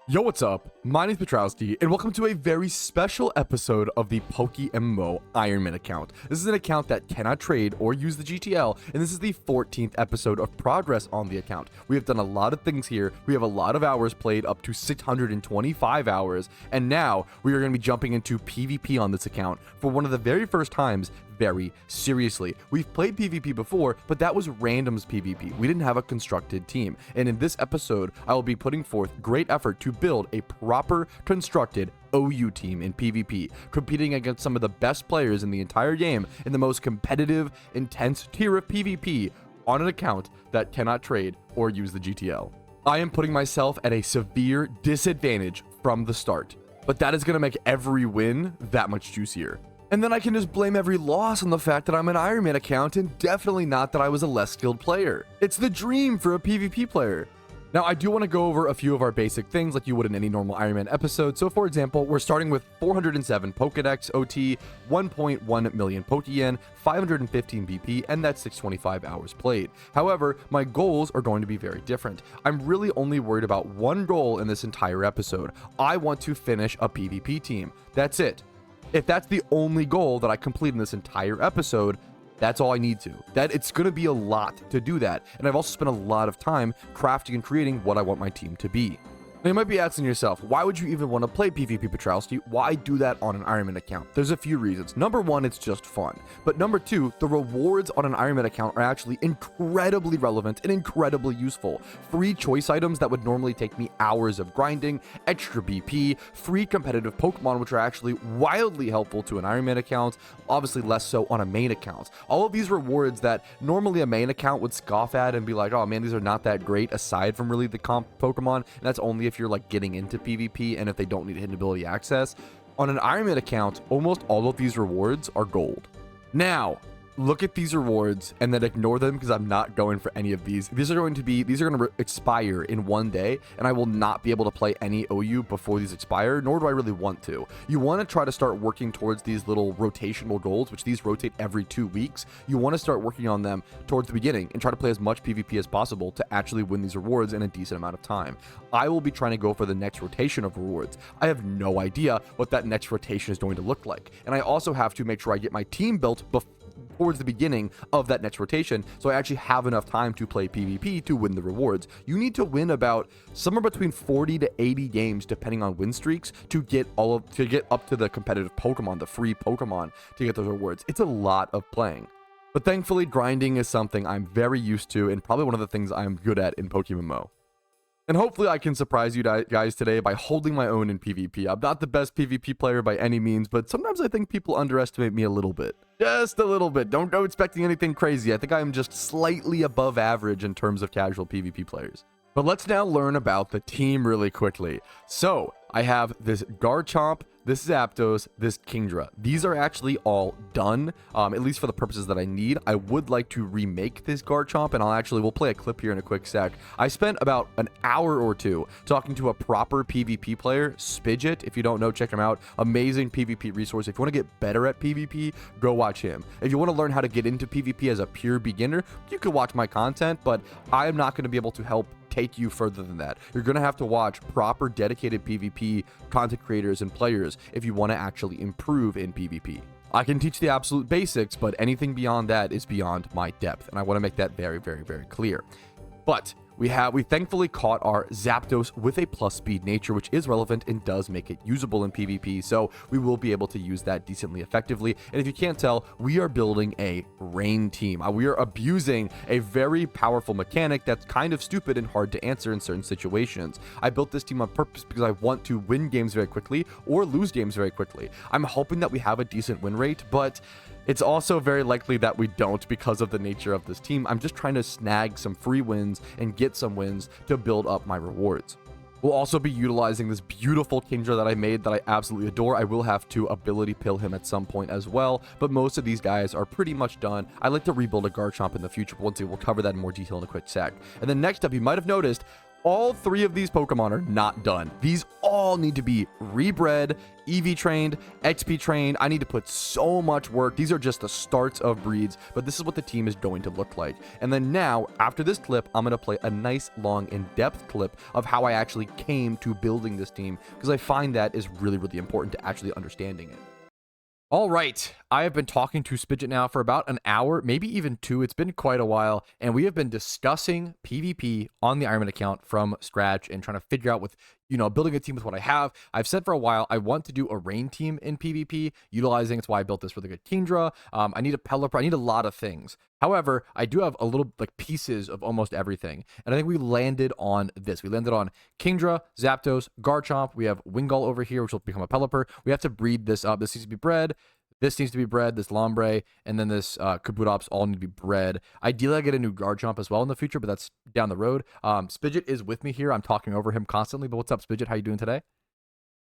Yo, what's up? My name's Petrowski, and welcome to a very special episode of the PokeMMO Ironman account. This is an account that cannot trade or use the GTL, and this is the 14th episode of progress on the account. We have done a lot of things here. We have a lot of hours played, up to 625 hours, and now we are going to be jumping into PvP on this account for one of the very first times very seriously. We've played PvP before, but that was randoms PvP. We didn't have a constructed team. And in this episode, I will be putting forth great effort to build a proper constructed OU team in PvP, competing against some of the best players in the entire game in the most competitive, intense tier of PvP on an account that cannot trade or use the GTL. I am putting myself at a severe disadvantage from the start, but that is going to make every win that much juicier. And then I can just blame every loss on the fact that I'm an Ironman account and definitely not that I was a less skilled player. It's the dream for a PvP player. Now, I do want to go over a few of our basic things like you would in any normal Ironman episode. So, for example, we're starting with 407 Pokedex OT, 1.1 million Pokeyen, 515 BP, and that's 625 hours played. However, my goals are going to be very different. I'm really only worried about one goal in this entire episode. I want to finish a PvP team. That's it. If that's the only goal that I complete in this entire episode, that's all I need to. It's going to be a lot to do that. And I've also spent a lot of time crafting and creating what I want my team to be. Now, you might be asking yourself, why would you even want to play PvP Petrowski? Why do that on an Ironman account? There's a few reasons. Number one, it's just fun. But number two, the rewards on an Ironman account are actually incredibly relevant and incredibly useful. Free choice items that would normally take me hours of grinding, extra BP, free competitive Pokemon, which are actually wildly helpful to an Ironman account, obviously less so on a main account. All of these rewards that normally a main account would scoff at and be like, oh man, these are not that great aside from really the comp Pokemon, and that's only if you're like getting into PvP and if they don't need hidden ability access. On an Ironman account, almost all of these rewards are gold. Now, look at these rewards and then ignore them because I'm not going for any of these. These are going to expire in one day, and I will not be able to play any OU before these expire, nor do I really want to. You want to try to start working towards these little rotational goals, which these rotate every 2 weeks. You want to start working on them towards the beginning and try to play as much PvP as possible to actually win these rewards in a decent amount of time. I will be trying to go for the next rotation of rewards. I have no idea what that next rotation is going to look like, and I also have to make sure I get my team built towards the beginning of that next rotation, so I actually have enough time to play PvP to win the rewards. You need to win about somewhere between 40 to 80 games, depending on win streaks, to get up to the competitive Pokemon, the free Pokemon, to get those rewards. It's a lot of playing. But thankfully, grinding is something I'm very used to, and probably one of the things I'm good at in PokeMMO. And hopefully I can surprise you guys today by holding my own in PvP. I'm not the best PvP player by any means, but sometimes I think people underestimate me a little bit. Just a little bit. Don't go expecting anything crazy. I think I'm just slightly above average in terms of casual PvP players. But let's now learn about the team really quickly. So, I have this Garchomp, this Zapdos, this Kingdra. These are actually all done, at least for the purposes that I need. I would like to remake this Garchomp, and we'll play a clip here in a quick sec. I spent about an hour or two talking to a proper PvP player, Spidget. If you don't know, check him out. Amazing PvP resource. If you want to get better at PvP, go watch him. If you want to learn how to get into PvP as a pure beginner, you could watch my content, but I am not going to be able to help take you further than that. You're going to have to watch proper dedicated PvP content creators and players if you want to actually improve in PvP. I can teach the absolute basics, but anything beyond that is beyond my depth, and I want to make that very, very, very clear. But we thankfully caught our Zapdos with a plus speed nature, which is relevant and does make it usable in PvP, so we will be able to use that decently effectively. And if you can't tell, we are building a rain team. We are abusing a very powerful mechanic that's kind of stupid and hard to answer in certain situations. I built this team on purpose because I want to win games very quickly or lose games very quickly. I'm hoping that we have a decent win rate, but it's also very likely that we don't because of the nature of this team. I'm just trying to snag some free wins and get some wins to build up my rewards. We'll also be utilizing this beautiful Kingdra that I made that I absolutely adore. I will have to ability pill him at some point as well, but most of these guys are pretty much done. I'd like to rebuild a Garchomp in the future, but once again, we'll cover that in more detail in a quick sec. And then next up, you might have noticed All 3 of these Pokemon are not done. These all need to be rebred, EV trained, XP trained. I need to put so much work. These are just the starts of breeds, but this is what the team is going to look like. And then now, after this clip, I'm going to play a nice, long, in-depth clip of how I actually came to building this team, because I find that is really, really important to actually understanding it. All right, I have been talking to Spidget now for about an hour, maybe even 2. It's been quite a while, and we have been discussing PvP on the Ironman account from scratch and trying to figure out with, building a team with what I have. I've said for a while, I want to do a rain team in PvP, utilizing, it's why I built this really good Kingdra. I need a Pelipper, I need a lot of things. However, I do have a little, pieces of almost everything, and I think we landed on this. We landed on Kingdra, Zapdos, Garchomp. We have Wingull over here, which will become a Pelipper. We have to breed this up. This needs to be bred. This needs to be bred, this Lombre, and then this Kabutops all need to be bred. Ideally, I get a new Garchomp as well in the future, but that's down the road. Spidget is with me here. I'm talking over him constantly, but what's up, Spidget? How you doing today?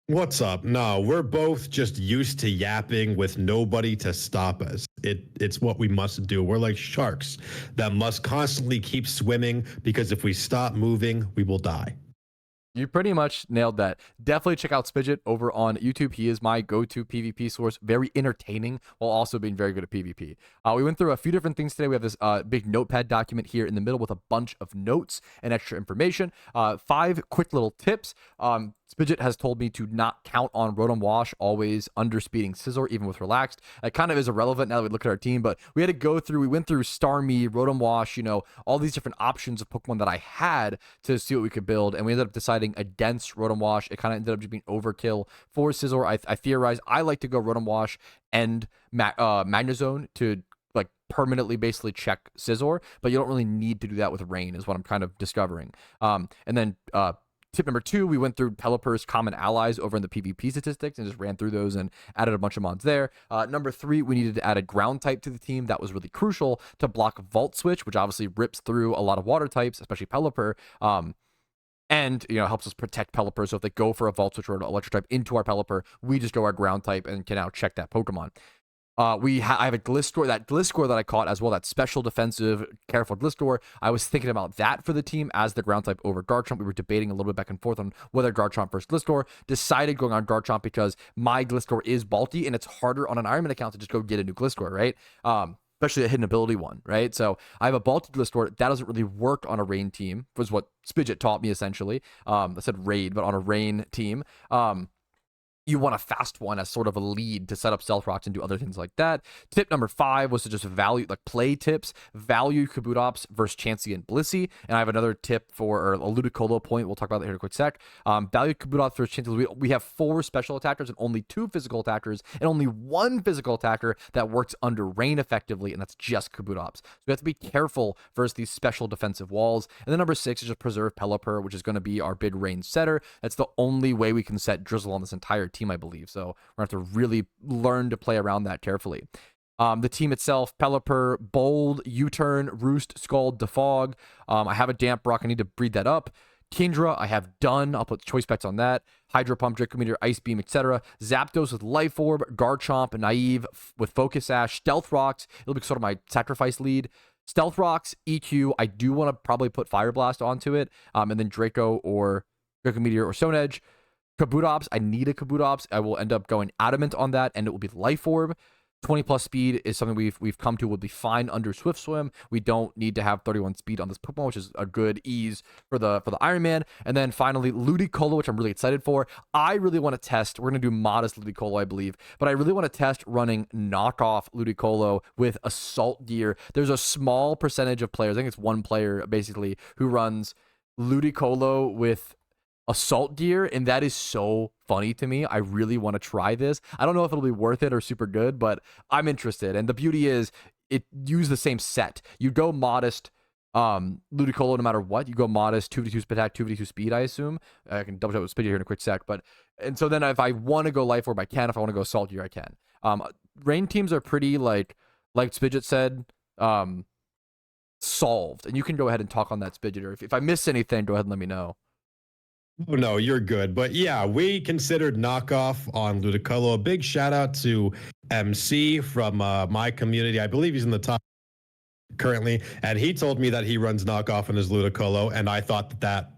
What's up? No, we're both just used to yapping with nobody to stop us. It's what we must do. We're like sharks that must constantly keep swimming, because if we stop moving, we will die. You pretty much nailed that. Definitely check out Spidget over on YouTube. He is my go-to PvP source. Very entertaining while also being very good at PvP. We went through a few different things today. We have this big notepad document here in the middle with a bunch of notes and extra information. 5 quick little tips. Spidget has told me to not count on Rotom Wash always underspeeding Scizor, even with Relaxed. It kind of is irrelevant now that we look at our team, but we went through Starmie, Rotom Wash, all these different options of Pokemon that I had to see what we could build, and we ended up deciding against Rotom Wash. It kind of ended up just being overkill for Scizor. I theorize I like to go Rotom Wash and Magnezone to permanently basically check Scizor, but you don't really need to do that with Rain, is what I'm kind of discovering. And then tip number 2, we went through Pelipper's common allies over in the PvP statistics and just ran through those and added a bunch of mons there. Number 3, we needed to add a ground type to the team. That was really crucial to block Volt Switch, which obviously rips through a lot of water types, especially Pelipper. And helps us protect Pelipper. So if they go for a Volt Switch or an Electric type into our Pelipper, we just go our ground type and can now check that Pokemon. I have a Gliscor, that Gliscor that I caught as well, that special defensive, careful Gliscor. I was thinking about that for the team as the ground type over Garchomp. We were debating a little bit back and forth on whether Garchomp versus Gliscor. Decided going on Garchomp because my Gliscor is bulky, and it's harder on an Ironman account to just go get a new Gliscor, right? Especially a hidden ability one, right? So I have a bulky Gliscor. That doesn't really work on a rain team, was what Spidget taught me essentially. I said raid, but on a rain team. You want a fast one as sort of a lead to set up Stealth Rocks and do other things like that. Tip number 5 was to just play tips, value Kabutops versus Chansey and Blissey. And I have another tip for a Ludicolo point. We'll talk about that here in a quick sec. Value Kabutops versus Chansey. We have 4 special attackers and only 2 physical attackers, and only 1 physical attacker that works under rain effectively, and that's just Kabutops. So we have to be careful versus these special defensive walls. And then number 6 is just preserve Pelipper, which is going to be our big rain setter. That's the only way we can set Drizzle on this entire team, I believe. So we're going to have to really learn to play around that carefully. The team itself, Pelipper, Bold, U-Turn, Roost, Scald, Defog. I have a Damp Rock. I need to breed that up. Kingdra, I have done. I'll put choice bets on that. Hydro Pump, Draco Meteor, Ice Beam, etc. Zapdos with Life Orb, Garchomp, Naive with Focus Sash, Stealth Rocks. It'll be sort of my sacrifice lead. Stealth Rocks, EQ. I do want to probably put Fire Blast onto it. And then Draco Meteor or Stone Edge. Kabutops, I need a Kabutops. I will end up going Adamant on that, and it will be Life Orb. 20 plus speed is something we've come to would be fine under Swift Swim. We don't need to have 31 speed on this Pokemon, which is a good ease for the Iron Man. And then finally, Ludicolo, which I'm really excited for. I really want to test. We're going to do modest Ludicolo, I believe, but I really want to test running knockoff Ludicolo with Assault Gear. There's a small percentage of players, I think it's 1 player basically, who runs Ludicolo with Assault Gear, and that is so funny to me. I really want to try this. I don't know if it'll be worth it or super good, but I'm interested. And the beauty is it use the same set. You go modest Ludicolo no matter what. You go modest 2v2 attack, 2v2 speed, I assume. I can double check with Speed here in a quick sec, and so then if I want to go Life Orb, I can. If I want to go Assault Gear, I can. Rain teams are pretty like Spidget said, solved. And you can go ahead and talk on that, Spidget, or if I miss anything, go ahead and let me know. Oh, no, you're good. But yeah, we considered knockoff on Ludicolo. A big shout out to MC from my community. I believe he's in the top currently. And he told me that he runs knockoff in his Ludicolo. And I thought that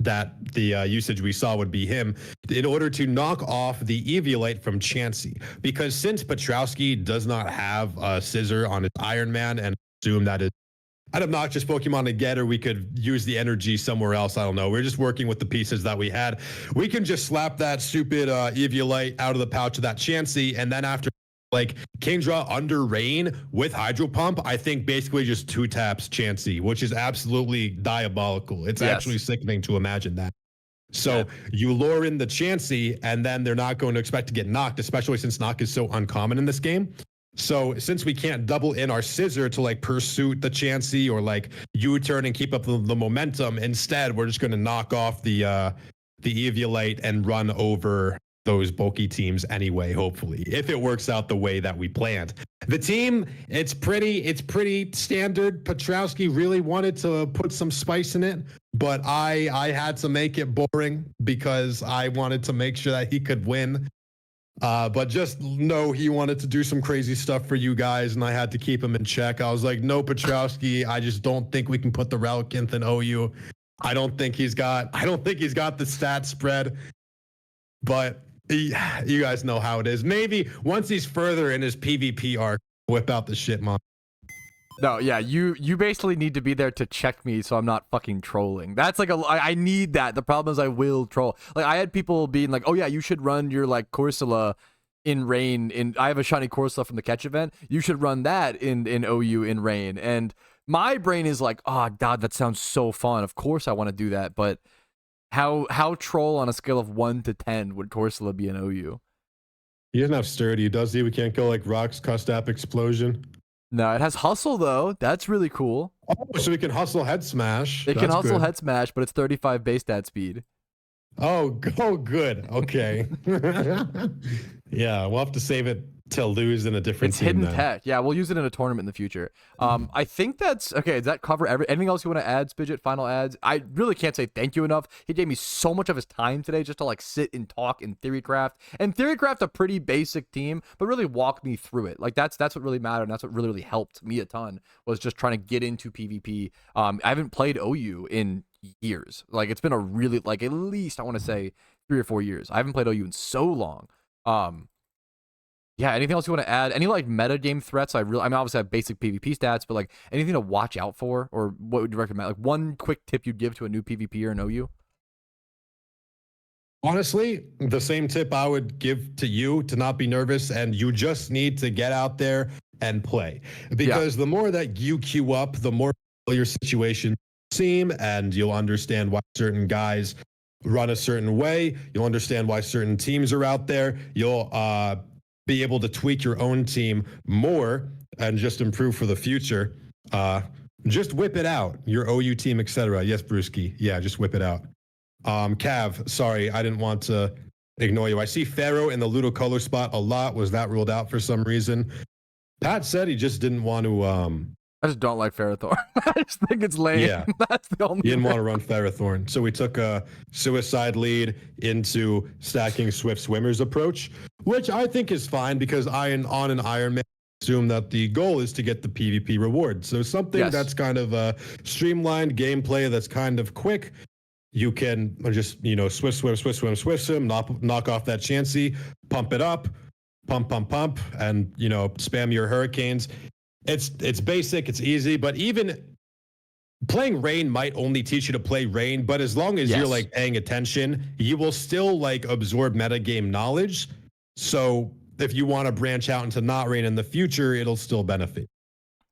that the usage we saw would be him in order to knock off the Eviolite from Chansey. Because since Petrowski does not have a Scissor on his Iron Man, and assume that is an obnoxious Pokemon to get, or we could use the energy somewhere else. I don't know. We're just working with the pieces that we had. We can just slap that stupid Eviolite out of the pouch of that Chansey, and then after like Kingdra under Rain with Hydro Pump, I think basically just 2 taps Chansey, which is absolutely diabolical. It's actually sickening to imagine that. So you lure in the Chansey, and then they're not going to expect to get knocked, especially since knock is so uncommon in this game. So since we can't double in our Scissor to like pursuit the Chansey or like U-turn and keep up the momentum, instead we're just going to knock off the Eviolite and run over those bulky teams anyway, hopefully, if it works out the way that we planned. The team, it's pretty standard. Petrowski really wanted to put some spice in it, but I had to make it boring because I wanted to make sure that he could win. But just know he wanted to do some crazy stuff for you guys, and I had to keep him in check. I was like, no, Petrowski, I just don't think we can put the Relicanth in OU. I don't think he's got the stat spread, but you guys know how it is. Maybe once he's further in his PvP arc, whip out the shit, Mon. No, yeah, you basically need to be there to check me so I'm not fucking trolling. That's like I need that. The problem is I will troll. Like I had people being like, oh yeah, you should run your like Corsola in Rain. I have a shiny Corsola from the catch event. You should run that in OU in Rain. And my brain is like, oh god, that sounds so fun. Of course I want to do that, but how troll on a scale of 1 to 10 would Corsola be in OU? He doesn't have sturdy, does he? We can't go like Rocks, Custap, Explosion. No, it has hustle though. That's really cool. Oh, so we can hustle head smash. It can hustle head smash, but it's 35 base stat speed. Oh, good. Okay. Yeah, we'll have to save it to lose in a different team. It's hidden then. tech. Yeah, we'll use it in a tournament in the future. I think that's okay. Does that cover anything else you want to add, Spidget? Final ads? I really can't say thank you enough. He gave me so much of his time today just to like sit and talk in Theorycraft. And Theorycraft, a pretty basic team, but really walk me through it. Like that's what really mattered. And that's what really helped me a ton, was just trying to get into PvP. I haven't played OU in years. Like it's been a really like at least I want to say 3 or 4 years. I haven't played OU in so long. Yeah, anything else you want to add? Any like meta game threats? I mean, obviously I have basic PvP stats, but like anything to watch out for, or what would you recommend? Like one quick tip you'd give to a new PvPer in OU? Honestly, the same tip I would give to you, to not be nervous, and you just need to get out there and play. Because the more that you queue up, the more your situation seem, and you'll understand why certain guys run a certain way. You'll understand why certain teams are out there. You'll be able to tweak your own team more and just improve for the future. Just whip it out, your OU team, etc. Yes, Brewski. Yeah, just whip it out. Cav, sorry, I didn't want to ignore you. I see Pharaoh in the Ludocolor spot a lot. Was that ruled out for some reason? Pat said he just didn't want to. I just don't like Ferrothorn. I just think it's lame. Yeah. That's the only. He didn't want to run Ferrothorn. So we took a suicide lead into stacking Swift Swimmer's approach, which I think is fine because on an Iron Man, assume that the goal is to get the PvP reward. So something that's kind of a streamlined gameplay that's kind of quick. You can just, swift swim, knock off that Chansey, pump it up, pump, and, spam your hurricanes. It's basic, it's easy, but even playing Rain might only teach you to play Rain, but as long as you're like paying attention, you will still like absorb metagame knowledge. So if you want to branch out into not Rain in the future, it'll still benefit.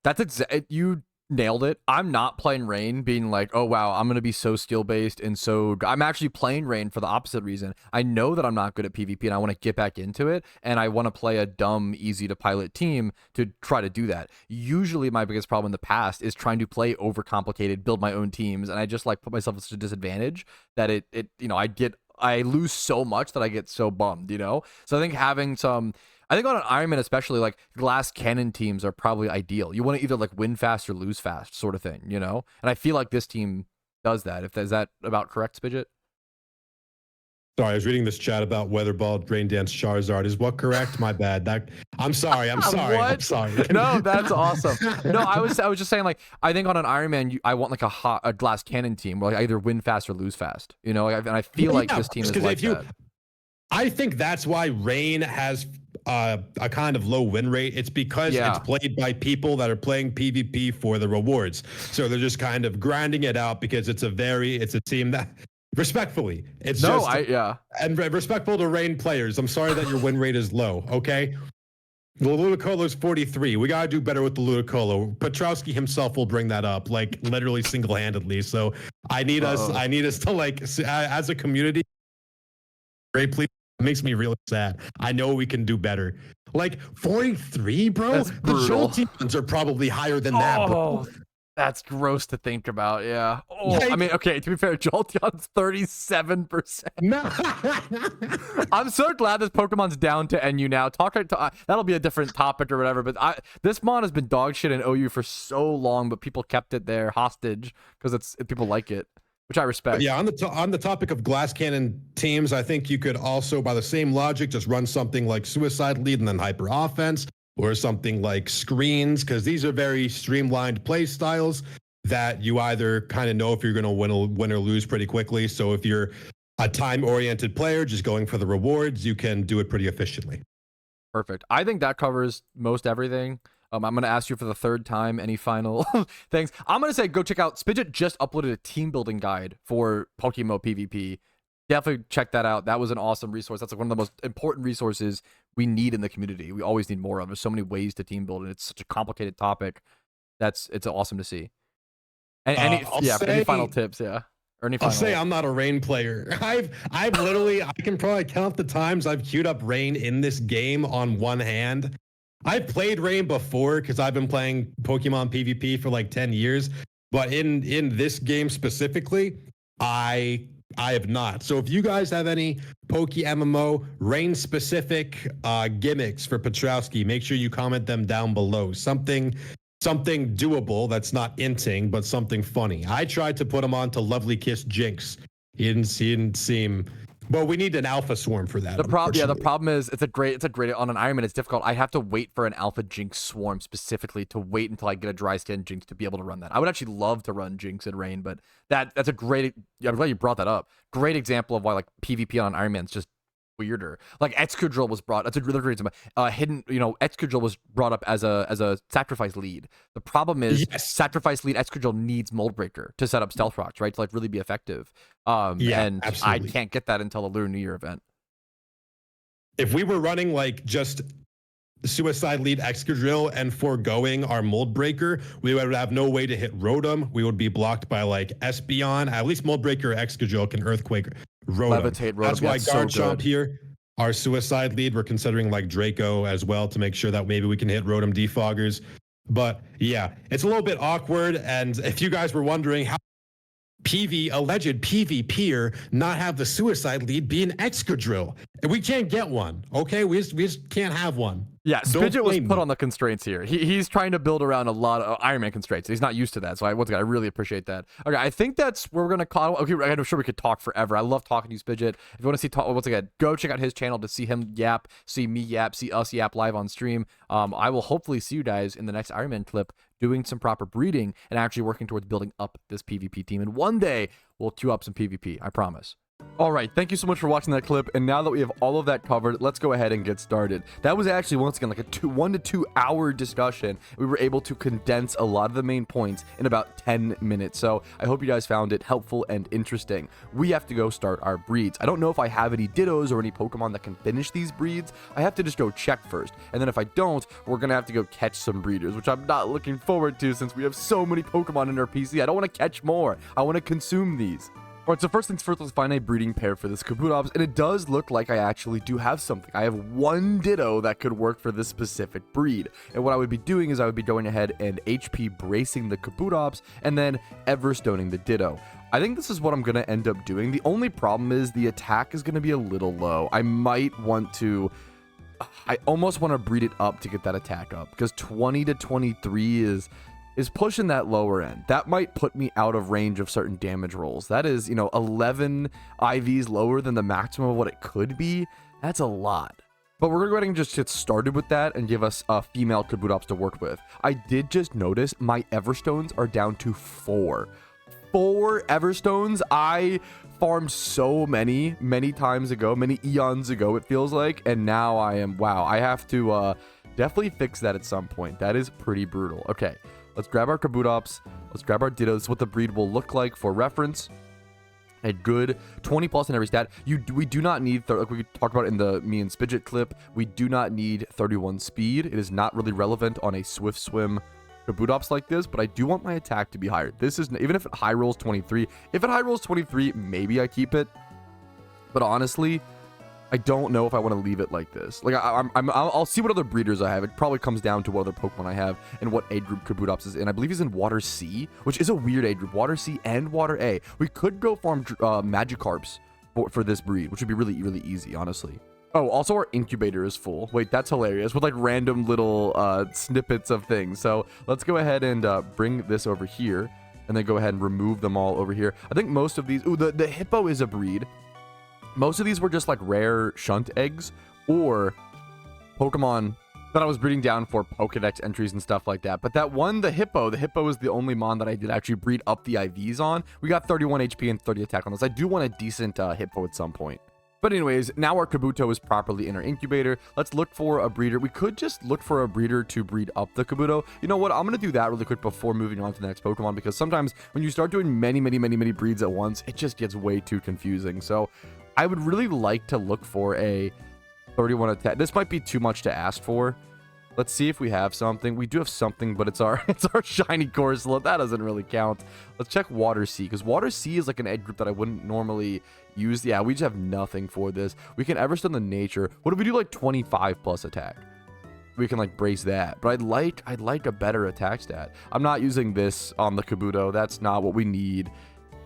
That's you nailed it. I'm not playing Rain being like, oh wow, I'm gonna be so skill based and so I'm actually playing Rain for the opposite reason. I know that I'm not good at PvP and I want to get back into it, and I want to play a dumb, easy to pilot team to try to do that. Usually my biggest problem in the past is trying to play overcomplicated, build my own teams, and I just like put myself at such a disadvantage that I lose so much that I get so bummed, So I think having I think on an Iron Man especially, like glass cannon teams are probably ideal. You want to either like win fast or lose fast sort of thing, And I feel like this team does that. Is that about correct, Spidget? Sorry, I was reading this chat about Weatherball, Drain Dance, Charizard. Is what correct? My bad. I'm sorry. I'm sorry. What? I'm sorry. No, that's awesome. No, I was just saying, like, I think on an Iron Man, I want like a glass cannon team where like, I either win fast or lose fast. You know, and I feel like this team is like that. I think that's why Rain has a kind of low win rate. It's because it's played by people that are playing PvP for the rewards. So they're just kind of grinding it out because it's a team that, respectfully, and respectful to Rain players. I'm sorry that your win rate is low. Okay. The Ludicolo is 43. We got to do better with the Ludicolo. Petrowski himself will bring that up, like literally single-handedly. So I need us to, like, as a community, great, please. It makes me really sad. I know we can do better. Like 43, bro. That's brutal. The Jolteons are probably higher than that, bro. That's gross to think about. Yeah. Oh, like, I mean, okay. To be fair, Jolteon's 37%. No. I'm so glad this Pokemon's down to NU now. That'll be a different topic or whatever. But this Mon has been dog shit in OU for so long, but people kept it there hostage because people like it, which I respect. But yeah, on the topic of glass cannon teams, I think you could also, by the same logic, just run something like Suicide Lead and then Hyper Offense, or something like Screens, because these are very streamlined play styles that you either kind of know if you're going to win or lose pretty quickly. So if you're a time-oriented player just going for the rewards, you can do it pretty efficiently. Perfect. I think that covers most everything. I'm going to ask you for the third time any final things. I'm going to say go check out, Spidget just uploaded a team building guide for PokeMMO PvP. Definitely check that out. That was an awesome resource. That's like one of the most important resources we need in the community. We always need more of. There's so many ways to team build, and it's such a complicated topic. It's awesome to see. And any final tips, Or any final... I'll say I'm not a Rain player. I've literally, I can probably count the times I've queued up Rain in this game on one hand. I've played Rain before because I've been playing Pokemon PvP for like 10 years, but in this game specifically, I have not. So if you guys have any PokeMMO Rain-specific gimmicks for Petrowski, make sure you comment them down below. Something doable that's not inting, but something funny. I tried to put him on to Lovely Kiss Jinx. He didn't seem... But we need an Alpha Swarm for that. The problem is it's a great on an Iron Man. It's difficult. I have to wait for an Alpha Jinx Swarm specifically to wait until I get a dry skin Jinx to be able to run that. I would actually love to run Jinx and Rain, but that's a great. I'm glad you brought that up. Great example of why like PvP on Iron Man is just weirder. Like Excadrill was brought. That's a really great example. Hidden. Excadrill was brought up as a sacrifice lead. The problem is sacrifice lead Excadrill needs Mold Breaker to set up Stealth Rocks, right? To like really be effective. And absolutely. I can't get that until the Lunar New Year event. If we were running like just Suicide Lead Excadrill and foregoing our Mold Breaker, we would have no way to hit Rotom. We would be blocked by like Espeon. At least Mold Breaker or Excadrill can Earthquake Rotom. Levitate Rotom. That's why Guard Chomp here, our Suicide Lead, we're considering like Draco as well to make sure that maybe we can hit Rotom Defoggers. But yeah, it's a little bit awkward. And if you guys were wondering how alleged PvPer not have the Suicide Lead be an Excadrill, we can't get one. Okay, we just can't have one. Yeah, Spidget was put on the constraints here. He's trying to build around a lot of Iron Man constraints. He's not used to that, so once again, I really appreciate that. Okay, I think that's where we're gonna call. Okay, I'm sure we could talk forever. I love talking to you, Spidget. If you want to see once again, go check out his channel to see him yap, see me yap, see us yap live on stream. I will hopefully see you guys in the next Iron Man clip doing some proper breeding and actually working towards building up this PvP team. And one day we'll queue up some PvP. I promise. All right, thank you so much for watching that clip, and now that we have all of that covered, let's go ahead and get started. That was actually, once again, like a 1 to 2 hour discussion. We were able to condense a lot of the main points in about 10 minutes, so I hope you guys found it helpful and interesting. We have to go start our breeds. I don't know if I have any Dittos or any Pokemon that can finish these breeds. I have to just go check first, and then if I don't, we're gonna have to go catch some breeders, which I'm not looking forward to since we have so many Pokemon in our PC. I don't want to catch more. I want to consume these. Alright, so first things first, let's find a breeding pair for this Kabutops, and it does look like I actually do have something. I have one Ditto that could work for this specific breed, and what I would be doing is I would be going ahead and HP bracing the Kabutops, and then Everstoning the Ditto. I think this is what I'm going to end up doing. The only problem is the attack is going to be a little low. I might want to... I almost want to breed it up to get that attack up, because 20 to 23 is is pushing that lower end. That might put me out of range of certain damage rolls. That is, 11 IVs lower than the maximum of what it could be. That's a lot. But we're going to go ahead and just get started with that and give us a female Kabutops to work with. I did just notice my Everstones are down to 4. 4 Everstones. I farmed so many times ago, many eons ago, it feels like. And now I am, wow, I have to definitely fix that at some point. That is pretty brutal. Okay, let's grab our Kabutops. Let's grab our Ditto. This is what the breed will look like for reference. A good 20 plus in every stat. We do not need, like we talked about in the me and Spidget clip, we do not need 31 speed. It is not really relevant on a swift swim Kabutops like this, but I do want my attack to be higher. This is, even if it high rolls 23, if it high rolls 23, maybe I keep it. But honestly, I don't know if I want to leave it like this. Like I'll see what other breeders I have. It probably comes down to what other Pokemon I have and what age group Kabutops is in. I believe he's in Water C, which is a weird age group. Water C and Water A. We could go farm Magikarps for this breed, which would be really, really easy, honestly. Oh, also our incubator is full. Wait, that's hilarious, with like random little snippets of things. So let's go ahead and bring this over here and then go ahead and remove them all over here. I think most of these, the Hippo is a breed. Most of these were just like rare shunt eggs or Pokemon that I was breeding down for Pokedex entries and stuff like that. But that one, the Hippo is the only Mon that I did actually breed up the IVs on. We got 31 HP and 30 attack on this. I do want a decent Hippo at some point. But anyways, now our Kabuto is properly in our incubator. Let's look for a breeder. We could just look for a breeder to breed up the Kabuto. You know what? I'm going to do that really quick before moving on to the next Pokemon, because sometimes when you start doing many breeds at once, it just gets way too confusing. So I would really like to look for a 31 attack. This might be too much to ask for. Let's see if we have something. We do have something, but it's our shiny Corsola. That doesn't really count. Let's check Water C, because Water C is like an egg group that I wouldn't normally use. Yeah, we just have nothing for this. We can Everstone the Nature. What if we do like 25 plus attack? We can like brace that. But I'd like a better attack stat. I'm not using this on the Kabuto. That's not what we need.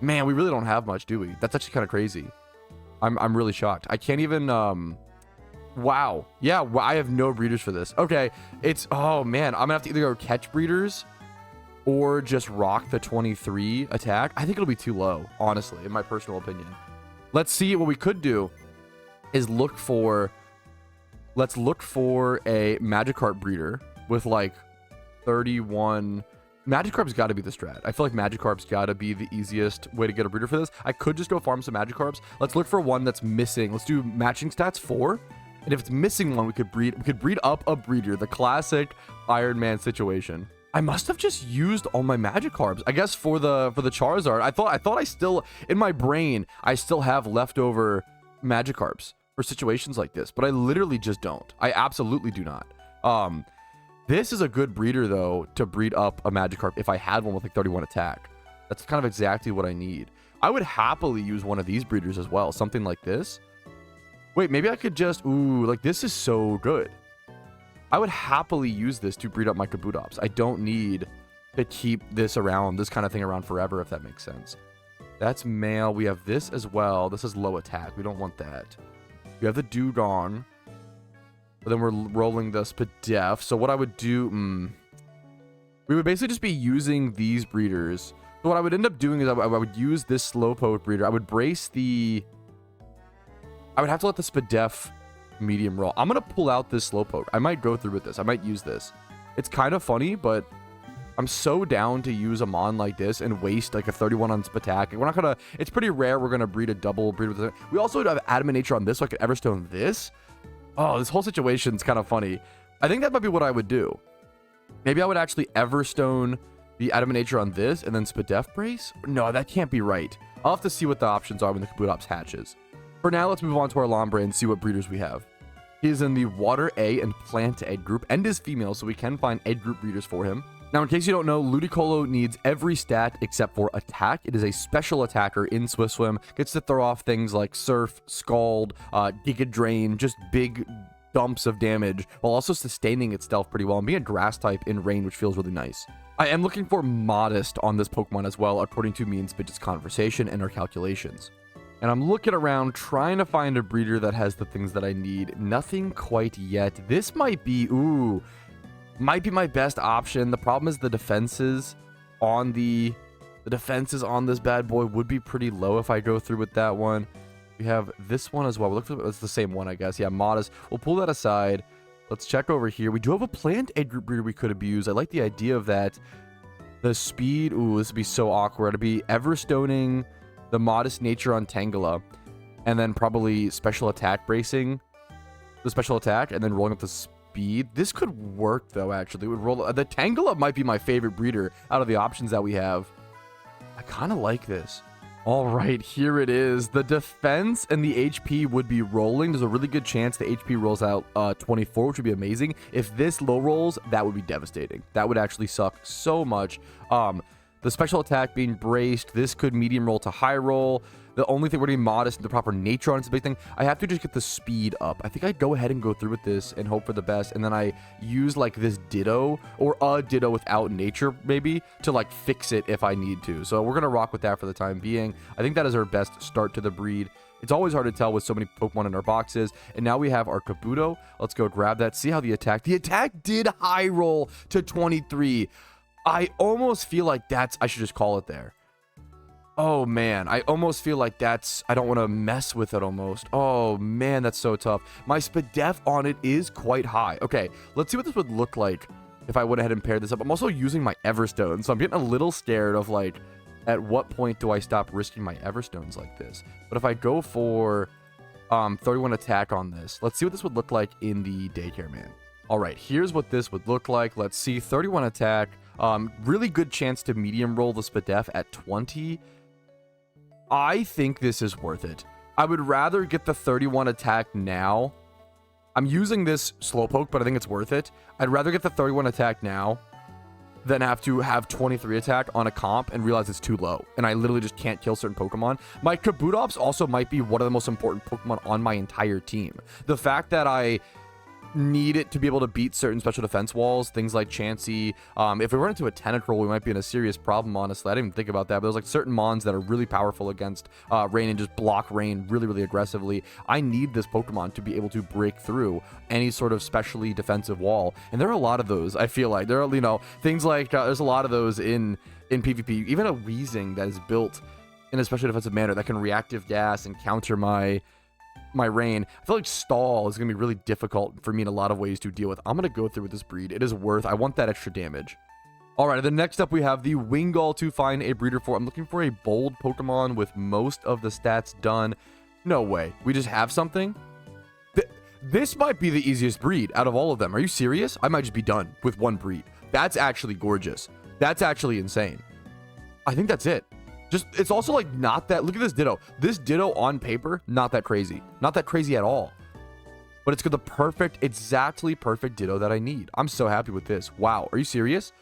Man, we really don't have much, do we? That's actually kind of crazy. I'm really shocked. I can't even wow. Yeah, I have no breeders for this. Okay, it's, oh man, I'm gonna have to either go catch breeders or just rock the 23 attack. I think it'll be too low, honestly, in my personal opinion. Let's see. What we could do is let's look for a Magikarp breeder with like 31. Magikarp's got to be the strat. I feel like Magikarp's got to be the easiest way to get a breeder for this. I could just go farm some Magikarps. Let's look for one that's missing. Let's do matching stats 4. And if it's missing one, we could breed up a breeder. The classic Iron Man situation. I must have just used all my Magikarps. I guess for the Charizard. I thought I still, in my brain, I still have leftover Magikarps for situations like this, but I literally just don't. I absolutely do not. This is a good breeder though to breed up a Magikarp if I had one with like 31 attack. That's kind of exactly what I need. I would happily use one of these breeders as well, something like this. Wait, maybe I could just, ooh, like this is so good. I would happily use this to breed up my Kabutops. I don't need to keep this kind of thing around forever, if that makes sense. That's male. We have this as well. This is low attack. We don't want that. We have the Dewgong. But then we're rolling the Spidef. So what I would do, we would basically just be using these breeders. So what I would end up doing is I would use this Slowpoke breeder. I would brace the... I would have to let the Spidef medium roll. I'm going to pull out this Slowpoke. I might go through with this. I might use this. It's kind of funny, but I'm so down to use a Mon like this and waste like a 31 on Spatak. We're not going to... It's pretty rare we're going to breed a double breed with it. We also have Adamant Nature on this, so I could Everstone this. Oh, this whole situation's kind of funny. I think that might be what I would do. Maybe I would actually Everstone the Adamant Nature on this and then Spidef brace? No, that can't be right. I'll have to see what the options are when the Kabutops hatches. For now, let's move on to our Lombre and see what breeders we have. He is in the Water A and Plant Egg group and is female, so we can find egg group breeders for him. Now, in case you don't know, Ludicolo needs every stat except for attack. It is a special attacker in Swift Swim. Gets to throw off things like Surf, Scald, Giga Drain, just big dumps of damage, while also sustaining itself pretty well and being a grass type in rain, which feels really nice. I am looking for Modest on this Pokemon as well, according to me and Spidget's conversation and our calculations. And I'm looking around trying to find a breeder that has the things that I need. Nothing quite yet. This might be, ooh, Might be my best option. The problem is the defenses on the defenses on this bad boy would be pretty low if I go through with that one. We have this one as well. We look for it's the same one, I guess. Yeah, modest. We'll pull that aside. Let's check over here. We do have a plant egg group breeder we could abuse. I like the idea of that. The speed. Ooh, this would be so awkward. It'd be Everstoning the modest nature on Tangela, and then probably special attack bracing the special attack, and then rolling up the speed. This could work though. Actually, it would roll. The Tangela might be my favorite breeder out of the options that we have. I kind of like this. All right, here it is. The defense and the HP would be rolling. There's a really good chance the HP rolls out 24, which would be amazing. If this low rolls, that would be devastating. That would actually suck so much. The special attack being braced, this could medium roll to high roll. The only thing we're doing modest and the proper nature on it's a big thing. I have to just get the speed up. I think I'd go ahead and go through with this and hope for the best. And then I use like this Ditto or a Ditto without nature maybe to like fix it if I need to. So we're going to rock with that for the time being. I think that is our best start to the breed. It's always hard to tell with so many Pokemon in our boxes. And now we have our Kabuto. Let's go grab that. See how the attack did high roll to 23. I almost feel like I should just call it there. Oh man, I almost feel like I don't want to mess with it almost. Oh man, that's so tough. My Spidef on it is quite high. Okay, let's see what this would look like if I went ahead and paired this up. I'm also using my Everstone, so I'm getting a little scared of like, at what point do I stop risking my Everstones like this? But if I go for 31 attack on this, let's see what this would look like in the Daycare Man. All right, here's what this would look like. Let's see, 31 attack. Really good chance to medium roll the Spidef at 20. I think this is worth it. I would rather get the 31 attack now. I'm using this Slowpoke, but I think it's worth it. I'd rather get the 31 attack now than have to have 23 attack on a comp and realize it's too low. And I literally just can't kill certain Pokemon. My Kabutops also might be one of the most important Pokemon on my entire team. The fact that I need it to be able to beat certain special defense walls, things like Chansey. If we run into a Tentacruel, we might be in a serious problem, honestly. I didn't even think about that, but there's like certain Mons that are really powerful against rain and just block rain really, really aggressively. I need this Pokemon to be able to break through any sort of specially defensive wall, and there are a lot of those. I feel like there are, you know, things like there's a lot of those in PvP. Even a Weezing that is built in a special defensive manner that can reactive gas and counter my rain. I feel like stall is going to be really difficult for me in a lot of ways to deal with. I'm going to go through with this breed. It is worth. I want that extra damage. All right, then next up we have the Wingull to find a breeder for. I'm looking for a bold Pokemon with most of the stats done. No way. We just have something? This might be the easiest breed out of all of them. Are you serious? I might just be done with one breed. That's actually gorgeous. That's actually insane. I think that's it. Just, it's also like not that, look at this Ditto. This Ditto on paper, not that crazy. Not that crazy at all. But it's got the perfect, exactly perfect Ditto that I need. I'm so happy with this. Wow, are you serious?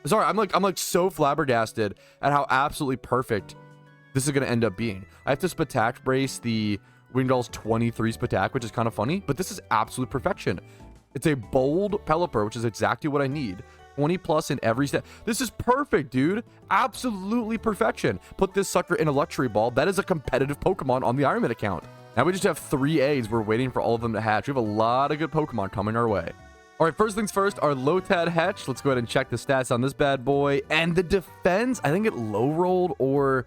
Sorry, I'm like so flabbergasted at how absolutely perfect this is going to end up being. I have to Spatak brace the Wingull's 23 Spatak, which is kind of funny, but this is absolute perfection. It's a bold Pelipper, which is exactly what I need. 20 plus in every step. This is perfect, dude. Absolutely perfection. Put this sucker in a luxury ball. That is a competitive Pokemon on the Ironman account. Now we just have 3 eggs. We're waiting for all of them to hatch. We have a lot of good Pokemon coming our way. All right, first things first, our Lotad hatch. Let's go ahead and check the stats on this bad boy. And the defense, I think it low rolled, or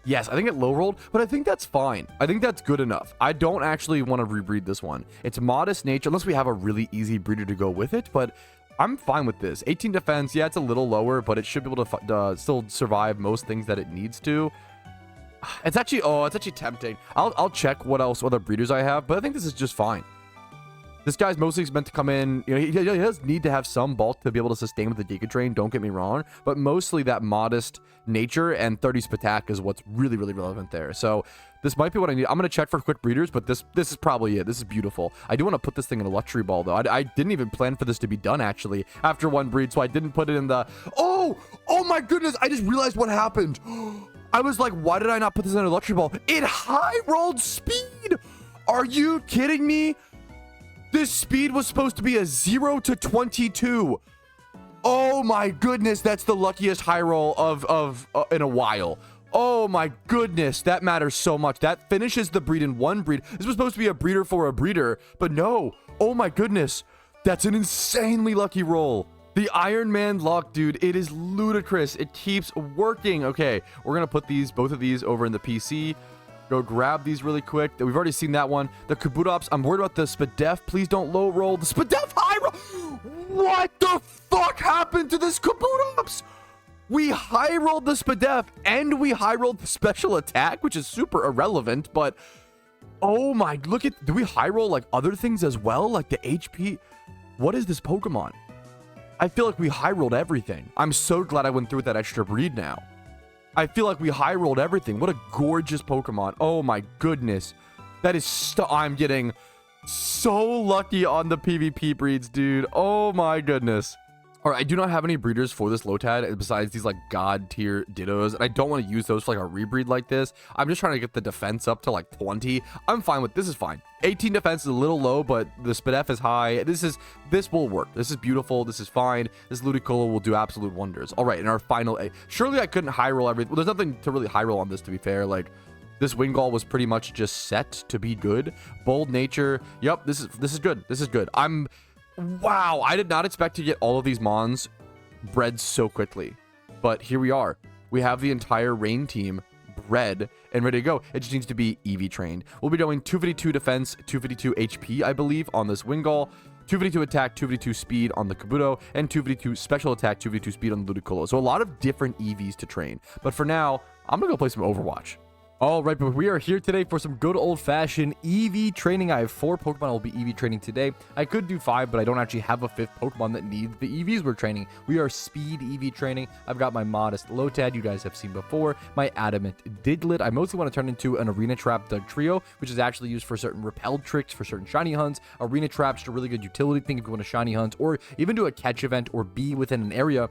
yes, I think it low rolled, but I think that's fine. I think that's good enough. I don't actually want to rebreed this one. It's modest nature, unless we have a really easy breeder to go with it, but I'm fine with this. 18 defense, yeah, it's a little lower, but it should be able to still survive most things that it needs to. It's actually, oh, it's actually tempting. I'll check what other breeders I have, but I think this is just fine. This guy's mostly meant to come in, you know, he does need to have some bulk to be able to sustain with the Giga Drain, don't get me wrong, but mostly that modest nature and 30 Spatak is what's really, really relevant there. So this might be what I need. I'm going to check for quick breeders, but this is probably it. This is beautiful. I do want to put this thing in a luxury ball, though. I didn't even plan for this to be done, actually, after one breed, so I didn't put it in the... Oh my goodness, I just realized what happened. I was like, why did I not put this in a luxury ball? It high-rolled speed! Are you kidding me? This speed was supposed to be a 0 to 22. Oh my goodness, that's the luckiest high roll of in a while. Oh my goodness, that matters so much. That finishes the breed in one breed. This was supposed to be a breeder for a breeder, but no. Oh my goodness, that's an insanely lucky roll. The Iron Man luck, dude, it is ludicrous. It keeps working. Okay, we're going to put both of these over in the PC. Go grab these really quick. We've already seen that one. The Kabutops, I'm worried about the Spidef. Please don't low roll. The Spidef high roll. What the fuck happened to this Kabutops? We high rolled the Spidef and we high rolled the special attack, which is super irrelevant, but oh my, do we high roll like other things as well? Like the HP. What is this Pokemon? I feel like we high rolled everything. I'm so glad I went through with that extra breed now. I feel like we high rolled everything. What a gorgeous Pokemon. Oh my goodness. That is I'm getting so lucky on the PvP breeds, dude. Oh my goodness. All right, I do not have any breeders for this Lotad besides these like god tier Dittos, and I don't want to use those for like a rebreed like this. I'm just trying to get the defense up to like 20. I'm fine with this. Is fine. 18 defense is a little low, but the Spidef is high. This will work. This is beautiful. This is fine. This Ludicolo will do absolute wonders. All right, in our final A, surely I couldn't high roll everything. Well, there's nothing to really high roll on this, to be fair. Like this Wingull was pretty much just set to be good. Bold nature. Yep, this is good. This is good. Wow, I did not expect to get all of these Mons bred so quickly. But here we are. We have the entire Rain team bred and ready to go. It just needs to be EV trained. We'll be doing 252 defense, 252 HP, I believe, on this Wingull, 252 attack, 252 speed on the Kabuto, and 252 special attack, 252 speed on the Ludicolo. So a lot of different EVs to train. But for now, I'm going to go play some Overwatch. All right, but we are here today for some good old-fashioned EV training. I have 4 Pokemon I will be EV training today. I could do 5, but I don't actually have a 5th Pokemon that needs the EVs we're training. We are speed EV training. I've got my modest Lotad, you guys have seen before, my adamant Diglett. I mostly want to turn into an Arena Trap Dugtrio, which is actually used for certain repel tricks, for certain shiny hunts. Arena Trap's just a really good utility thing if you want to shiny hunt, or even do a catch event, or be within an area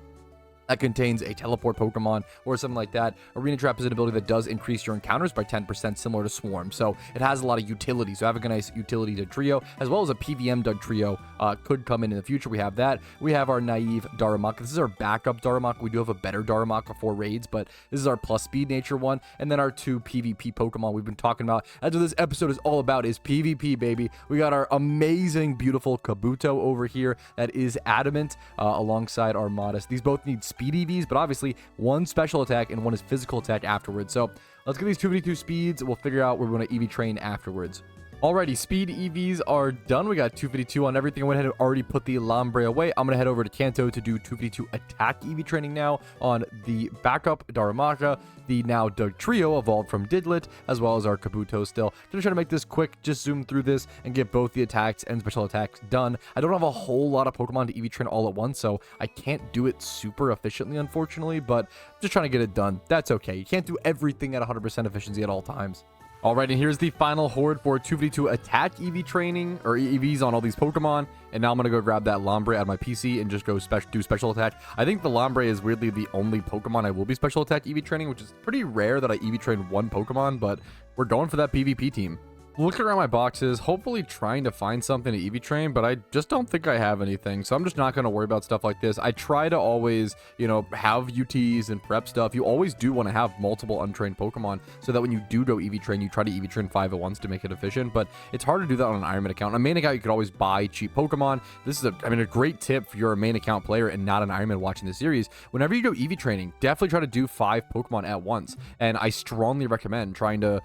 that contains a teleport Pokemon or something like that. Arena Trap is an ability that does increase your encounters by 10%, similar to Swarm. So it has a lot of utility. So having a nice utility Dugtrio, as well as a PVM Dugtrio, could come in the future. We have that. We have our naive Darumaka. This is our backup Darumaka. We do have a better Darumaka for raids, but this is our plus speed nature one. And then our 2 PvP Pokemon we've been talking about. That's what this episode is all about, is PvP, baby. We got our amazing, beautiful Kabuto over here that is adamant, alongside our modest. These both need speed EVs, but obviously one special attack and one is physical attack afterwards. So let's get these 252 speeds. We'll figure out where we want to EV train afterwards. Alrighty, speed EVs are done. We got 252 on everything. I went ahead and already put the Lombre away. I'm going to head over to Kanto to do 252 attack EV training now on the backup Darumaka, the now Dugtrio evolved from Diglett, as well as our Kabuto still. Gonna try to make this quick, just zoom through this and get both the attacks and special attacks done. I don't have a whole lot of Pokemon to EV train all at once, so I can't do it super efficiently, unfortunately, but just trying to get it done. That's okay. You can't do everything at 100% efficiency at all times. All right, and here's the final horde for 252 attack EV training, or EVs on all these Pokemon. And now I'm going to go grab that Lombre out of my PC and just go do special attack. I think the Lombre is weirdly the only Pokemon I will be special attack EV training, which is pretty rare that I EV train one Pokemon, but we're going for that PvP team. Looking around my boxes, hopefully trying to find something to EV train, but I just don't think I have anything, so I'm just not going to worry about stuff like this. I try to always, have UTs and prep stuff. You always do want to have multiple untrained Pokemon, so that when you do go EV train, you try to EV train 5 at once to make it efficient, but it's hard to do that on an Iron Man account. On a main account, you could always buy cheap Pokemon. This is a great tip if you're a main account player and not an Iron Man watching the series. Whenever you go EV training, definitely try to do 5 Pokemon at once, and I strongly recommend trying to,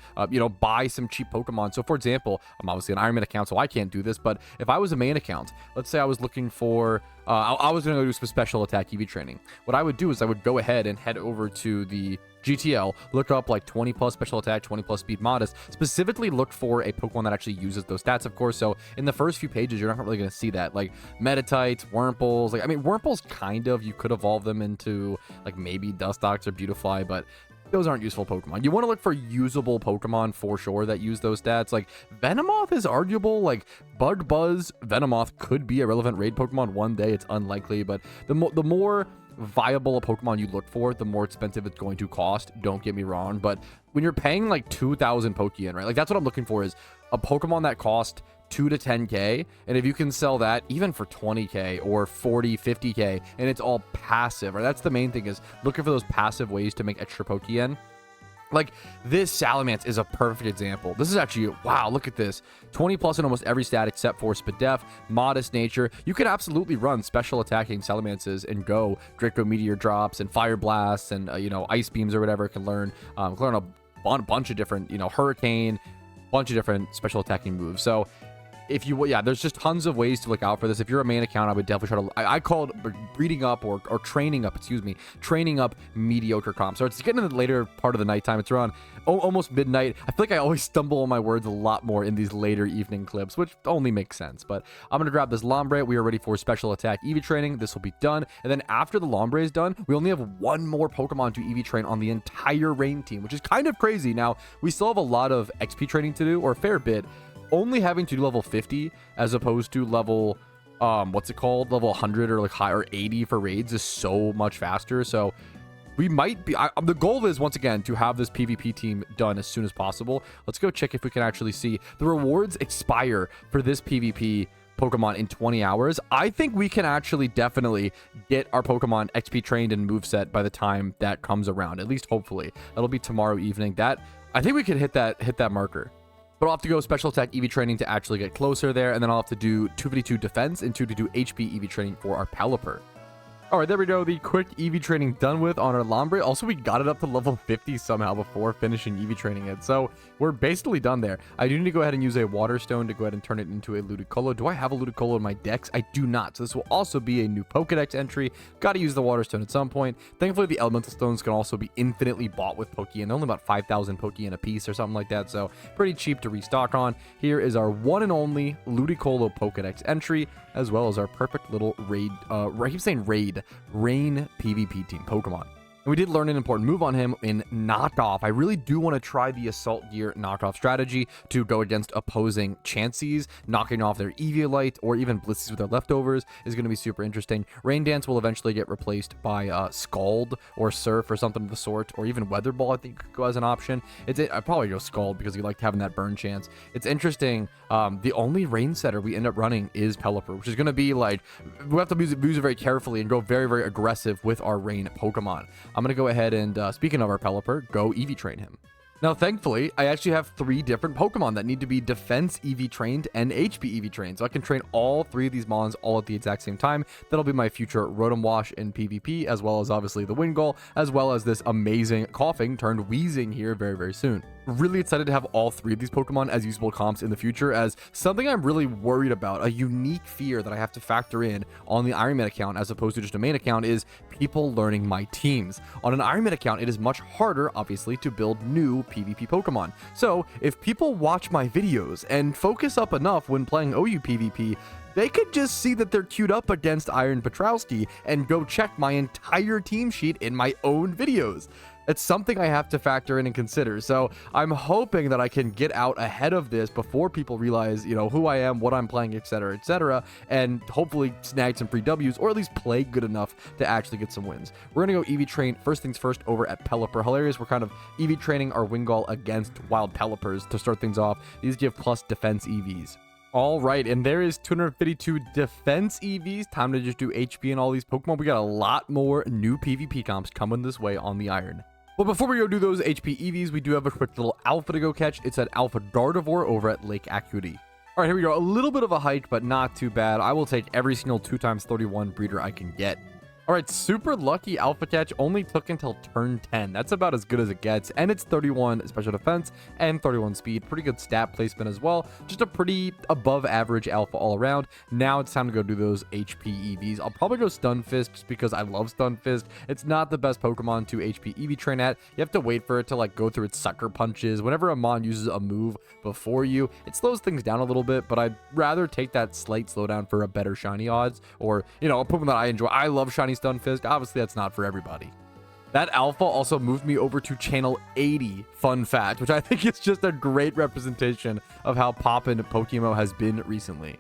buy some cheap Pokemon. So for example, I'm obviously an Iron Man account, so I can't do this, but if I was a main account, let's say I was looking for, I was going to go do some special attack EV training. What I would do is I would go ahead and head over to the GTL, look up like 20 plus special attack, 20 plus speed modest, specifically look for a Pokemon that actually uses those stats, of course. So in the first few pages, you're not really going to see that, like Metatites, Wurmples. Wurmples kind of, you could evolve them into like maybe Dustox or Beautifly, but those aren't useful Pokemon. You want to look for usable Pokemon for sure that use those stats. Like Venomoth is arguable. Like Bug Buzz Venomoth could be a relevant raid Pokemon one day. It's unlikely, but the more viable a Pokemon you look for, the more expensive it's going to cost. Don't get me wrong, but when you're paying like 2,000 Pokeyen, right? Like that's what I'm looking for, is a Pokemon that cost 2 to 10k, and if you can sell that even for 20k or 40, 50k, and it's all passive, right? That's the main thing, is looking for those passive ways to make extra Pokeyen. Like, this Salamence is a perfect example. This is actually, wow, look at this. 20 plus in almost every stat except for Spidef, Modest Nature. You can absolutely run special attacking Salamances and go Draco Meteor drops and Fire Blasts and, you know, Ice Beams or whatever. It can learn a bunch of different, you know, Hurricane, bunch of different special attacking moves. So, if you, yeah, there's just tons of ways to look out for this. If you're a main account, I would definitely try to, I call it breeding up or training up, training up mediocre comps. So it's getting in the later part of the nighttime. It's around almost midnight. I feel like I always stumble on my words a lot more in these later evening clips, which only makes sense. But I'm going to grab this Lombre. We are ready for special attack EV training. This will be done. And then after the Lombre is done, we only have one more Pokemon to EV train on the entire Rain team, which is kind of crazy. Now, we still have a lot of XP training to do, or a fair bit. Only having to do level 50 as opposed to level what's it called, level 100 or like high or 80 for raids is so much faster. So we might be, the goal is once again to have this PvP team done as soon as possible. Let's go check if we can actually see the rewards expire for this PvP Pokemon in 20 hours. I think we can actually definitely get our Pokemon XP trained and moveset by the time that comes around, at least hopefully. That'll be tomorrow evening. That, I think we could hit that marker. But I'll have to go special attack EV training to actually get closer there, and then I'll have to do 252 defense and 222 HP EV training for our Pelipper. All right, there we go. The quick EV training done with on our Lombre. Also, we got it up to level 50 somehow before finishing EV training it. So we're basically done there. I do need to go ahead and use a Water Stone to go ahead and turn it into a Ludicolo. Do I have a Ludicolo in my decks? I do not. So this will also be a new Pokedex entry. Got to use the Water Stone at some point. Thankfully, the Elemental Stones can also be infinitely bought with Pokein. They're only about 5,000 Pokein a piece or something like that. So pretty cheap to restock on. Here is our one and only Ludicolo Pokedex entry, as well as our perfect little raid, I keep saying raid, Rain PvP team Pokemon. And we did learn an important move on him in Knockoff. I really do want to try the Assault Gear Knockoff strategy to go against opposing Chanseys. Knocking off their Eviolite or even Blissey's with their leftovers is going to be super interesting. Rain Dance will eventually get replaced by Scald or Surf or something of the sort, or even Weather Ball, I think, could go as an option. I'd probably go Scald because you like having that burn chance. It's interesting. The only Rain setter we end up running is Pelipper, which is going to be like, we have to use it very carefully and go very, very aggressive with our Rain Pokemon. I'm going to go ahead and, speaking of our Pelipper, go EV train him. Now, thankfully, I actually have 3 different Pokemon that need to be Defense EV trained and HP EV trained. So I can train all 3 of these Mons all at the exact same time. That'll be my future Rotom Wash in PvP, as well as obviously the Wingull, as well as this amazing Coughing turned Wheezing here very, very soon. Really excited to have all 3 of these Pokemon as usable comps in the future, as something I'm really worried about, a unique fear that I have to factor in on the Iron Man account as opposed to just a main account, is people learning my teams. On an Iron Man account, it is much harder, obviously, to build new PvP Pokemon. So if people watch my videos and focus up enough when playing OU PvP, they could just see that they're queued up against Iron Petrowski and go check my entire team sheet in my own videos. It's something I have to factor in and consider. So I'm hoping that I can get out ahead of this before people realize, you know, who I am, what I'm playing, etc., and hopefully snag some free W's, or at least play good enough to actually get some wins. We're going to go EV train first things first over at Pelipper. Hilarious, we're kind of EV training our Wingull against wild Pelippers to start things off. These give plus defense EVs. All right, and there is 252 defense EVs. Time to just do HP and all these Pokemon. We got a lot more new PvP comps coming this way on the Iron. But before we go do those HP EVs, we do have a quick little alpha to go catch. It's an Alpha Gardevoir over at Lake Acuity. All right, here we go. A little bit of a hike, but not too bad. I will take every single 2x31 breeder I can get. All right, super lucky alpha catch. Only took until turn 10. That's about as good as it gets. And it's 31 special defense and 31 speed. Pretty good stat placement as well. Just a pretty above average alpha all around. Now it's time to go do those HP EVs. I'll probably go Stunfisk just because I love Stunfisk. It's not the best Pokemon to HP EV train at. You have to wait for it to like go through its sucker punches. Whenever a Mon uses a move before you, it slows things down a little bit, but I'd rather take that slight slowdown for a better shiny odds, or, you know, a Pokemon that I enjoy. I love shiny Stunfisk. Obviously, that's not for everybody. That alpha also moved me over to channel 80, fun fact, which I think is just a great representation of how poppin' PokeMMO has been recently.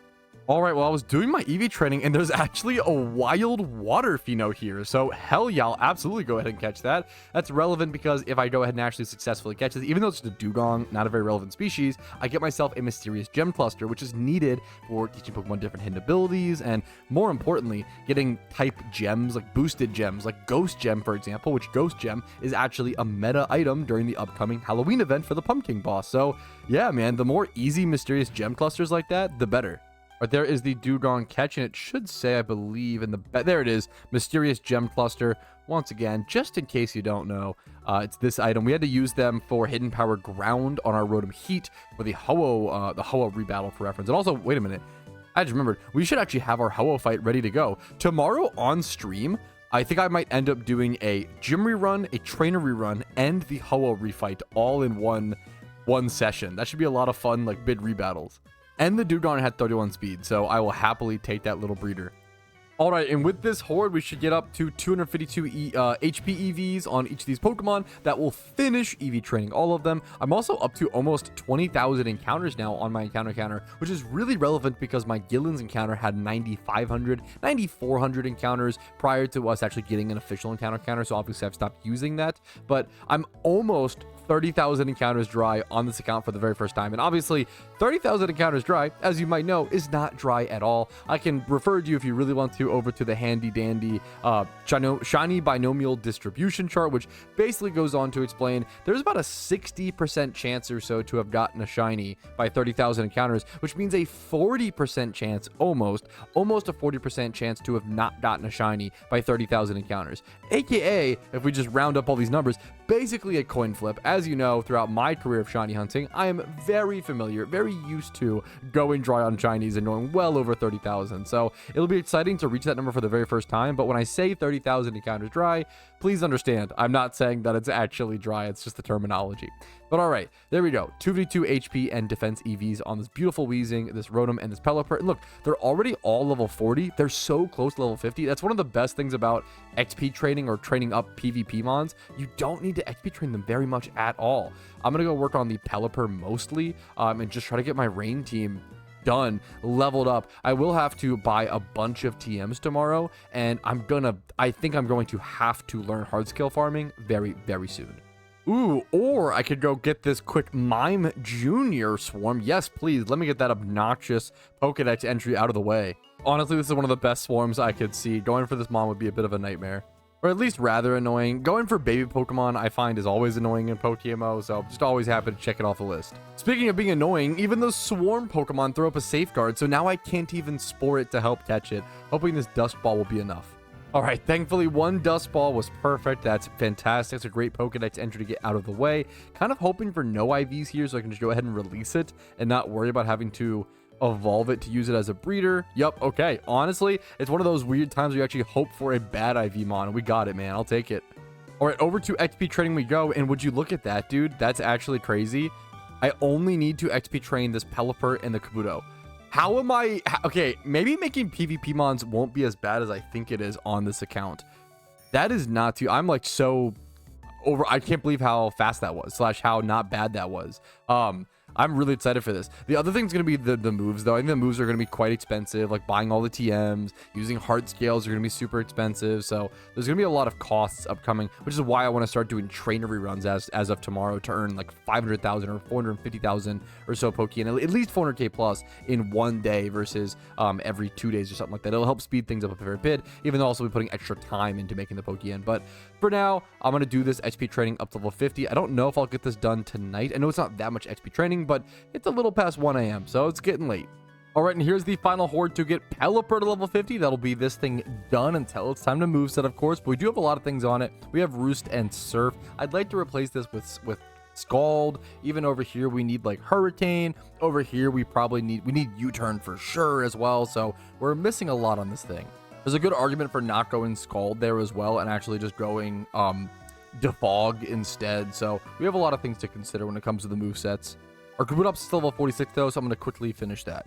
All right, well, I was doing my EV training, and there's actually a wild water pheno here. So hell yeah, I'll absolutely go ahead and catch that. That's relevant because if I go ahead and actually successfully catch this, even though it's just a dugong, not a very relevant species, I get myself a mysterious gem cluster, which is needed for teaching Pokemon different hidden abilities, and more importantly, getting type gems, like boosted gems, like Ghost Gem, for example, which Ghost Gem is actually a meta item during the upcoming Halloween event for the Pumpkin Boss. So yeah, man, the more easy mysterious gem clusters like that, the better. Right there is the dugong catch, and it should say, I believe, in the there it is, mysterious gem cluster. Once again, just in case you don't know, it's this item. We had to use them for hidden power ground on our Rotom Heat for the Ho-Oh rebattle for reference. And also, wait a minute, I just remembered, we should actually have our Ho-Oh fight ready to go tomorrow on stream. I think I might end up doing a gym rerun, a trainer rerun, and the Ho-Oh refight all in one session. That should be a lot of fun, like bid rebattles. And the dugong had 31 speed, so I will happily take that little breeder. All right, and with this horde, we should get up to 252 HP EVs on each of these Pokemon. That will finish EV training all of them. I'm also up to almost 20,000 encounters now on my encounter counter, which is really relevant because my Gillen's encounter had 9,500, 9,400 encounters prior to us actually getting an official encounter counter. So obviously I've stopped using that, but I'm almost 30,000 encounters dry on this account for the very first time. And obviously 30,000 encounters dry, as you might know, is not dry at all. I can refer you, if you really want to, over to the handy dandy shiny binomial distribution chart, which basically goes on to explain there's about a 60% chance or so to have gotten a shiny by 30,000 encounters, which means a 40% chance, almost a 40% chance to have not gotten a shiny by 30,000 encounters. AKA, if we just round up all these numbers, basically a coin flip. As you know, throughout my career of shiny hunting, I am very familiar, very used to going dry on shinies and knowing well over 30,000. So it'll be exciting to reach that number for the very first time. But when I say 30,000 encounters dry, please understand, I'm not saying that it's actually dry. It's just the terminology. But all right, there we go. 252 HP and defense EVs on this beautiful Weezing, this Rotom, and this Pelipper. And look, they're already all level 40. They're so close to level 50. That's one of the best things about XP training or training up PvP Mons. You don't need to XP train them very much at all. I'm going to go work on the Pelipper mostly and just try to get my Rain team done, leveled up. I will have to buy a bunch of TMs tomorrow, and I think I'm going to have to learn hard skill farming very, very soon. Ooh, or I could go get this quick Mime Junior swarm. Yes, please, let me get that obnoxious Pokedex entry out of the way. Honestly, this is one of the best swarms I could see. Going for this Mon would be a bit of a nightmare. Or at least rather annoying. Going for baby Pokemon, I find, is always annoying in PokeMMO, so I'm just always happy to check it off the list. Speaking of being annoying, even those swarm Pokemon throw up a safeguard, so now I can't even spore it to help catch it. Hoping this Dust Ball will be enough. All right, thankfully one Dust Ball was perfect. That's fantastic. It's a great Pokedex entry to get out of the way. Kind of hoping for no IVs here so I can just go ahead and release it and not worry about having to evolve it to use it as a breeder. Yup, okay. Honestly, it's one of those weird times where you actually hope for a bad IV Mon. We got it, man. I'll take it. All right, over to XP training we go. And would you look at that, dude? That's actually crazy. I only need to XP train this Pelipper and the Kabuto. How am I... Okay, maybe making PvP Mons won't be as bad as I think it is on this account. That is not too... I'm like so over... I can't believe how fast that was, / how not bad that was. I'm really excited for this. The other thing's going to be the moves, though. I think the moves are going to be quite expensive, like buying all the TMs, using heart scales are going to be super expensive. So there's going to be a lot of costs upcoming, which is why I want to start doing trainer reruns as of tomorrow to earn like 500,000 or 450,000 or so Poke, and at least 400k plus in one day versus every 2 days or something like that. It'll help speed things up a fair bit, even though I'll also be putting extra time into making the Poke. But for now, I'm going to do this XP training up to level 50. I don't know if I'll get this done tonight. I know it's not that much XP training, but it's a little past 1 a.m., so it's getting late. All right, and here's the final horde to get Pelipper to level 50. That'll be this thing done until it's time to moveset, of course, but we do have a lot of things on it. We have Roost and Surf. I'd like to replace this with Scald. Even over here, we need like Hurricane. Over here, we need U-Turn for sure as well, so we're missing a lot on this thing. There's a good argument for not going Scald there as well and actually just going Defog instead, so we have a lot of things to consider when it comes to the movesets. Our Kabutop's still level 46 though, so I'm going to quickly finish that.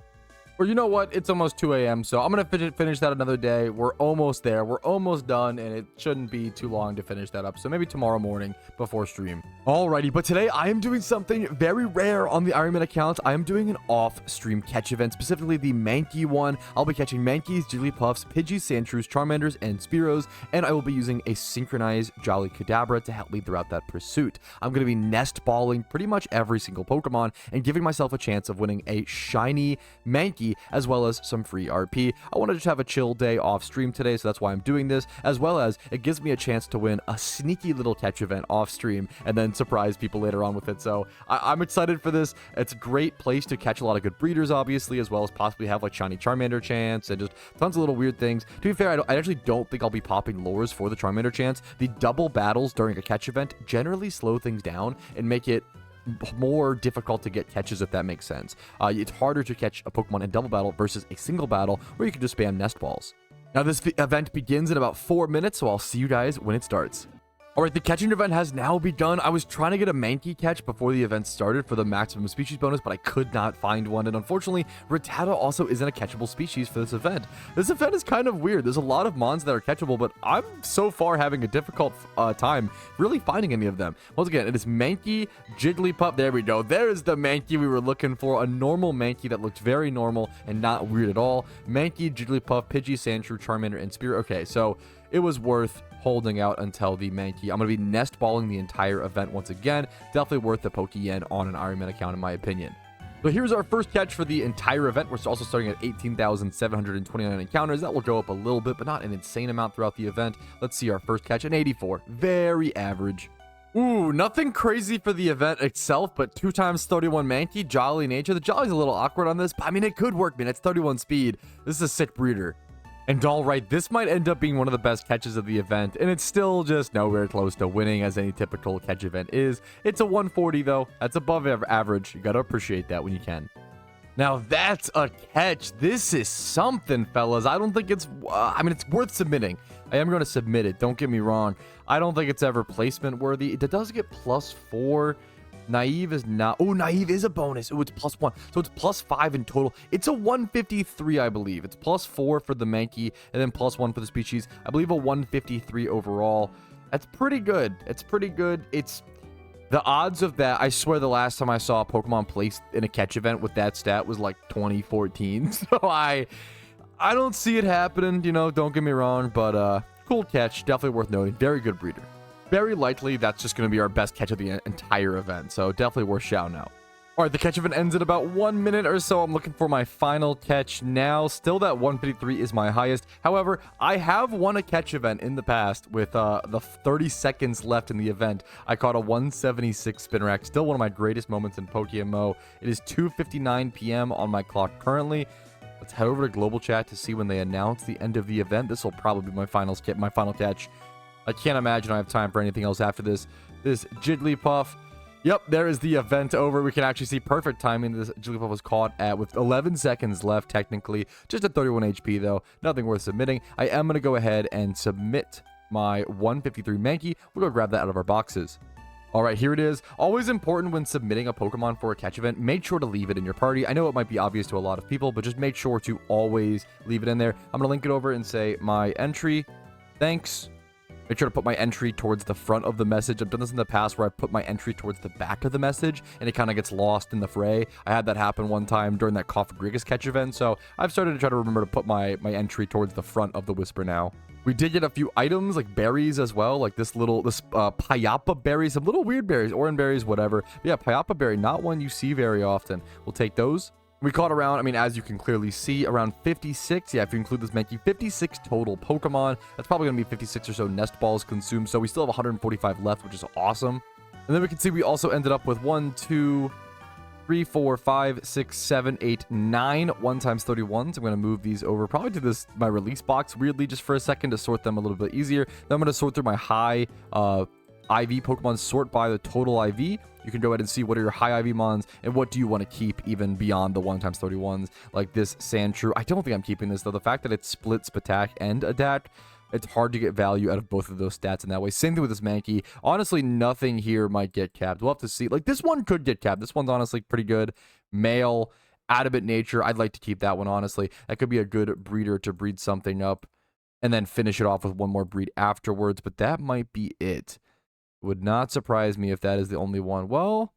Or you know what? It's almost 2 a.m. So I'm going to finish that another day. We're almost there. We're almost done. And it shouldn't be too long to finish that up. So maybe tomorrow morning before stream. Alrighty. But today I am doing something very rare on the Ironman account. I am doing an off-stream catch event, specifically the Mankey one. I'll be catching Mankeys, Jigglypuffs, Pidgeys, Sandshrews, Charmanders, and Spearows. And I will be using a synchronized Jolly Kadabra to help me throughout that pursuit. I'm going to be nest balling pretty much every single Pokemon and giving myself a chance of winning a shiny Mankey, as well as some free RP. I want to just have a chill day off stream today, so that's why I'm doing this, as well as it gives me a chance to win a sneaky little catch event off stream and then surprise people later on with it. So I'm excited for this. It's a great place to catch a lot of good breeders, obviously, as well as possibly have like shiny Charmander chance and just tons of little weird things. To be fair, I actually don't think I'll be popping lures for the Charmander chance. The double battles during a catch event generally slow things down and make it more difficult to get catches, if that makes sense. It's harder to catch a Pokemon in double battle versus a single battle where you can just spam nest balls. Now this event begins in about 4 minutes, so I'll see you guys when it starts. Alright, the catching event has now begun. I was trying to get a Mankey catch before the event started for the maximum species bonus, but I could not find one. And unfortunately, Rattata also isn't a catchable species for this event. This event is kind of weird. There's a lot of Mons that are catchable, but I'm so far having a difficult time really finding any of them. Once again, it is Mankey, Jigglypuff. There we go. There's the Mankey we were looking for. A normal Mankey that looked very normal and not weird at all. Mankey, Jigglypuff, Pidgey, Sandshrew, Charmander, and Spear. Okay, so it was worth holding out until the Mankey. I'm going to be nest balling the entire event once again. Definitely worth the Poke-Yen on an Ironman account, in my opinion. So here's our first catch for the entire event. We're also starting at 18,729 encounters. That will go up a little bit, but not an insane amount throughout the event. Let's see our first catch, an 84. Very average. Ooh, nothing crazy for the event itself, but 2 times 31 Mankey, Jolly nature. The Jolly's a little awkward on this, but I mean, it could work, man. It's 31 speed. This is a sick breeder. And alright, this might end up being one of the best catches of the event, and it's still just nowhere close to winning as any typical catch event is. It's a 140 though. That's above average. You gotta appreciate that when you can. Now that's a catch. This is something, fellas. I don't think it's, I mean, it's worth submitting. I am going to submit it. Don't get me wrong. I don't think it's ever placement worthy. It does get +4. Naive is not. Oh, Naive is a bonus. Oh, it's +1. So it's +5 in total. It's a 153, I believe. It's +4 for the Mankey and then +1 for the species. I believe a 153 overall. That's pretty good. It's pretty good. It's the odds of that. I swear the last time I saw a Pokemon placed in a catch event with that stat was like 2014. So I don't see it happening, you know, don't get me wrong, but cool catch. Definitely worth noting. Very good breeder. Very likely, that's just going to be our best catch of the entire event, so definitely worth shouting out. Alright, the catch event ends in about 1 minute or so. I'm looking for my final catch now. Still, that 153 is my highest. However, I have won a catch event in the past with the 30 seconds left in the event. I caught a 176 spin rack. Still one of my greatest moments in PokeMMO. It is 2:59 p.m. on my clock currently. Let's head over to global chat to see when they announce the end of the event. This will probably be my final catch. I can't imagine I have time for anything else after this. This Jigglypuff. Yep, there is the event over. We can actually see perfect timing. This Jigglypuff was caught with 11 seconds left, technically. Just at 31 HP, though. Nothing worth submitting. I am going to go ahead and submit my 153 Mankey. We'll go grab that out of our boxes. All right, here it is. Always important when submitting a Pokemon for a catch event, make sure to leave it in your party. I know it might be obvious to a lot of people, but just make sure to always leave it in there. I'm going to link it over and say, my entry. Thanks. Make sure to put my entry towards the front of the message. I've done this in the past where I put my entry towards the back of the message and it kind of gets lost in the fray. I had that happen one time during that Coffagrigus catch event, so I've started to try to remember to put my entry towards the front of the Whisper now. We did get a few items like berries as well, like this Payapa berry, some little weird berries, Oran berries, whatever. But yeah, Payapa berry, not one you see very often. We'll take those. We caught around, I mean, as you can clearly see, around 56. Yeah, if you include this Mankey, 56 total Pokemon. That's probably going to be 56 or so nest balls consumed. So we still have 145 left, which is awesome. And then we can see we also ended up with 1, 2, 3, 4, 5, 6, 7, 8, 9 1 times 31s. I'm going to move these over probably to my release box, weirdly, just for a second to sort them a little bit easier. Then I'm going to sort through my high IV Pokemon, sort by the total IV. You can go ahead and see what are your high IV Mons and what do you want to keep even beyond the 1 times 31s, like this Sandshrew. I don't think I'm keeping this though. The fact that it's split Spatak and Adapt, it's hard to get value out of both of those stats in that way. Same thing with this Mankey. Honestly, nothing here might get capped. We'll have to see. Like this one could get capped. This one's honestly pretty good. Male. Adamant Nature, I'd like to keep that one, honestly. That could be a good breeder to breed something up and then finish it off with one more breed afterwards, but that might be it. Would not surprise me if that is the only one. Well,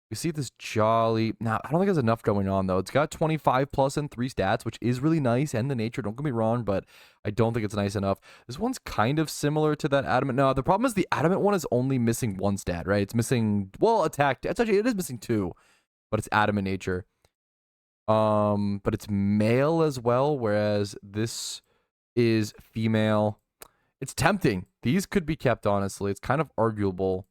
you see this Jolly. Now, I don't think there's enough going on, though. It's got 25 plus and 3 stats, which is really nice, and the nature, don't get me wrong, but I don't think it's nice enough. This one's kind of similar to that Adamant. No, the problem is the Adamant one is only missing 1 stat, right? It's missing, well, attack. It's actually, it is missing 2, but it's Adamant Nature. But it's male as well, whereas this is female. It's tempting. These could be kept, honestly. It's kind of arguable.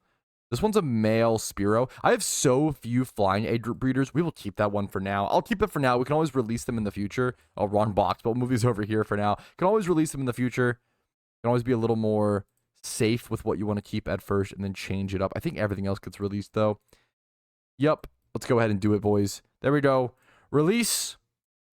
This one's a male Spearow. I have so few flying age group breeders. We will keep that one for now. I'll keep it for now. We can always release them in the future. Oh, wrong box, but movies over here for now. Can always release them in the future. Can always be a little more safe with what you want to keep at first and then change it up. I think everything else gets released, though. Yep. Let's go ahead and do it, boys. There we go. Release.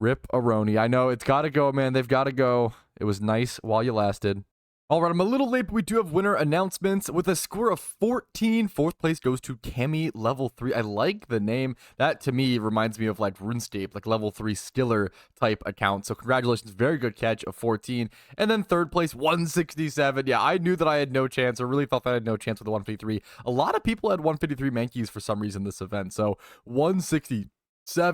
Rip Aroni. I know, it's got to go, man. They've got to go. It was nice while you lasted. All right, I'm a little late, but we do have winner announcements. With a score of 14, 4th place goes to Kemi, level 3. I like the name. That, to me, reminds me of, like, RuneScape, like, level 3 skiller type account. So, congratulations. Very good catch of 14. And then 3rd place, 167. Yeah, I knew that I had no chance. I really thought that I had no chance with the 153. A lot of people had 153 Mankeys for some reason this event. So, 167,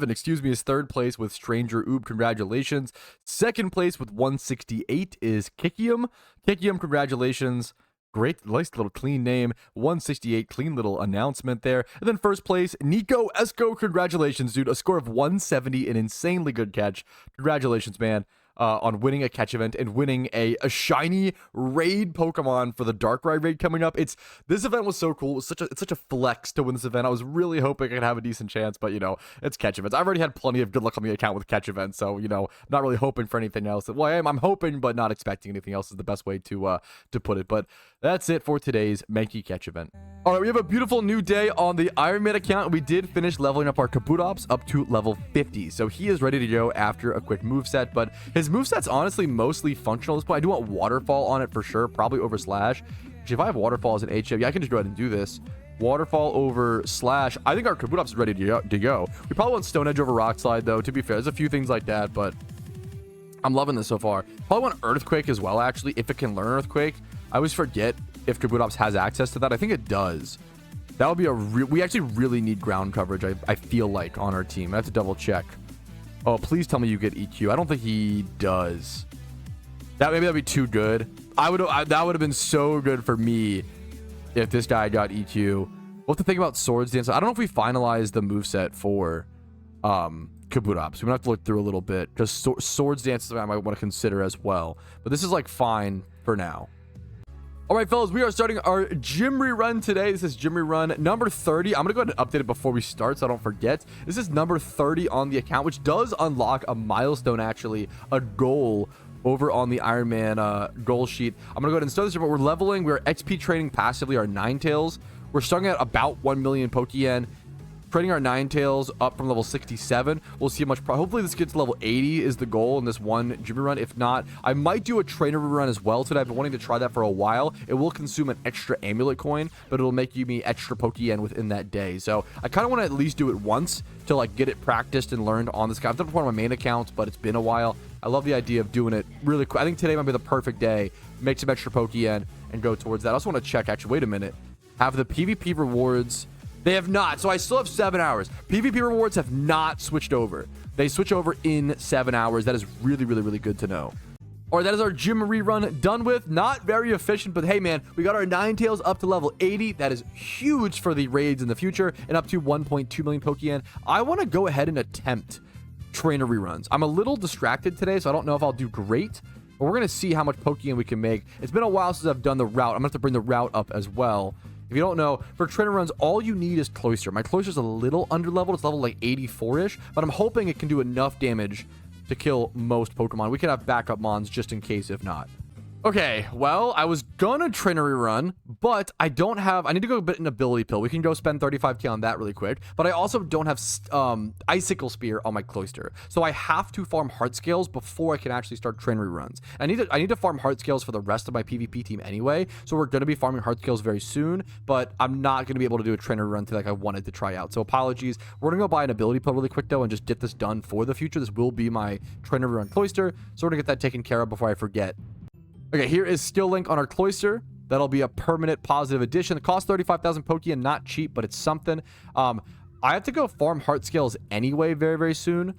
is 3rd place with Stranger Oob. Congratulations. 2nd place with 168 is Kikium. Kikium, congratulations. Great, nice little clean name. 168, clean little announcement there. And then 1st place, Nico Esco. Congratulations, dude. A score of 170, an insanely good catch. Congratulations, man. On winning a catch event and winning a shiny raid Pokemon for the Darkrai raid coming up. This event was so cool. It's such a flex to win this event. I was really hoping I could have a decent chance, but you know, it's catch events. I've already had plenty of good luck on the account with catch events, so you know, not really hoping for anything else. Well, I'm hoping, but not expecting anything else is the best way to put it. But that's it for today's Mankey catch event. All right, we have a beautiful new day on the Iron Man account. We did finish leveling up our Kabutops up to level 50, so he is ready to go after a quick moveset, but his moveset's honestly mostly functional at this point. I do want Waterfall on it for sure, probably over Slash. Actually, if I have Waterfall as an HM, yeah, I can just go ahead and do this. Waterfall over Slash. I think our Kabutops is ready to go. We probably want Stone Edge over Rock Slide, though, to be fair. There's a few things like that, but I'm loving this so far. Probably want Earthquake as well, actually, if it can learn Earthquake. I always forget if Kabutops has access to that. I think it does. That would be we actually really need ground coverage, I feel like, on our team. I have to double check. Oh, please tell me you get EQ. I don't think he does. Maybe that'd be too good. That would have been so good for me if this guy got EQ. We'll have to think about Swords Dance. I don't know if we finalized the moveset for Kabutops. We're gonna have to look through a little bit because Swords Dance is something I might want to consider as well. But this is like fine for now. All right, fellas, we are starting our gym rerun today. This is gym rerun number 30. I'm going to go ahead and update it before we start so I don't forget. This is number 30 on the account, which does unlock a milestone, actually, a goal over on the Iron Man goal sheet. I'm going to go ahead and start this, but we're leveling. We're XP training passively our Ninetales. We're starting at about 1 million Pokeyen. Training our Ninetales up from level 67. We'll see how much. Hopefully this gets to level 80 is the goal in this one gym run. If not, I might do a trainer rerun as well today. I've been wanting to try that for a while. It will consume an extra amulet coin, but it'll make me extra Pokeyen within that day. So I kind of want to at least do it once to like get it practiced and learned on this guy. I've done it before on my main account, but it's been a while. I love the idea of doing it really quick. I think today might be the perfect day. Make some extra Pokeyen and go towards that. I also want to check, actually, wait a minute. Have the PvP rewards. They have not, so I still have 7 hours. PvP rewards have not switched over. They switch over in 7 hours. That is really, really, really good to know. All right, that is our gym rerun done with. Not very efficient, but hey, man, we got our Ninetales up to level 80. That is huge for the raids in the future and up to 1.2 million Pokeyen. I want to go ahead and attempt trainer reruns. I'm a little distracted today, so I don't know if I'll do great, but we're going to see how much Pokeyen we can make. It's been a while since I've done the route. I'm going to have to bring the route up as well. If you don't know, for trainer runs, all you need is Cloyster. My Cloyster's a little under-leveled. It's level like 84-ish, but I'm hoping it can do enough damage to kill most Pokemon. We can have backup Mons just in case if not. Okay, well, I was gonna train a rerun, but I don't have, I need to go get an ability pill. We can go spend 35k on that really quick, but I also don't have Icicle Spear on my Cloyster. So I have to farm heart scales before I can actually start train reruns. I need to farm heart scales for the rest of my PvP team anyway, so we're gonna be farming heart scales very soon, but I'm not gonna be able to do a trainer run like I wanted to try out. So apologies. We're gonna go buy an ability pill really quick though and just get this done for the future. This will be my trainer rerun Cloyster, so we're gonna get that taken care of before I forget. Okay, here is skill link on our Cloyster. That'll be a permanent positive addition. It costs 35,000 Pokeyen, not cheap, but it's something. I have to go farm heart scales anyway very, very soon.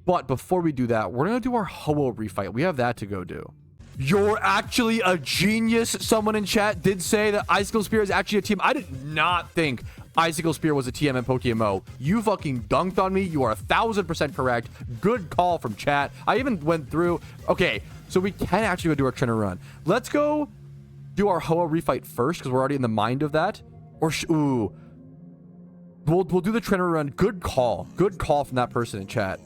But before we do that, we're going to do our Ho-Oh refight. We have that to go do. You're actually a genius. Someone in chat did say that Icicle Spear is actually a team. I did not think Icicle Spear was a TM in PokeMMO. You fucking dunked on me. You are 1000% correct. Good call from chat. I even went through. Okay, so we can actually go do our trainer run. Let's go do our Ho-Oh refight first because we're already in the mind of that. Or ooh, we'll do the trainer run. Good call. Good call from that person in chat.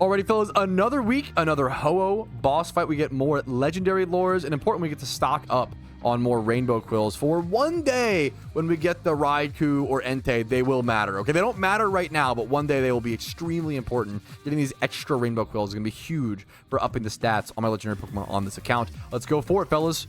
Alrighty, fellas, another week, another Ho-Oh boss fight. We get more legendary lures, and important, we get to stock up on more rainbow quills for one day when we get the Raikou or Entei. They will matter. Okay, they don't matter right now, but one day they will be extremely important. Getting these extra rainbow quills is gonna be huge for upping the stats on my legendary Pokemon on this account. Let's go for it, fellas.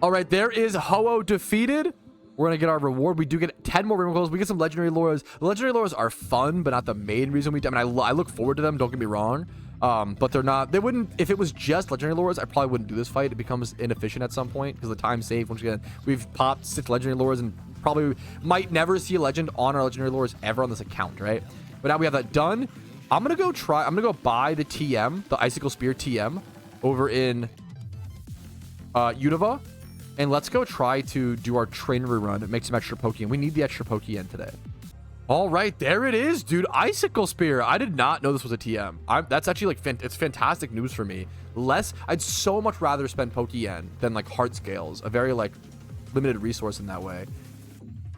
All right, there is Ho-Oh defeated. We're going to get our reward. We do get 10 more rainbow quills. We get some legendary lures. The legendary lures are fun, but not the main reason we do. I mean, I look forward to them. Don't get me wrong. But they're not. They wouldn't. If it was just legendary lures, I probably wouldn't do this fight. It becomes inefficient at some point because the time's saved. Once again, we've popped 6 legendary lures and probably might never see a legend on our legendary lures ever on this account, right? But now we have that done. I'm going to go buy the TM, the Icicle Spear TM over in Unova. And let's go try to do our trainer rerun and make some extra Pokeyen. We need the extra Pokeyen today. All right, there it is, dude. Icicle Spear. I did not know this was a TM. That's actually like, it's fantastic news for me. I'd so much rather spend Pokeyen than like heart scales. A very like limited resource in that way.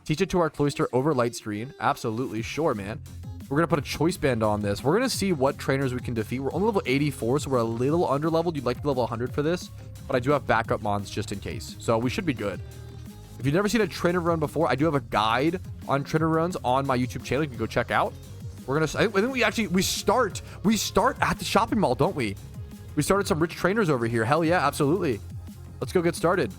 Teach it to our Cloyster over light screen. Absolutely, sure, man. We're going to put a choice band on this. We're going to see what trainers we can defeat. We're only level 84, so we're a little under leveled. You'd like to be level 100 for this, but I do have backup mons just in case. So we should be good. If you've never seen a trainer run before, I do have a guide on trainer runs on my YouTube channel. You can go check out. I think we start at the shopping mall, don't we? We started some rich trainers over here. Hell yeah, absolutely. Let's go get started.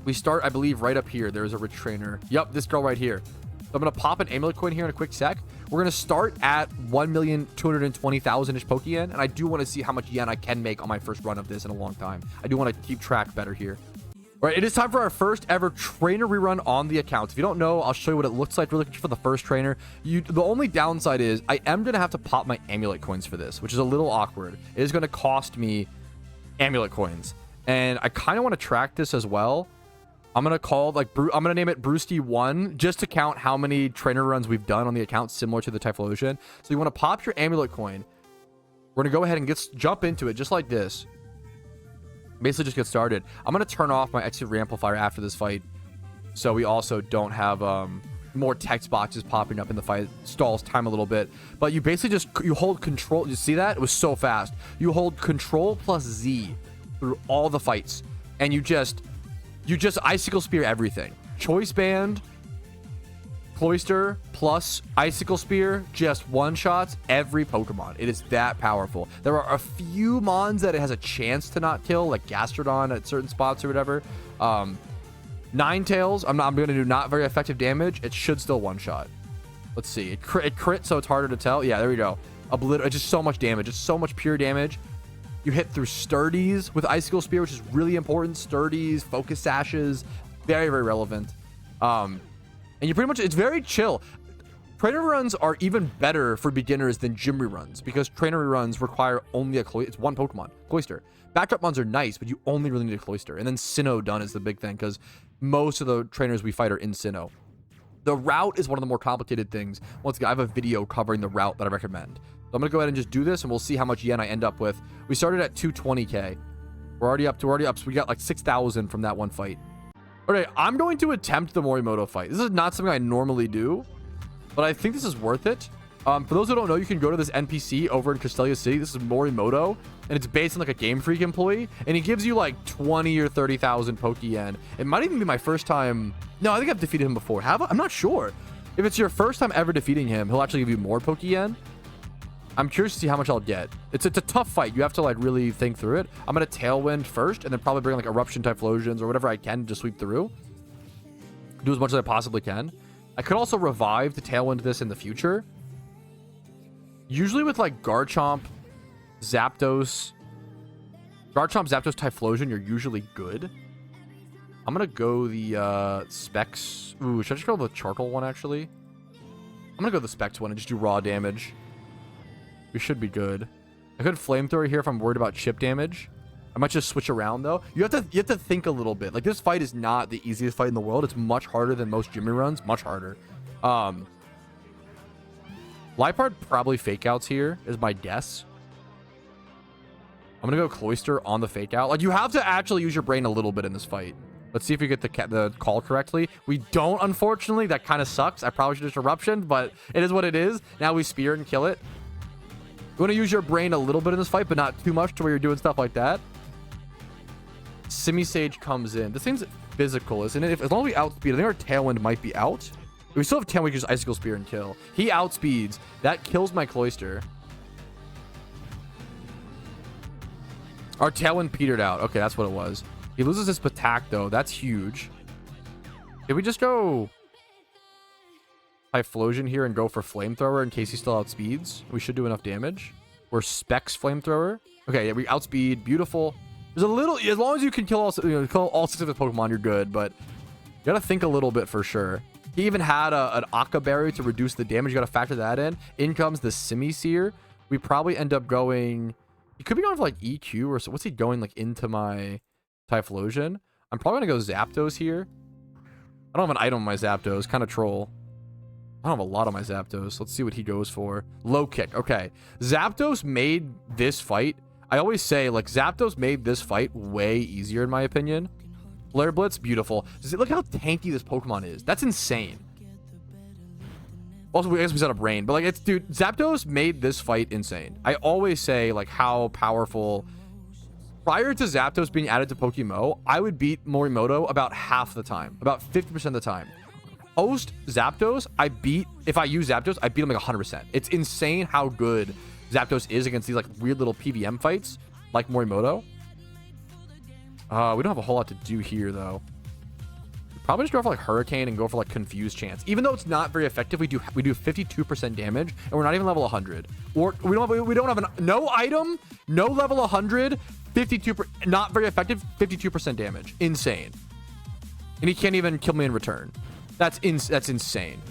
We start, I believe, right up here. There's a rich trainer. Yep, this girl right here. So I'm going to pop an amulet coin here in a quick sec. We're going to start at 1,220,000-ish Pokeyen, and I do want to see how much yen I can make on my first run of this in a long time. I do want to keep track better here. All right, it is time for our first ever trainer rerun on the account. If you don't know, I'll show you what it looks like really quick for the first trainer. The only downside is I am going to have to pop my amulet coins for this, which is a little awkward. It is going to cost me amulet coins, and I kind of want to track this as well. I'm going to name it Brewsty 1 just to count how many trainer runs we've done on the account similar to the Typhlosion. So you want to pop your amulet coin. We're going to go ahead and jump into it just like this. Basically just get started. I'm going to turn off my exit reamplifier after this fight so we also don't have more text boxes popping up in the fight. It stalls time a little bit. But you basically you hold control. You see that? It was so fast. You hold control plus Z through all the fights. And you just Icicle Spear everything. Choice Band, Cloyster, plus Icicle Spear, just one-shots every Pokemon. It is that powerful. There are a few Mons that it has a chance to not kill, like Gastrodon at certain spots or whatever. Ninetales, I'm going to do not very effective damage. It should still one-shot. Let's see. It crit, so it's harder to tell. Yeah, there we go. It's just so much damage. It's so much pure damage. You hit through Sturdies with Icicle Spear, which is really important. Sturdies, Focus Sashes, very, very relevant. And you pretty much, it's very chill. Trainer runs are even better for beginners than gym reruns because trainer runs require only it's one Pokemon, Cloyster. Backup runs are nice, but you only really need a Cloyster. And then Sinnoh done is the big thing because most of the trainers we fight are in Sinnoh. The route is one of the more complicated things. Once again, I have a video covering the route that I recommend. So I'm going to go ahead and just do this, and we'll see how much yen I end up with. We started at 220k. We're already up. So we got like 6,000 from that one fight. Okay, I'm going to attempt the Morimoto fight. This is not something I normally do, but I think this is worth it. For those who don't know, you can go to this NPC over in Castelia City. This is Morimoto, and it's based on like a Game Freak employee, and he gives you like 20 or 30,000 Pokeyen. It might even be my first time. No, I think I've defeated him before. Have I? I'm not sure. If it's your first time ever defeating him, he'll actually give you more Pokeyen. I'm curious to see how much I'll get. It's a tough fight. You have to like really think through it. I'm gonna Tailwind first, and then probably bring like Eruption Typhlosions or whatever I can to sweep through. Do as much as I possibly can. I could also revive to Tailwind this in the future. Usually with like Garchomp, Zapdos, Typhlosion, you're usually good. I'm gonna go the Specs. Ooh, should I just go the Charcoal one actually? I'm gonna go the Specs one and just do raw damage. We should be good. I could Flamethrower here if I'm worried about chip damage. I might just switch around though. You have to think a little bit. Like this fight is not the easiest fight in the world. It's much harder than most Jimmy runs. Much harder. Liepard probably fake outs here is my guess. I'm gonna go Cloyster on the fake out. Like you have to actually use your brain a little bit in this fight. Let's see if we get the call correctly. We don't, unfortunately. That kind of sucks. I probably should just Eruption, but it is what it is. Now we Spear and kill it. You want to use your brain a little bit in this fight, but not too much to where you're doing stuff like that. Simisage comes in. This thing's physical, isn't it? As long as we outspeed, I think our Tailwind might be out. We still have 10. We can just Icicle Spear and kill. He outspeeds. That kills my Cloyster. Our Tailwind petered out. Okay, that's what it was. He loses his Patak, though. That's huge. Did we just go Typhlosion here and go for Flamethrower in case he still outspeeds? We should do enough damage. We're Specs Flamethrower. Okay, yeah, we outspeed. Beautiful. There's a little... As long as you can kill all 6 of his Pokemon, you're good, but you gotta think a little bit for sure. He even had an Aqua Berry to reduce the damage. You gotta factor that in. In comes the Simisear. We probably end up going... He could be going for like EQ or so. What's he going like into my Typhlosion? I'm probably gonna go Zapdos here. I don't have an item on my Zapdos. Kind of troll. I don't have a lot on my Zapdos. Let's see what he goes for. Low kick. Okay. Zapdos made this fight. I always say like Zapdos made this fight way easier in my opinion. Flare Blitz, beautiful. Look how tanky this Pokemon is. That's insane. Also, I guess we set up Rain, but like it's, dude, Zapdos made this fight insane. I always say like how powerful. Prior to Zapdos being added to PokeMMO, I would beat Morimoto about half the time, about 50% of the time. Post Zapdos, if I use Zapdos, I beat him like 100%. It's insane how good Zapdos is against these like weird little PVM fights like Morimoto. We don't have a whole lot to do here though. Probably just go for like Hurricane and go for like Confused Chance. Even though it's not very effective, we do 52% damage, and we're not even level 100. Or we don't have no item, no level 100, 52, not very effective, 52% damage. Insane. And he can't even kill me in return. That's insane.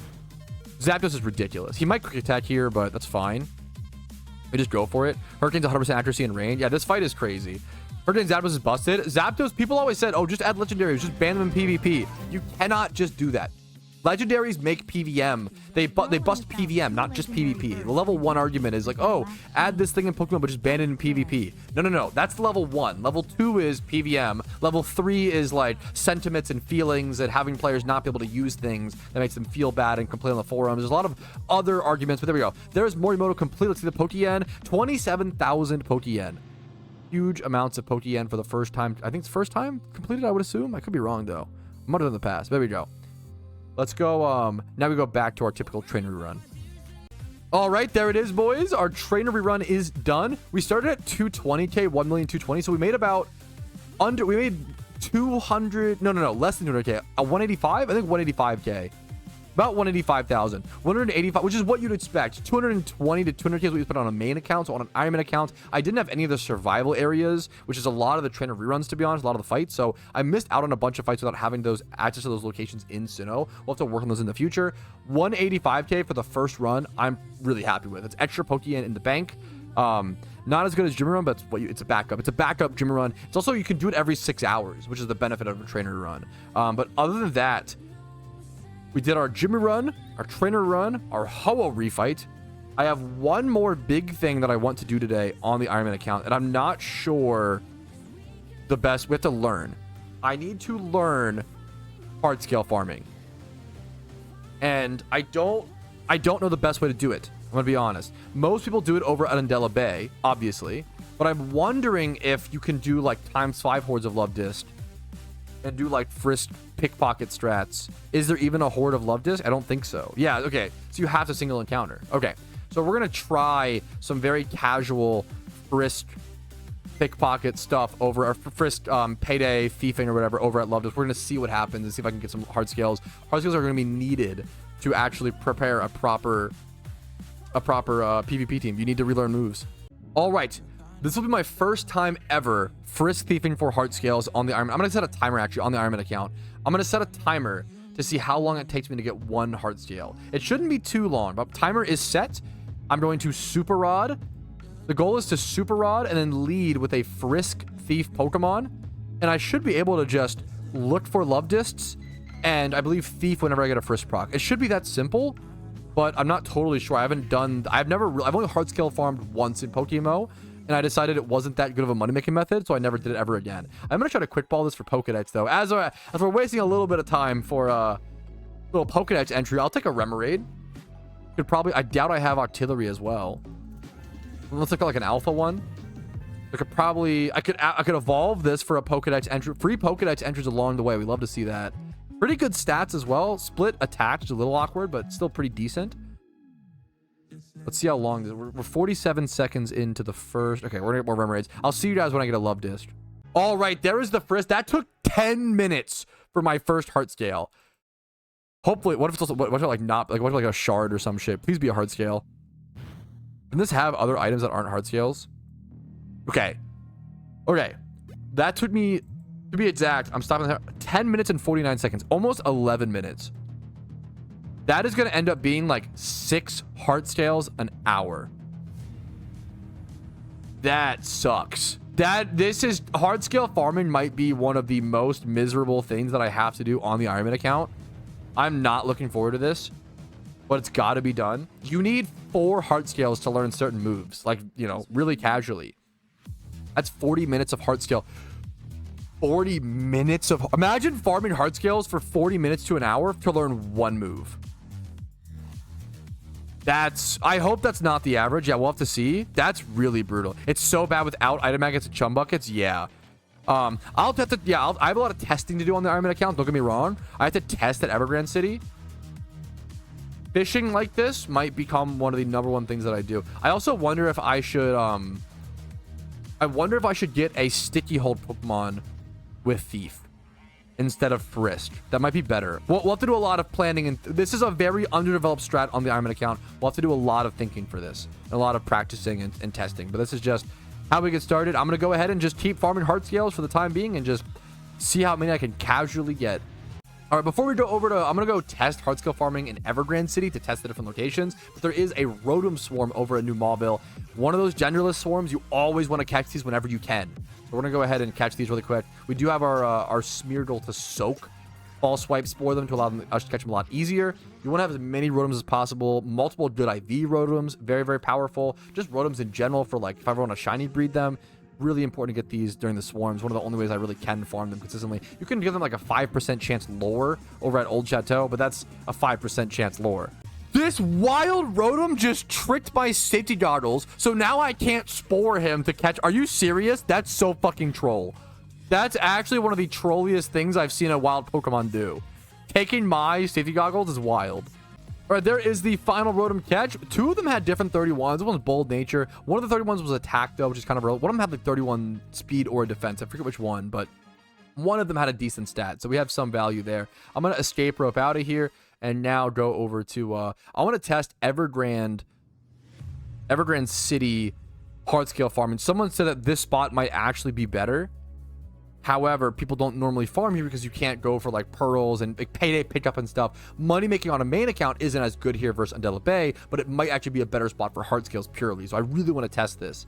Zapdos is ridiculous. He might quick attack here, but that's fine. We just go for it. Hurricane's 100% accuracy and range. Yeah, this fight is crazy. Hurricane Zapdos is busted. Zapdos, people always said, oh, just add legendaries, just ban them in PvP. You cannot just do that. Legendaries make PVM. They bust PVM, not just PvP. The level 1 argument is like, oh, add this thing in Pokemon, but just ban it in PvP. No. That's level 1. Level 2 is PVM. Level 3 is like sentiments and feelings and having players not be able to use things that makes them feel bad and complain on the forums. There's a lot of other arguments, but there we go. There's Morimoto complete. Let's see the Pokeyen. 27,000 Pokeyen. Huge amounts of Pokeyen for the first time. I think it's first time completed, I would assume. I could be wrong, though. I might have done in the past. There we go. Let's go. Now we go back to our typical trainer rerun. All right, there it is, boys. Our trainer rerun is done. We started at 220k, 1,220,000. So we made about we made 200. No, less than 200k. 185. I think 185k. About 185,000. 185, which is what you'd expect. 220 to 200k is what you spent on a main account. So on an Ironman account, I didn't have any of the survival areas, which is a lot of the trainer reruns, to be honest, a lot of the fights. So I missed out on a bunch of fights without having those access to those locations in Sinnoh. We'll have to work on those in the future. 185k for the first run, I'm really happy with. It's extra Pokeyen in the bank. Not as good as Jimmy Run, but it's a backup. It's a backup Jimmy Run. It's also, you can do it every 6 hours, which is the benefit of a trainer run. But other than that, we did our Jimmy Run, our trainer run, our Ho-Oh refight. I have one more big thing that I want to do today on the Ironman account, and I'm not sure the best. We have to learn. I need to learn hard scale farming, and I don't know the best way to do it. I'm gonna be honest. Most people do it over at Undella Bay, obviously, but I'm wondering if you can do like ×5 hordes of Love Disc and do like Frisk pickpocket strats. Is there even a horde of Love Disc? I don't think so. Yeah, okay. So you have to single encounter. Okay. So we're gonna try some very casual Frisk pickpocket stuff over our Frisk payday thiefing or whatever over at Love Disc. We're gonna see what happens and see if I can get some hard scales. Hard scales are gonna be needed to actually prepare a proper PvP team. You need to relearn moves. All right. This will be my first time ever Frisk thiefing for heart scales on the Ironman. I'm going to set a timer actually on the Ironman account. I'm going to set a timer to see how long it takes me to get one heart scale. It shouldn't be too long, but timer is set. I'm going to Super Rod. The goal is to Super Rod and then lead with a Frisk thief Pokemon. And I should be able to just look for Love Discs and I believe thief whenever I get a Frisk proc. It should be that simple, but I'm not totally sure. I've only heart scale farmed once in PokeMMO. And I decided it wasn't that good of a money-making method, so I never did it ever again. I'm going to try to quick ball this for Pokedex, though. As we're wasting a little bit of time for a little Pokedex entry, I'll take a Remoraid. I doubt I have Artillery as well. Let's look at like an Alpha one. I could evolve this for a Pokedex entry. Free Pokedex entries along the way. We love to see that. Pretty good stats as well. Split attached, a little awkward, but still pretty decent. Let's see how long this is. We're 47 seconds into the first. Okay, we're gonna get more Remoraids. I'll see you guys when I get a Love Disc. All right, there is the Frisk. That took 10 minutes for my first heart scale. Hopefully, what if it's also, what if like a shard or some shit? Please be a heart scale. Can this have other items that aren't heart scales? Okay. Okay. That took me, to be exact, I'm stopping there. 10 minutes and 49 seconds. Almost 11 minutes. That is going to end up being like 6 heart scales an hour. That sucks. Hard scale farming might be one of the most miserable things that I have to do on the Ironman account. I'm not looking forward to this, but it's got to be done. You need 4 heart scales to learn certain moves, like, you know, really casually. That's 40 minutes of heart scale. 40 minutes of... Imagine farming heart scales for 40 minutes to an hour to learn one move. I hope that's not the average. Yeah, we'll have to see. That's really brutal. It's so bad without item maggots and chum buckets. Yeah. I have a lot of testing to do on the Ironman account. Don't get me wrong. I have to test at Evergrande City. Fishing like this might become one of the #1 things that I do. I also wonder if I should get a sticky hold Pokemon with Thief instead of Frisk. That might be better. We'll have to do a lot of planning, and this is a very underdeveloped strat on the Ironman account. We'll have to do a lot of thinking for this, and a lot of practicing and testing. But this is just how we get started. I'm going to go ahead and just keep farming heart scales for the time being and just see how many I can casually get. All right, before we go over to, I'm going to go test hard scale farming in Evergrande City to test the different locations. But there is a Rotom Swarm over at New Mauville. One of those genderless swarms, you always want to catch these whenever you can. So we're going to go ahead and catch these really quick. We do have our Smeargle to soak. Fall Swipe Spore them to allow us to catch them a lot easier. You want to have as many Rotoms as possible. Multiple good IV Rotoms. Very, very powerful. Just Rotoms in general for like, if I ever want to shiny breed them. Really important to get these during the swarms. One of the only ways I really can farm them consistently. You can give them like a 5% chance lure over at Old Chateau, but that's a 5% chance lure. This wild Rotom just tricked my safety goggles, so now I can't spore him to catch. Are you serious? That's so fucking troll. That's actually one of the trolliest things I've seen a wild Pokemon do. Taking my safety goggles is wild. All right, there is the final Rotom catch. 2 of them had different 31s. One was Bold Nature. One of the 31s was Attack, though, which is kind of real. One of them had like 31 Speed or Defense. I forget which one, but one of them had a decent stat. So we have some value there. I'm going to escape rope out of here and now go over to... I want to test Evergrande City hard scale farming. Someone said that this spot might actually be better. However, people don't normally farm here because you can't go for like pearls and like payday pickup and stuff. Money making on a main account isn't as good here versus Undella Bay, but it might actually be a better spot for hard scales purely. So I really want to test this.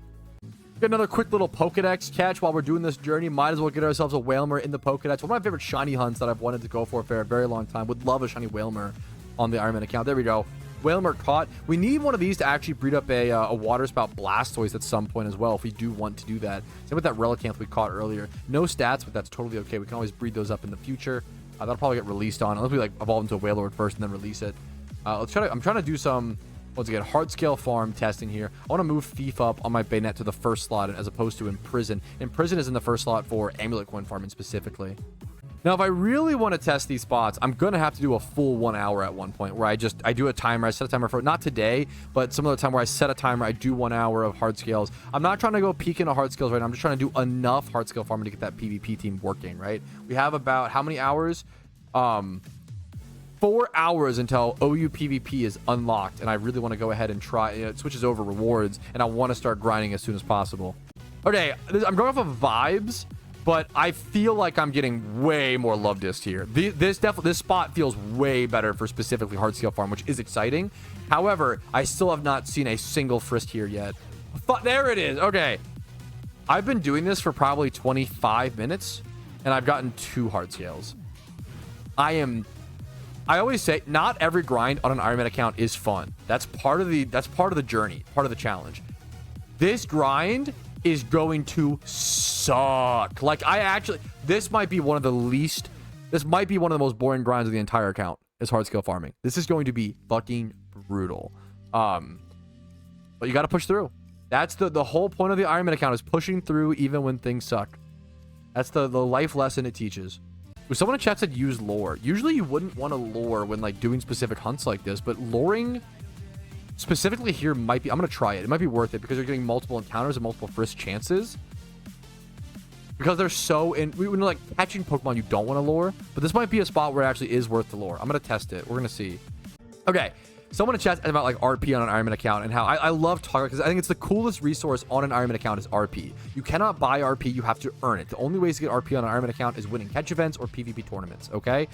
Get another quick little Pokedex catch while we're doing this journey. Might as well get ourselves a Wailmer in the Pokedex. One of my favorite shiny hunts that I've wanted to go for a very long time. Would love a shiny Wailmer on the Ironman account. There we go. Wailmer caught. We need one of these to actually breed up a water spout Blastoise at some point as well if we do want to do that. Same with that Relicanth we caught earlier. No stats, but that's totally okay. We can always breed those up in the future. That'll probably get released on unless we like evolve into a Wailord first and then release it. Let's try to. I'm trying to do some Once again, hard scale farm testing here. I want to move Thief up on my Bayonet to the first slot as opposed to Imprison. Imprison is in the first slot for Amulet Coin farming specifically. Now, if I really want to test these spots, I'm going to have to do a full 1 hour at one point where I do a timer. I set a timer for, not today, but some other time where I set a timer. I do 1 hour of hard scales. I'm not trying to go peak into hard scales right now. I'm just trying to do enough hard scale farming to get that PvP team working, right? We have about how many hours? 4 hours until OU PvP is unlocked. And I really want to go ahead and try, it switches over rewards, and I want to start grinding as soon as possible. Okay, I'm going off of vibes, but I feel like I'm getting way more love disc here. This spot feels way better for specifically hard scale farm, which is exciting. However, I still have not seen a single frisk here yet. There it is. Okay. I've been doing this for probably 25 minutes, and I've gotten 2 hard scales. I always say not every grind on an Ironman account is fun. That's part of the journey, part of the challenge. This grind is going to suck. Like, this might be one of the most boring grinds of the entire account is hard scale farming. This is going to be fucking brutal. But you got to push through. That's the whole point of the Ironman account, is pushing through even when things suck. That's the life lesson it teaches. Someone in chat said use lore. Usually you wouldn't want to lore when like doing specific hunts like this, but luring specifically here might be, I'm going to try it. It might be worth it because you're getting multiple encounters and multiple frisk chances. Because they're so when you're like catching Pokemon, you don't want to lure, but this might be a spot where it actually is worth the lure. I'm going to test it. We're going to see. Okay. Someone in chat about like RP on an Ironman account and how I love talking, because I think it's the coolest resource on an Ironman account is RP. You cannot buy RP, you have to earn it. The only ways to get RP on an Ironman account is winning catch events or PvP tournaments, okay?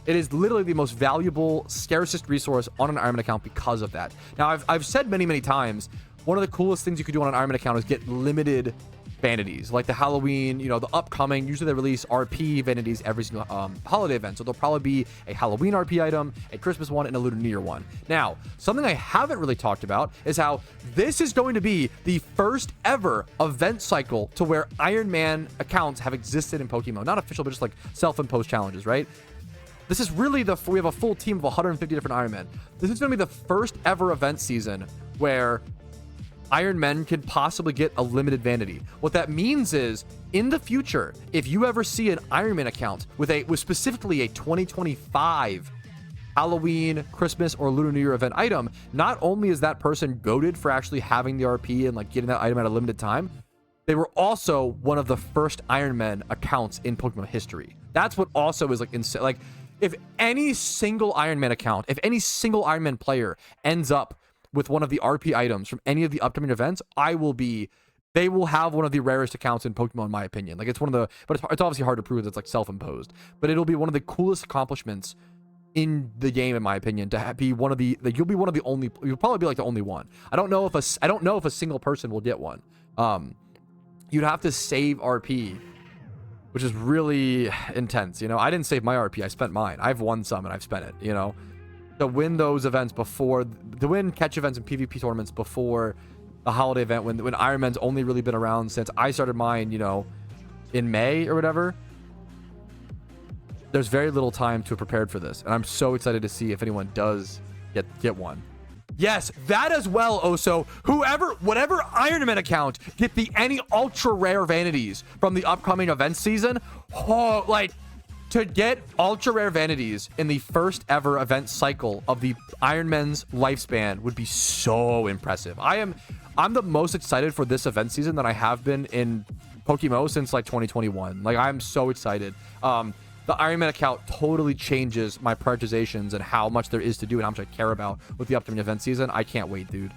It is literally the most valuable, scarcest resource on an Ironman account because of that. Now, I've said many times, one of the coolest things you could do on an Ironman account is get limited vanities, like the Halloween, the upcoming. Usually they release RP vanities every single holiday event. So there'll probably be a Halloween RP item, a Christmas one, and a Lunar New Year one. Now, something I haven't really talked about is how this is going to be the first ever event cycle to where Iron Man accounts have existed in PokeMMO. Not official, but just like self-imposed challenges, right? This is really we have a full team of 150 different Iron Men. This is going to be the first ever event season where Iron Men can possibly get a limited vanity. What that means is, in the future, if you ever see an Iron Man account with specifically a 2025 Halloween, Christmas, or Lunar New Year event item, not only is that person goated for actually having the RP and like getting that item at a limited time, they were also one of the first Iron Man accounts in Pokemon history. That's what also is like insane. Like, if any single Iron Man account, if any single Iron Man player ends up with one of the RP items from any of the upcoming events, they will have one of the rarest accounts in Pokemon, in my opinion. Like, it's one of the, but it's obviously hard to prove. It's like self-imposed, but it'll be one of the coolest accomplishments in the game, in my opinion, to be one of the, you'll be one of the only, you'll probably be like the only one. I don't know if a single person will get one. You'd have to save RP, which is really intense. I didn't save my RP. I spent mine. I've won some and I've spent it, to win those events to win catch events and PvP tournaments before the holiday event, when Iron Man's only really been around since I started mine, in May or whatever. There's very little time to have prepared for this, and I'm so excited to see if anyone does get one. Yes, that as well, Oso. Whatever Iron Man account get any ultra rare vanities from the upcoming event season. Oh, like, to get ultra rare vanities in the first ever event cycle of the Iron Man's lifespan would be so impressive. I'm the most excited for this event season that I have been in PokeMMO since like 2021. Like, I'm so excited. The Iron Man account totally changes my prioritizations and how much there is to do and how much I care about with the upcoming event season. I can't wait, dude.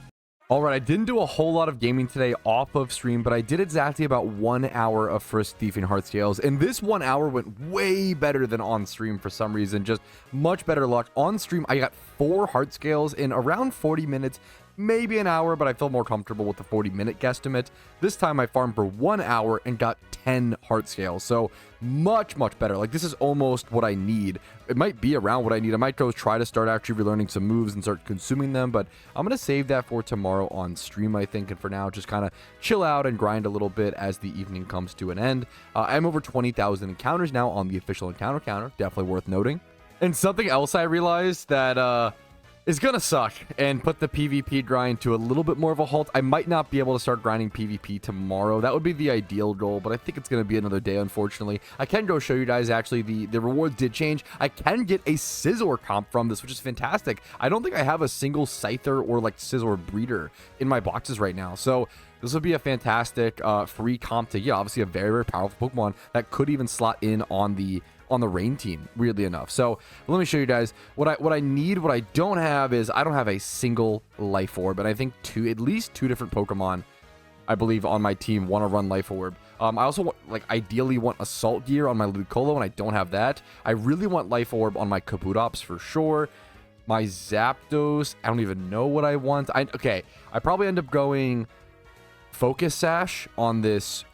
All right, I didn't do a whole lot of gaming today off of stream, but I did exactly about 1 hour of frisk thieving hard scales, and this 1 hour went way better than on stream for some reason. Just much better luck. On stream, I got 4 hard scales in around 40 minutes, maybe an hour, but I felt more comfortable with the 40-minute guesstimate. This time I farmed for 1 hour and got 10 heart scales, so much better. Like, this is almost what I need. It might be around what I need. I might go try to start actually relearning some moves and start consuming them, but I'm gonna save that for tomorrow on stream, I think. And for now, just kind of chill out and grind a little bit as the evening comes to an end. I'm over 20,000 encounters now on the official encounter counter, definitely worth noting. And something else I realized that is gonna suck and put the PvP grind to a little bit more of a halt. I might not be able to start grinding PvP tomorrow. That would be the ideal goal, but I think it's gonna be another day, unfortunately. I can go show you guys, actually, the rewards did change. I can get a Scizor comp from this, which is fantastic. I don't think I have a single Scyther or like Scizor breeder in my boxes right now, so this would be a fantastic free comp to get. Obviously a very, very powerful Pokemon that could even slot in on the Rain team, weirdly enough. So let me show you guys what I need. What I don't have is I don't have a single Life Orb, but I think at least two different Pokemon, I believe, on my team want to run Life Orb. I also want, like, ideally want Assault Gear on my Ludicolo, and I don't have that. I really want Life Orb on my Kabutops for sure. My Zapdos, I don't even know what I want. Okay, I probably end up going Focus Sash on this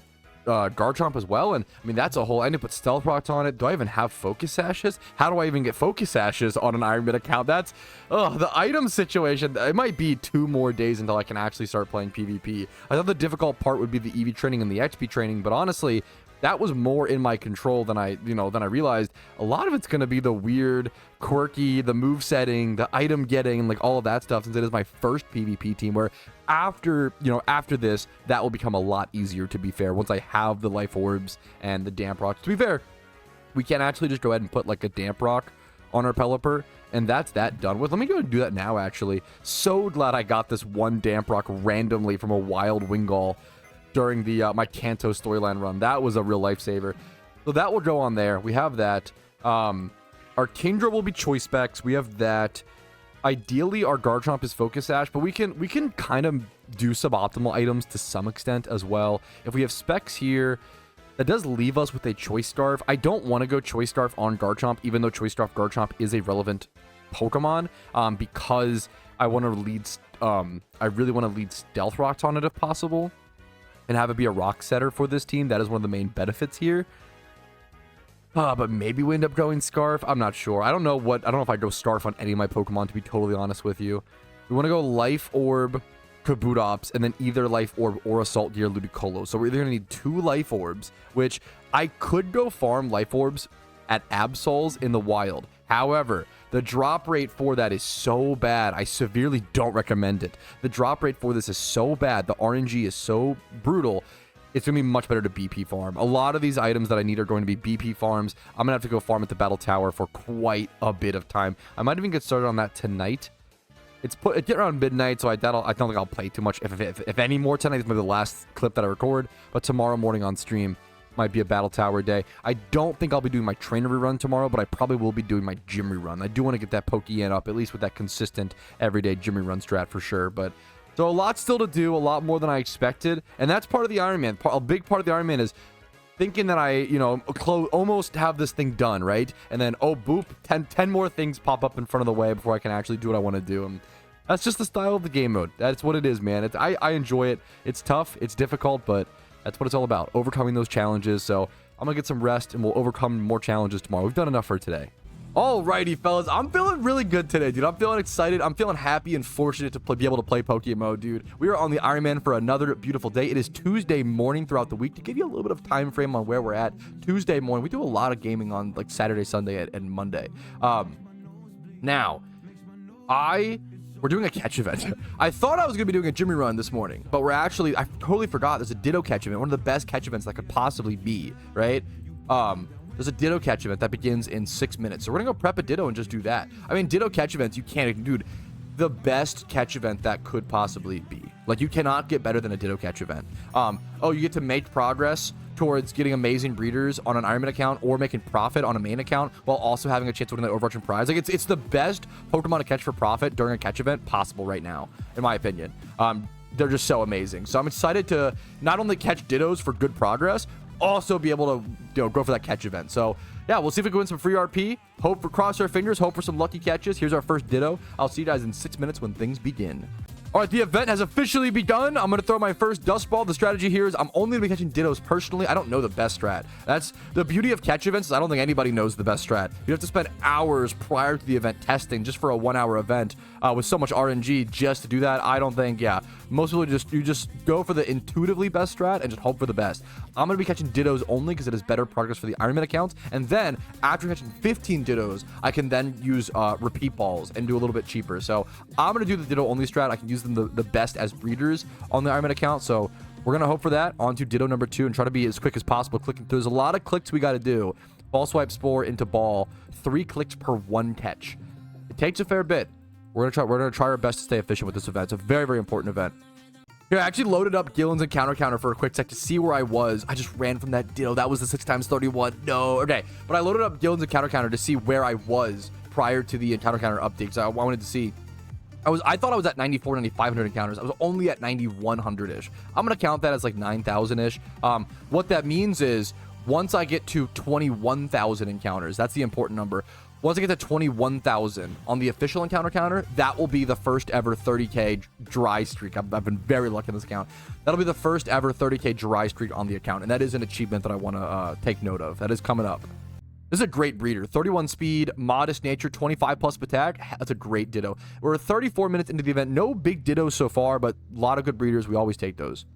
Garchomp as well, and I mean, that's a whole. I need to put Stealth Rocks on it. Do I even have Focus Sashes? How do I even get Focus Sashes on an Iron Man account? That's the item situation. It might be 2 more days until I can actually start playing PvP. I thought the difficult part would be the EV training and the XP training, but honestly, that was more in my control than I realized. A lot of it's going to be the weird, quirky, the move setting, the item getting, and like all of that stuff, since it is my first PvP team, where after this, that will become a lot easier, to be fair, once I have the Life Orbs and the Damp Rocks. To be fair, we can actually just go ahead and put like a Damp Rock on our Pelipper, and that's that done with. Let me go and do that now, actually. So glad I got this one Damp Rock randomly from a wild Wingull during the my Kanto storyline run. That was a real lifesaver. So that will go on there. We have that. Our Kingdra will be choice specs. We have that. Ideally, our Garchomp is Focus Sash, but we can kind of do suboptimal items to some extent as well. If we have specs here, that does leave us with a Choice Scarf. I don't want to go Choice Scarf on Garchomp, even though Choice Scarf Garchomp is a relevant Pokemon, because I want to lead. I really want to lead Stealth Rocks on it if possible, and have it be a rock setter for this team. That is one of the main benefits here. But maybe we end up going Scarf. I'm not sure. I don't know if I go Scarf on any of my Pokemon, to be totally honest with you. We want to go Life Orb, Kabutops, and then either Life Orb or Assault Gear Ludicolo. So we're either going to need 2 Life Orbs, which I could go farm Life Orbs at Absols in the wild. However, the drop rate for that is so bad. I severely don't recommend it. The drop rate for this is so bad. The RNG is so brutal. It's going to be much better to BP farm. A lot of these items that I need are going to be BP farms. I'm going to have to go farm at the Battle Tower for quite a bit of time. I might even get started on that tonight. It get around midnight, so I don't think I'll play too much, if any more tonight. This might be the last clip that I record, but tomorrow morning on stream might be a Battle Tower day. I don't think I'll be doing my trainer rerun tomorrow, but I probably will be doing my gym rerun. I do want to get that Pokémon up, at least with that consistent everyday gym rerun strat for sure, but so a lot still to do, a lot more than I expected, and that's part of the Iron Man. A big part of the Iron Man is thinking that I, almost have this thing done, right? And then, oh, boop, 10 more things pop up in front of the way before I can actually do what I want to do. And that's just the style of the game mode. That's what it is, man. I enjoy it. It's tough. It's difficult, but that's what it's all about, overcoming those challenges. So I'm going to get some rest, and we'll overcome more challenges tomorrow. We've done enough for today. Alrighty, fellas, I'm feeling really good today, dude. I'm feeling excited. I'm feeling happy and fortunate to be able to play PokeMMO, dude. We are on the Iron Man for another beautiful day. It is Tuesday morning throughout the week. To give you a little bit of time frame on where we're at, Tuesday morning. We do a lot of gaming on like Saturday, Sunday, and Monday. Now, we're doing a catch event. I thought I was going to be doing a Jimmy run this morning, but I totally forgot there's a Ditto catch event, one of the best catch events that could possibly be, right? There's a Ditto catch event that begins in 6 minutes. So we're gonna go prep a Ditto and just do that. I mean, Ditto catch events, you can't, dude, the best catch event that could possibly be. Like, you cannot get better than a Ditto catch event. You get to make progress towards getting amazing breeders on an Iron Man account or making profit on a main account while also having a chance to win the overarching prize. Like, it's the best Pokemon to catch for profit during a catch event possible right now, in my opinion. They're just so amazing. So I'm excited to not only catch Dittos for good progress, also be able to go for that catch event. So yeah, we'll see if we can win some free RP. Cross our fingers, hope for some lucky catches. Here's our first Ditto. I'll see you guys in 6 minutes when things begin. All right, the event has officially begun. I'm going to throw my first Dust Ball. The strategy here is I'm only going to be catching Dittos personally. I don't know the best strat. That's the beauty of catch events. Is I don't think anybody knows the best strat. You have to spend hours prior to the event testing just for a 1 hour event with so much RNG just to do that. I don't think, Most people you just go for the intuitively best strat and just hope for the best. I'm going to be catching Dittos only because it is better progress for the Ironman account. And then after catching 15 Dittos, I can then use repeat balls and do a little bit cheaper. So I'm going to do the Ditto only strat. I can use them the best as breeders on the Ironman account. So we're going to hope for that. On to Ditto number 2 and try to be as quick as possible clicking through. There's a lot of clicks we got to do. Ball swipe spore into ball, 3 clicks per 1 catch. It takes a fair bit. We're gonna try our best to stay efficient with this event. It's a very, very important event. Here, I actually loaded up Gillen's Encounter for a quick sec to see where I was. I just ran from that Ditto. That was the 6x31. No, okay. But I loaded up Gillen's Encounter to see where I was prior to the Encounter update. So I wanted to see. I thought I was at 94, 9,500 encounters. I was only at 9,100-ish. I'm gonna count that as like 9,000-ish. What that means is once I get to 21,000 encounters, that's the important number. Once I get to 21,000 on the official encounter counter, that will be the first ever 30k dry streak. I've been very lucky in this account. That'll be the first ever 30k dry streak on the account, and that is an achievement that I want to take note of. That is coming up. This is a great breeder. 31 speed, modest nature, 25 plus attack. That's a great Ditto. We're 34 minutes into the event. No big Dittos so far, but a lot of good breeders. We always take those.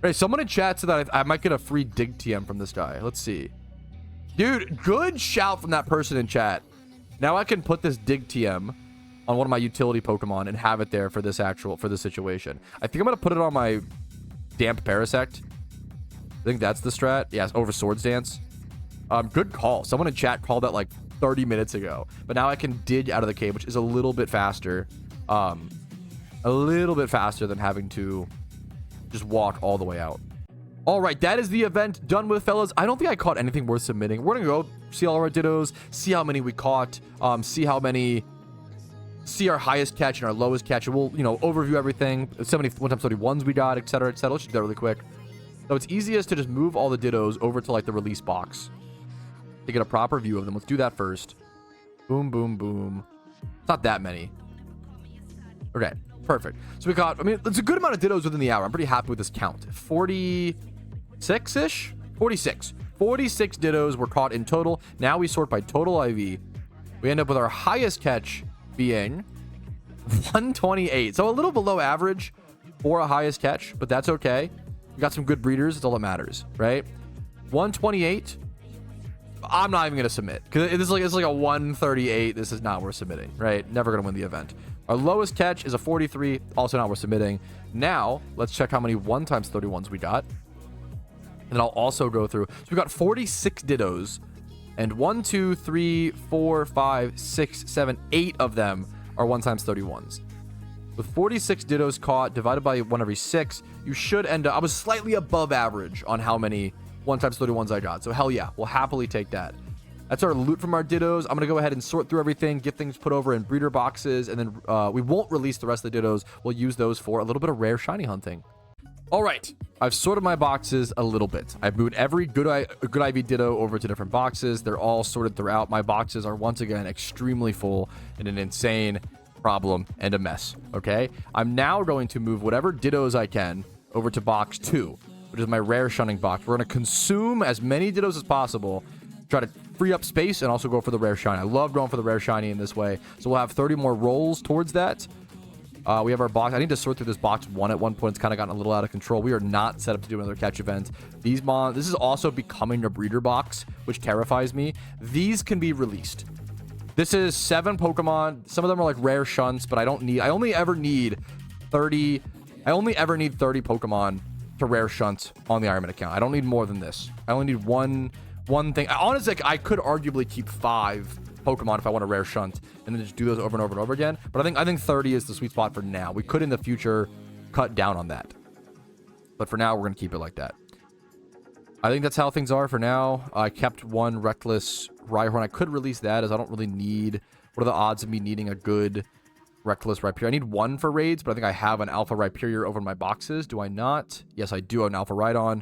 Hey, someone in chat said that I might get a free dig TM from this guy. Let's see. Dude, good shout from that person in chat. Now I can put this dig TM on one of my utility Pokemon and have it there for this situation. I think I'm going to put it on my Damp Parasect. I think that's the strat. Yes, over Swords Dance. Good call. Someone in chat called that like 30 minutes ago. But now I can dig out of the cave, which is a little bit faster. A little bit faster than having to just walk all the way out. All right, that is the event done with, fellas. I don't think I caught anything worth submitting. We're gonna go see all our Dittos, see how many we caught, see our highest catch and our lowest catch, and we'll, overview everything. 1x31s we got, etc., etc. Let's do that really quick. So it's easiest to just move all the Dittos over to like the release box to get a proper view of them. Let's do that first. Boom, boom, boom. It's not that many. Okay, perfect. So we got, it's a good amount of Dittos within the hour. I'm pretty happy with this count. 46-ish? 46. 46 Dittos were caught in total. Now we sort by total IV. We end up with our highest catch being 128. So a little below average for a highest catch, but that's okay. We got some good breeders. It's all that matters, right? 128. I'm not even going to submit because it's like a 138. This is not worth submitting, right? Never going to win the event. Our lowest catch is a 43. Also not worth submitting. Now, let's check how many 1x31s we got. And then I'll also go through. So we got 46 Dittos. And 1, 2, 3, 4, 5, 6, 7, 8 of them are 1x31s. With 46 Dittos caught, divided by 1 every 6, you should end up... I was slightly above average on how many 1x31s I got. So hell yeah, we'll happily take that. That's our loot from our Dittos. I'm going to go ahead and sort through everything, get things put over in breeder boxes, and then we won't release the rest of the Dittos. We'll use those for a little bit of rare shiny hunting. All right, I've sorted my boxes a little bit. I've moved every good IV Ditto over to different boxes. They're all sorted throughout. My boxes are once again extremely full and an insane problem and a mess, okay? I'm now going to move whatever Dittos I can over to box 2, which is my rare shunning box. We're going to consume as many Dittos as possible, try to free up space, and also go for the rare shiny. I love going for the rare shiny in this way. So we'll have 30 more rolls towards that. We have our box. I need to sort through this box 1 at one point. It's kind of gotten a little out of control. We are not set up to do another catch event. This is also becoming a breeder box, which terrifies me. These can be released. This is 7 Pokemon. Some of them are like rare shunts, but I only ever need 30 Pokemon to rare shunt on the Ironman account. I don't need more than this. I only need one thing. Honestly, I could arguably keep 5 Pokemon if I want a rare shunt and then just do those over and over and over again. But I think 30 is the sweet spot for now. We could in the future cut down on that. But for now, we're going to keep it like that. I think that's how things are for now. I kept 1 Reckless Rhyhorn. I could release that as I don't really need... What are the odds of me needing a good Reckless Rhyperior? I need 1 for raids, but I think I have an Alpha Rhyperior over my boxes. Do I not? Yes, I do have an Alpha Rhydon.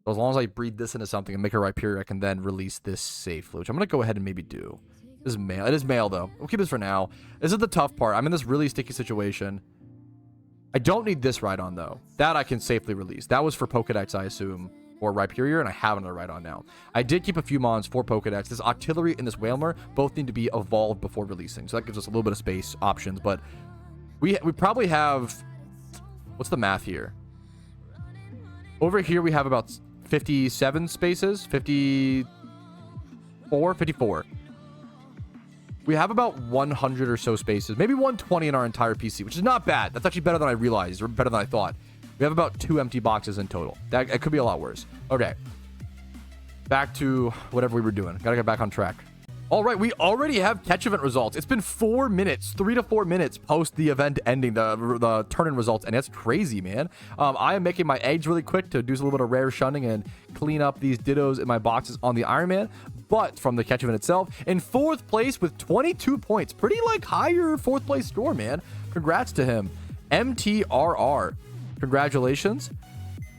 So as long as I breed this into something and make a Rhyperior, I can then release this safely, which I'm going to go ahead and maybe do. This is male. It is male, though. We'll keep this for now. This is the tough part. I'm in this really sticky situation. I don't need this Rhydon, though. That I can safely release. That was for Pokedex, I assume, or Rhyperior, and I have another Rhydon now. I did keep a few Mons for Pokedex. This Octillery and this Whalmer both need to be evolved before releasing, so that gives us a little bit of space options, but we probably have... What's the math here? Over here, we have about 57 spaces. 54. We have about 100 or so spaces. Maybe 120 in our entire PC, which is not bad. That's actually better than I realized, or better than I thought. We have about 2 empty boxes in total. It could be a lot worse. Okay. Back to whatever we were doing. Gotta get back on track. All right, we already have catch event results. It's been 4 minutes, 3 to 4 minutes post the event ending, the turn-in results, and that's crazy, man. I am making my eggs really quick to do a little bit of rare shunning and clean up these Dittos in my boxes on the Iron Man. But from the catch event itself, in 4th place with 22 points, pretty like higher 4th place score, man. Congrats to him. MTRR. Congratulations.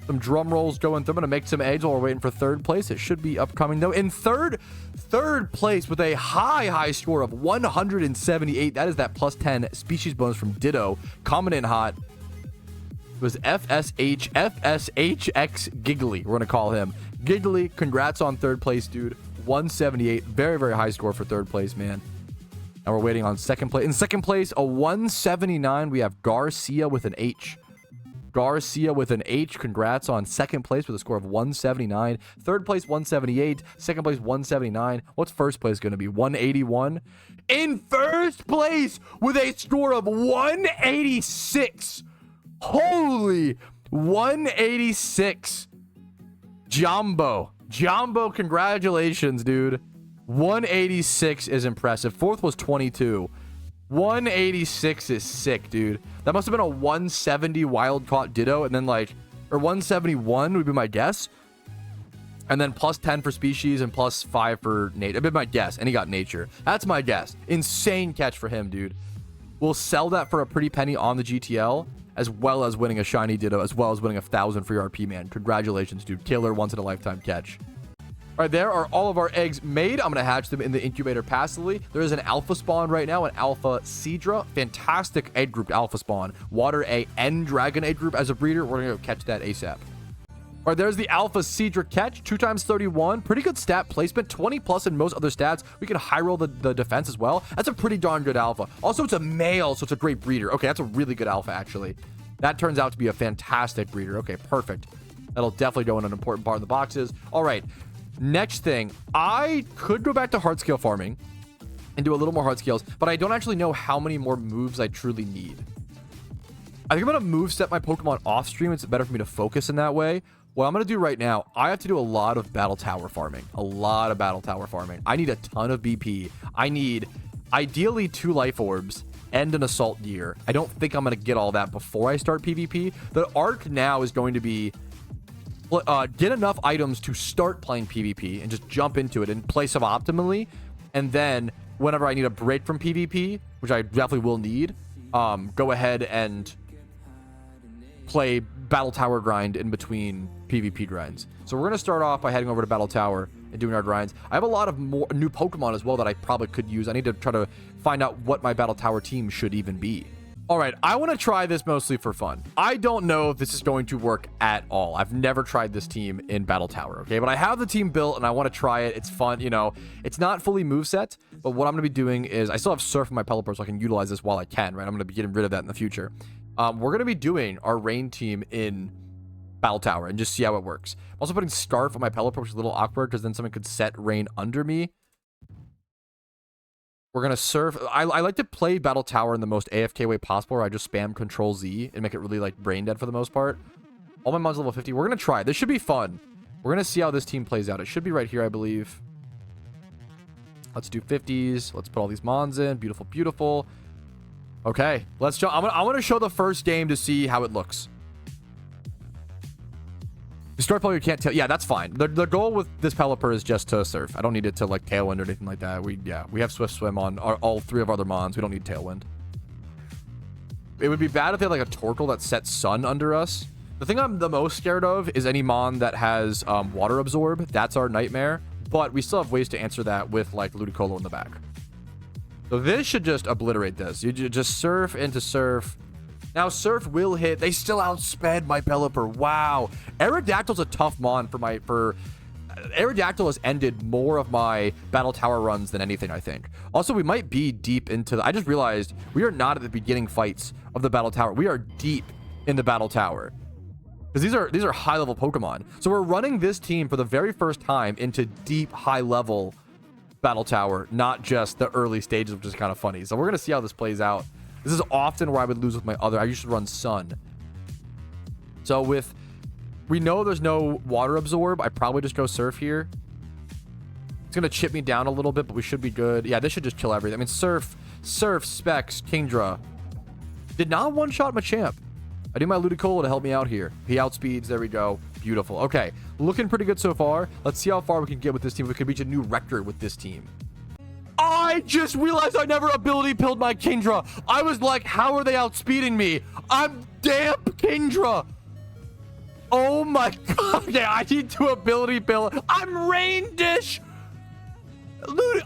Some drum rolls going through. I'm gonna make some eggs while we're waiting for 3rd place. It should be upcoming though. In third place with a high score of 178. That is that plus 10 species bonus from Ditto. Coming in hot. It was FSHX Giggly. We're gonna call him Giggly. Congrats on 3rd place, dude. 178. Very high score for 3rd place, man. And we're waiting on 2nd place. In 2nd place, a 179. We have Garcia with an H. Garcia with an H. Congrats on 2nd place with a score of 179. 3rd place, 178. 2nd place, 179. What's 1st place going to be? 181. In 1st place with a score of 186. Holy 186. Jumbo, congratulations, dude. 186 is impressive. 4th was 22. 186 is sick, dude. That must have been a 170 wild caught Ditto, and then or 171 would be my guess. And then plus 10 for species and plus 5 for nature. That'd be my guess. And he got nature. That's my guess. Insane catch for him, dude. We'll sell that for a pretty penny on the GTL, as well as winning a shiny Ditto, as well as winning 1,000 for your RP, man. Congratulations, dude. Killer once in a lifetime catch. All right, there are all of our eggs made. I'm going to hatch them in the incubator passively. There is an alpha spawn right now, an alpha Seadra. Fantastic egg group alpha spawn. Water a N dragon egg group as a breeder. We're going to go catch that ASAP. All right, there's the alpha Seadra catch. 2 times 31. Pretty good stat placement. 20 plus in most other stats. We can high roll the defense as well. That's a pretty darn good alpha. Also, it's a male, so it's a great breeder. Okay, that's a really good alpha, actually. That turns out to be a fantastic breeder. Okay, perfect. That'll definitely go in an important part of the boxes. All right. Next thing, I could go back to hard scale farming and do a little more hard scales, but I don't actually know how many more moves I truly need. I think I'm going to move set my Pokemon off stream. It's better for me to focus in that way. What I'm going to do right now, I have to do a lot of battle tower farming. I need a ton of BP. I need ideally 2 life orbs and an assault gear. I don't think I'm going to get all that before I start PvP. The arc now is going to be get enough items to start playing PvP and just jump into it and play suboptimally. And then whenever I need a break from PvP, which I definitely will need, go ahead and play Battle Tower grind in between PvP grinds. So we're going to start off by heading over to Battle Tower and doing our grinds. I have a lot of more new Pokemon as well that I probably could use. I need to try to find out what my Battle Tower team should even be. All right, I want to try this mostly for fun. I don't know if this is going to work at all. I've never tried this team in Battle Tower, okay? But I have the team built, and I want to try it. It's fun, you know. It's not fully moveset, but what I'm going to be doing is I still have Surf in my Pelipper, so I can utilize this while I can, right? I'm going to be getting rid of that in the future. We're going to be doing our Rain team in Battle Tower and just see how it works. I'm also putting Scarf on my Pelipper, which is a little awkward because then someone could set Rain under me. We're going to surf. I like to play Battle Tower in the most AFK way possible, where I just spam Control Z and make it really like brain dead for the most part. All my mons level 50. We're going to try. This should be fun. We're going to see how this team plays out. It should be right here, I believe. Let's do 50s. Let's put all these mons in. Beautiful, beautiful. Okay, let's jump. I want to show the first game to see how it looks. The start player, you can't tell. Yeah, that's fine. The goal with this Pelipper is just to surf. I don't need it to like Tailwind or anything like that. We have Swift Swim on all 3 of our other mons. We don't need Tailwind. It would be bad if they had like a Torkoal that sets Sun under us. The thing I'm the most scared of is any mon that has Water Absorb. That's our nightmare. But we still have ways to answer that with like Ludicolo in the back. So this should just obliterate this. You just surf into surf. Now, Surf will hit. They still outsped my Pelipper. Wow. Aerodactyl's a tough mon Aerodactyl has ended more of my Battle Tower runs than anything, I think. Also, we might be deep into I just realized we are not at the beginning fights of the Battle Tower. We are deep in the battle tower. Because these are high level Pokemon. So we're running this team for the very first time into deep high level battle tower, not just the early stages, which is kind of funny. So we're gonna see how this plays out. This is often where I would lose with my other. I used to run Sun. So we know there's no water absorb. I probably just go Surf here. It's gonna chip me down a little bit, but we should be good. Yeah, this should just kill everything. I mean, Surf, Specs, Kingdra. Did not one-shot Machamp. I do my Ludicolo to help me out here. He outspeeds. There we go. Beautiful. Okay. Looking pretty good so far. Let's see how far we can get with this team. We could reach a new record with this team. I just realized I never ability pilled my Kingdra. I was like, how are they outspeeding me? I'm damn Kingdra. Oh my god. Okay, I need to ability pill. I'm Rain Dish.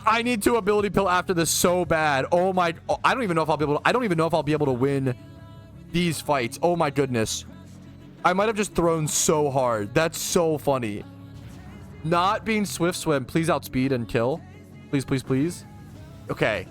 I need to ability pill after this so bad. Oh my. I don't even know if I'll be able to. I don't even know if I'll be able to win these fights. Oh my goodness. I might have just thrown so hard. That's so funny. Not being Swift Swim. Please outspeed and kill. Please, please, please. Okay.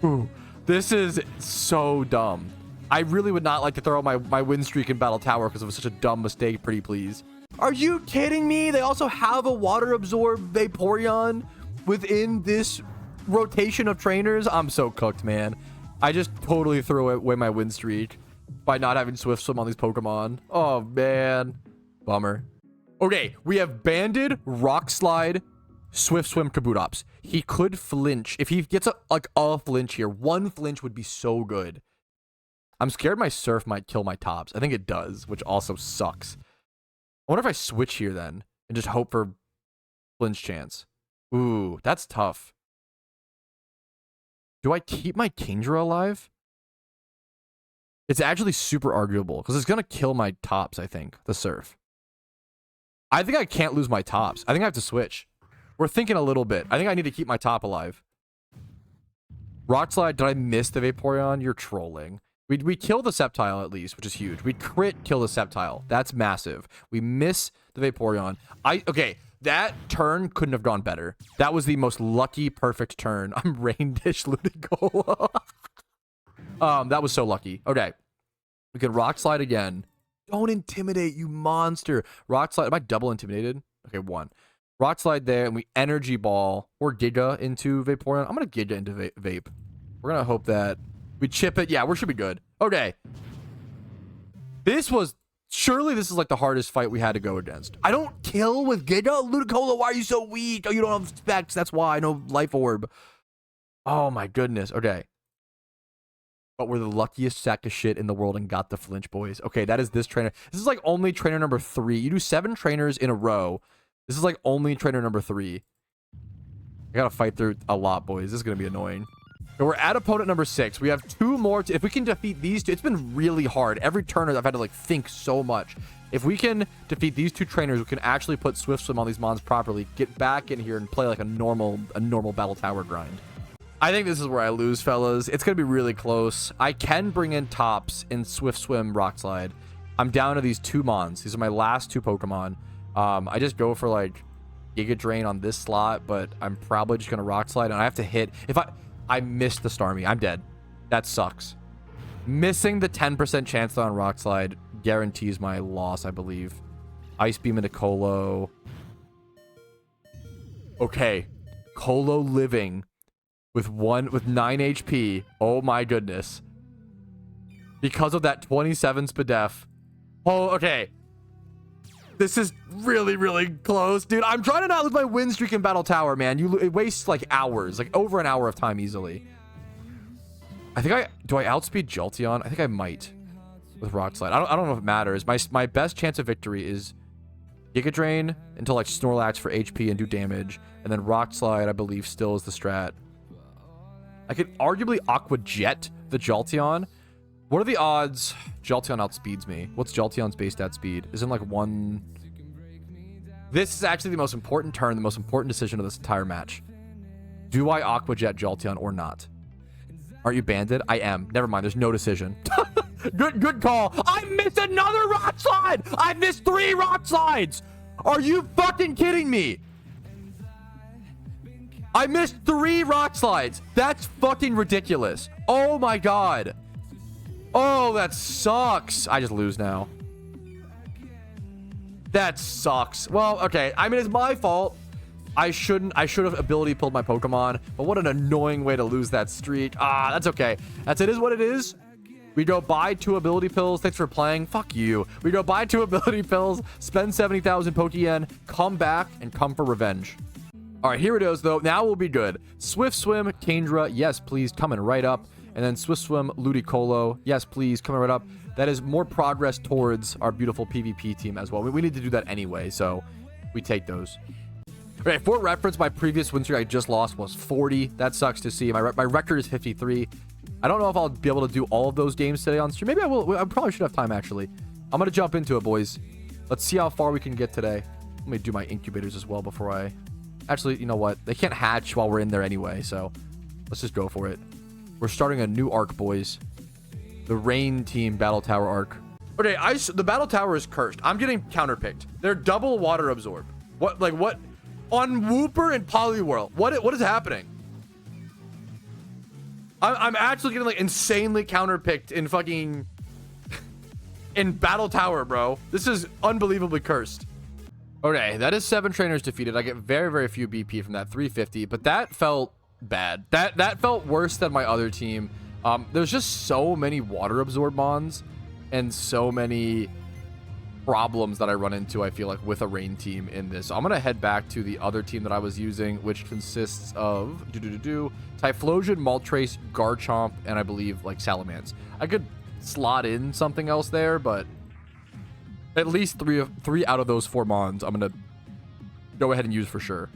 Ooh, this is so dumb. I really would not like to throw out my win streak in Battle Tower because it was such a dumb mistake. Pretty please. Are you kidding me? They also have a water absorb Vaporeon within this rotation of trainers. I'm so cooked, man. I just totally threw away my win streak by not having Swift Swim on these Pokemon. Oh, man. Bummer. Okay, we have Banded, Rock Slide, Swift Swim, Kabutops. He could flinch. If he gets a flinch here, one flinch would be so good. I'm scared my Surf might kill my Tops. I think it does, which also sucks. I wonder if I switch here then and just hope for flinch chance. Ooh, that's tough. Do I keep my Kingdra alive? It's actually super arguable because it's going to kill my Tops, I think, the Surf. I think I can't lose my Tops. I think I have to switch. We're thinking a little bit. I think I need to keep my Top alive. Rock Slide, did I miss the Vaporeon? You're trolling. We kill the Sceptile at least, which is huge. We crit kill the Sceptile. That's massive. We miss the Vaporeon. Okay, that turn couldn't have gone better. That was the most lucky, perfect turn. I'm Rain Dish Ludicolo. That was so lucky. Okay. We can Rock Slide again. Don't intimidate, you monster. Rock Slide. Am I double intimidated? Okay, one. Rock Slide there, and we Energy Ball or Giga into Vaporeon. I'm going to Giga into Vape. We're going to hope that we chip it. Yeah, we should be good. Okay. Surely this is like the hardest fight we had to go against. I don't kill with Giga. Ludicolo, why are you so weak? Oh, you don't have specs. That's why. No Life Orb. Oh my goodness. Okay. But we're the luckiest sack of shit in the world and got the flinch, boys. Okay, that is this trainer. This is like only trainer number 3. You do 7 trainers in a row. This is like only trainer number 3. I gotta fight through a lot, boys. This is gonna be annoying. So we're at opponent number 6. We have 2 more. If we can defeat these 2, it's been really hard. Every turn I've had to like think so much. If we can defeat these 2 trainers, we can actually put Swift Swim on these mons properly, get back in here and play like a normal battle tower grind. I think this is where I lose, fellas. It's gonna be really close. I can bring in Tops in Swift Swim, Rock Slide. I'm down to these 2 mons. These are my last 2 Pokemon. I just go for like Giga Drain on this slot, but I'm probably just gonna Rock Slide, and I have to hit. If I missed the Starmie, I'm dead. That sucks. Missing the 10% chance on Rock Slide guarantees my loss, I believe. Ice Beam into Colo. Okay, Colo living with 9 HP. Oh my goodness. Because of that 27 Spadef. Oh, okay. This is really, really close, dude. I'm trying to not lose my win streak in Battle Tower, man. It wastes like hours, like over an hour of time easily. Do I outspeed Jolteon? I think I might with Rock Slide. I don't know if it matters. My best chance of victory is Giga Drain until like Snorlax for HP and do damage, and then Rock Slide I believe still is the strat. I could arguably Aqua Jet the Jolteon. What are the odds Jolteon outspeeds me? What's Jolteon's base stat speed? Isn't like 1... This is actually the most important turn, the most important decision of this entire match. Do I Aqua Jet Jolteon or not? Aren't you banded? I am. Never mind, there's no decision. Good call. I missed another Rock Slide! I missed 3 Rock Slides! Are you fucking kidding me? I missed 3 Rock Slides! That's fucking ridiculous. Oh my god. Oh, that sucks. I just lose now. That sucks. Well, okay. I mean, it's my fault. I should have ability pulled my Pokemon, but what an annoying way to lose that streak. Ah, that's okay. It is what it is. We go buy 2 ability pills. Thanks for playing. Fuck you. We go buy 2 ability pills, spend 70,000 Pokeyen, come back, and come for revenge. All right, here it is, though. Now we'll be good. Swift Swim, Kandra, yes, please, coming right up. And then Swift Swim, Ludicolo, yes, please, coming right up. That is more progress towards our beautiful PvP team as well. We need to do that anyway, so we take those. Okay, for reference, my previous win streak I just lost was 40. That sucks to see. My record is 53. I don't know if I'll be able to do all of those games today on stream. Maybe I will. I probably should have time, actually. I'm going to jump into it, boys. Let's see how far we can get today. Let me do my incubators as well before I... Actually, you know what? They can't hatch while we're in there anyway, so let's just go for it. We're starting a new arc, boys. The Rain Team Battle Tower arc. Okay, the Battle Tower is cursed. I'm getting counterpicked. They're double water absorb. What? Like, what? On Wooper and Poliwhirl. What is happening? I'm actually getting, like, insanely counterpicked in fucking... in Battle Tower, bro. This is unbelievably cursed. Okay, that is 7 trainers defeated. I get very, very few BP from that 350, but that felt bad. That felt worse than my other team. There's just so many water absorb mons and so many problems that I run into, I feel like, with a rain team in this. So I'm gonna head back to the other team that I was using, which consists of Typhlosion, Moltres, Garchomp, and I believe like Salamence. I could slot in something else there, but at least three out of those 4 mons I'm gonna go ahead and use for sure.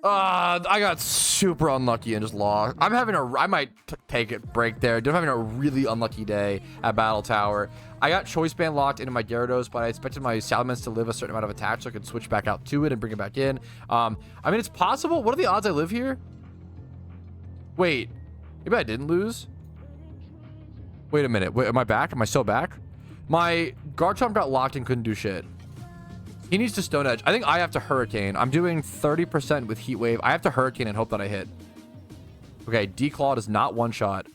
I got super unlucky and just lost. I might take a break there. I'm having a really unlucky day at Battle Tower. I got Choice Band locked into my Gyarados, but I expected my Salamence to live a certain amount of attack so I could switch back out to it and bring it back in. I mean, it's possible. What are the odds I live here? Wait, maybe I didn't lose? Wait a minute. Wait, am I back? Am I still back? My Garchomp got locked and couldn't do shit. He needs to Stone Edge. I think I have to Hurricane. I'm doing 30% with Heat Wave. I have to Hurricane and hope that I hit. Okay, Declaw does not one-shot.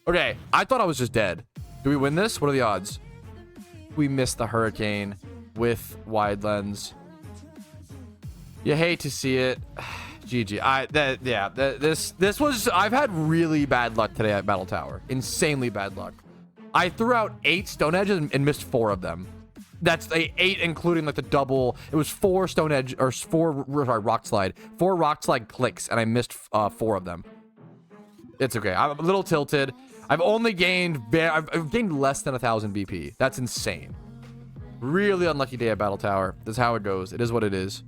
Okay, I thought I was just dead. Do we win this? What are the odds? We missed the Hurricane with Wide Lens. You hate to see it. GG. This was... I've had really bad luck today at Battle Tower. Insanely bad luck. I threw out 8 Stone Edges and missed 4 of them. That's 8, including like the double. It was 4 Stone Edge or 4 Rock Slide, 4 Rock Slide clicks, and I missed 4 of them. It's okay. I'm a little tilted. I've gained less than 1,000 BP. That's insane. Really unlucky day at Battle Tower. That's how it goes. It is what it is.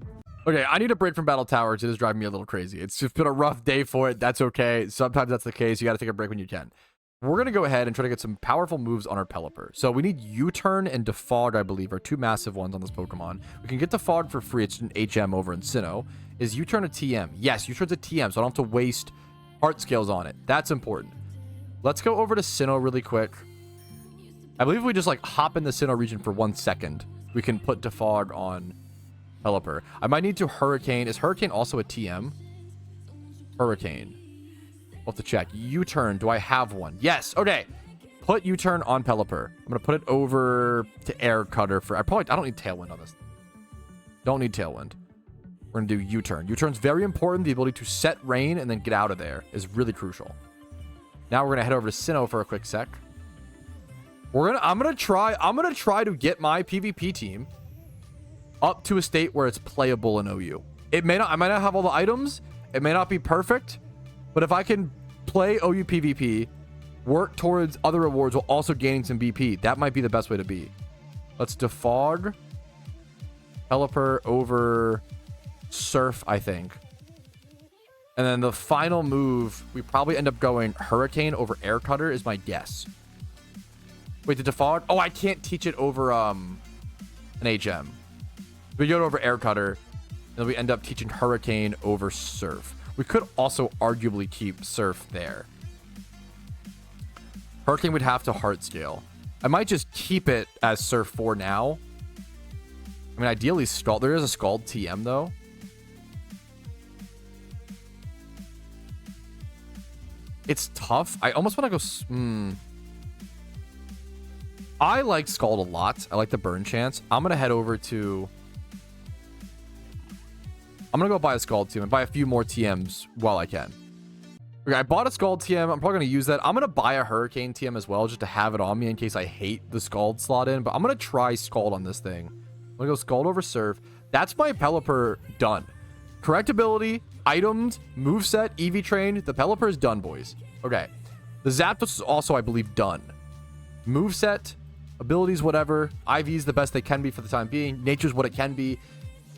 Okay, I need a break from Battle Tower. It is driving me a little crazy. It's just been a rough day for it. That's okay. Sometimes that's the case. You got to take a break when you can. We're going to go ahead and try to get some powerful moves on our Pelipper. So we need U-Turn and Defog, I believe, are 2 massive ones on this Pokemon. We can get Defog for free. It's an HM over in Sinnoh. Is U-Turn a TM? Yes, U-Turn's a TM, so I don't have to waste Heart Scales on it. That's important. Let's go over to Sinnoh really quick. I believe if we just like hop in the Sinnoh region for 1 second, we can put Defog on Pelipper. I might need to Hurricane. Is Hurricane also a TM? Hurricane. We'll have to check. U-Turn. Do I have one? Yes. Okay. Put U-Turn on Pelipper. I'm going to put it over to Air Cutter for... I don't need Tailwind on this. Don't need Tailwind. We're going to do U-Turn. U-Turn's very important. The ability to set rain and then get out of there is really crucial. Now we're going to head over to Sinnoh for a quick sec. I'm going to try to get my PvP team up to a state where it's playable in OU. I might not have all the items. It may not be perfect. But if I can play OU PvP, work towards other rewards while also gaining some BP, that might be the best way to be. Let's Defog Pelipper over Surf, I think. And then the final move, we probably end up going Hurricane over Air Cutter is my guess. Wait, the Defog? Oh, I can't teach it over an HM. We go over Air Cutter, and then we end up teaching Hurricane over Surf. We could also arguably keep Surf there. Hurricane would have to Heart Scale. I might just keep it as Surf for now. I mean, ideally, Scald. There is a Scald TM, though. It's tough. I almost want to go... I like Scald a lot. I like the burn chance. I'm going to head over to... I'm going to go buy a Scald TM and buy a few more TMs while I can. Okay, I bought a Scald TM. I'm probably going to use that. I'm going to buy a Hurricane TM as well just to have it on me in case I hate the Scald slot in. But I'm going to try Scald on this thing. I'm going to go Scald over Surf. That's my Pelipper done. Correct ability, items, moveset, EV train. The Pelipper is done, boys. Okay. The Zapdos is also, I believe, done. Moveset, abilities, whatever. IV's the best they can be for the time being. Nature's what it can be.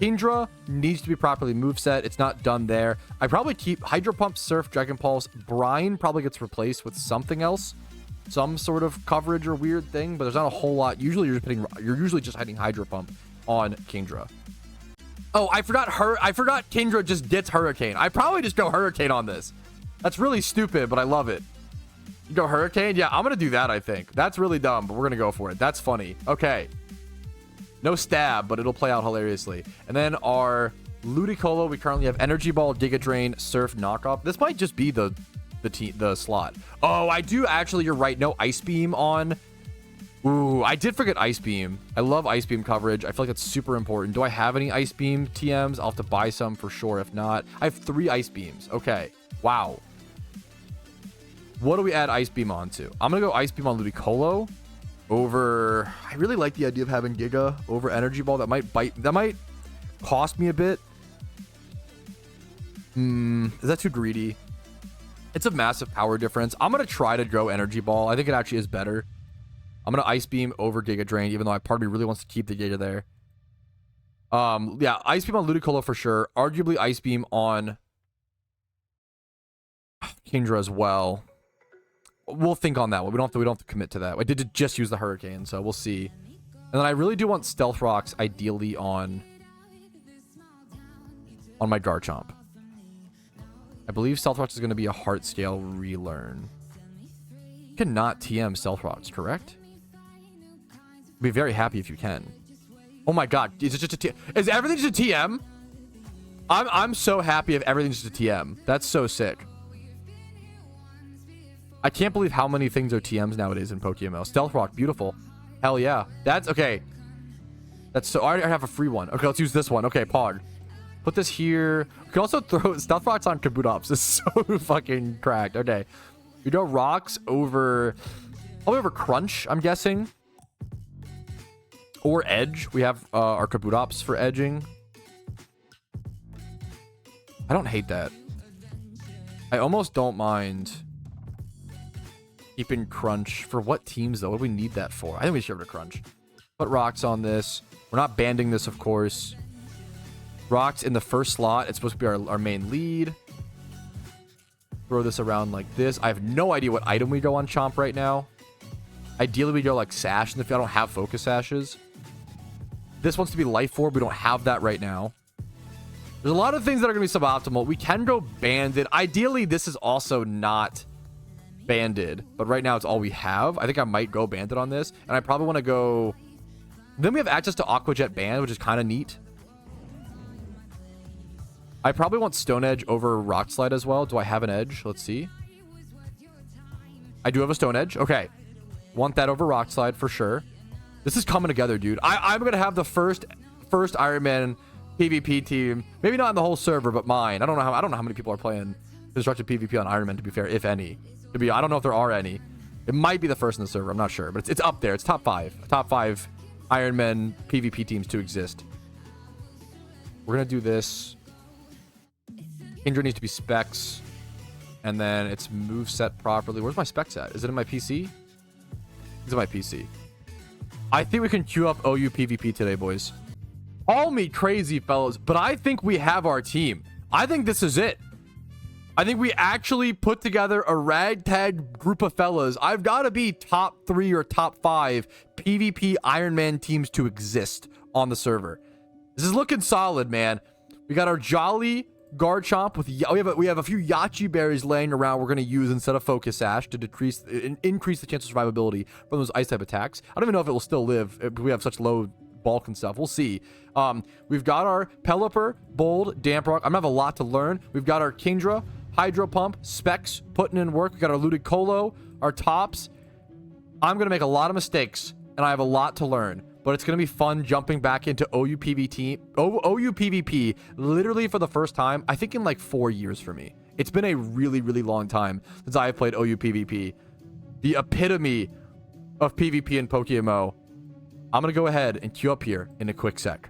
Kingdra needs to be properly moveset. It's not done there. I probably keep Hydro Pump, Surf, Dragon Pulse. Brine probably gets replaced with something else. Some sort of coverage or weird thing, but there's not a whole lot. Usually you're usually just hitting Hydro Pump on Kingdra. Oh, I forgot Kingdra just gets Hurricane. I probably just go Hurricane on this. That's really stupid, but I love it. You go Hurricane? Yeah, I'm going to do that, I think. That's really dumb, but we're going to go for it. That's funny. Okay. No stab, but it'll play out hilariously. And then our Ludicolo, we currently have Energy Ball, Giga Drain, Surf, Knockoff. This might just be the slot. Oh, I do actually, you're right. No Ice Beam on. Ooh, I did forget Ice Beam. I love Ice Beam coverage. I feel like it's super important. Do I have any Ice Beam TMs? I'll have to buy some for sure. If not, I have 3 Ice Beams. Okay. Wow. What do we add Ice Beam onto? I'm going to go Ice Beam on Ludicolo over... I really like the idea of having Giga over Energy Ball. That might cost me a bit. Is that too greedy? It's a massive power difference. I'm going to try to go Energy Ball. I think it actually is better. I'm going to Ice Beam over Giga Drain, even though part of me really wants to keep the Giga there. Yeah, Ice Beam on Ludicolo for sure. Arguably Ice Beam on Kingdra as well. We'll think on that one. We don't have to commit to that. I did just use the Hurricane, so we'll see. And then I really do want Stealth Rocks ideally on my Garchomp. I believe Stealth Rocks is going to be a Heart Scale relearn. You cannot TM Stealth Rocks, correct? Be very happy if you can. Oh my god, is it just a TM? Is everything just a TM? I'm so happy if everything's just a TM. That's so sick. I can't believe how many things are TMs nowadays in PokeMMO. Stealth Rock, beautiful. Hell yeah. That's okay. That's so. I already have a free one. Okay, let's use this one. Okay, Pog. Put this here. We can also throw Stealth Rocks on Kabutops. This is so fucking cracked. Okay. We go Rocks over... Probably over Crunch, I'm guessing. Or Edge. We have our Kabutops for edging. I don't hate that. I almost don't mind keeping Crunch. For what teams, though? What do we need that for? I think we should have to Crunch. Put Rocks on this. We're not banding this, of course. Rocks in the first slot. It's supposed to be our main lead. Throw this around like this. I have no idea what item we go on Chomp right now. Ideally, we go like Sash in the field. I don't have Focus Sashes. This wants to be Life Orb. We don't have that right now. There's a lot of things that are going to be suboptimal. We can go Banded. Ideally, this is also not Banded. But right now, it's all we have. I think I might go Banded on this. And I probably want to go... Then we have access to Aqua Jet Band, which is kind of neat. I probably want Stone Edge over Rock Slide as well. Do I have an edge? Let's see. I do have a Stone Edge. Okay. Want that over Rock Slide for sure. This is coming together, dude. I'm going to have the first Iron Man PvP team. Maybe not in the whole server, but mine. I don't know how many people are playing Constructed PvP on Iron Man, to be fair, if any. I don't know if there are any. It might be the first in the server. I'm not sure, but it's up there. It's top 5. Top 5 Iron Man PvP teams to exist. We're going to do this. Kingdra needs to be specs. And then it's moveset properly. Where's my specs at? Is it in my PC? It's in my PC. I think we can queue up OU PvP today, boys. Call me crazy, fellas, but I think we have our team. I think this is it. I think we actually put together a ragtag group of fellas. I've got to be top 3 or top 5 PvP Iron Man teams to exist on the server. This is looking solid, man. We got our Jolly Garchomp with we have a few Yachi berries laying around we're going to use instead of Focus Sash to increase the chance of survivability from those ice type attacks. I don't even know if it will still live if we have such low bulk and stuff. We'll see. We've got our Pelipper, Bold, Damprock. I'm gonna have a lot to learn. We've got our Kingdra, Hydro Pump, Specs putting in work. We got our Ludicolo, our tops. I'm gonna make a lot of mistakes, and I have a lot to learn. But it's going to be fun jumping back into OU PvP literally for the first time, I think in like 4 years for me. It's been a really, really long time since I have played OU PvP. The epitome of PvP in PokeMMO. I'm going to go ahead and queue up here in a quick sec.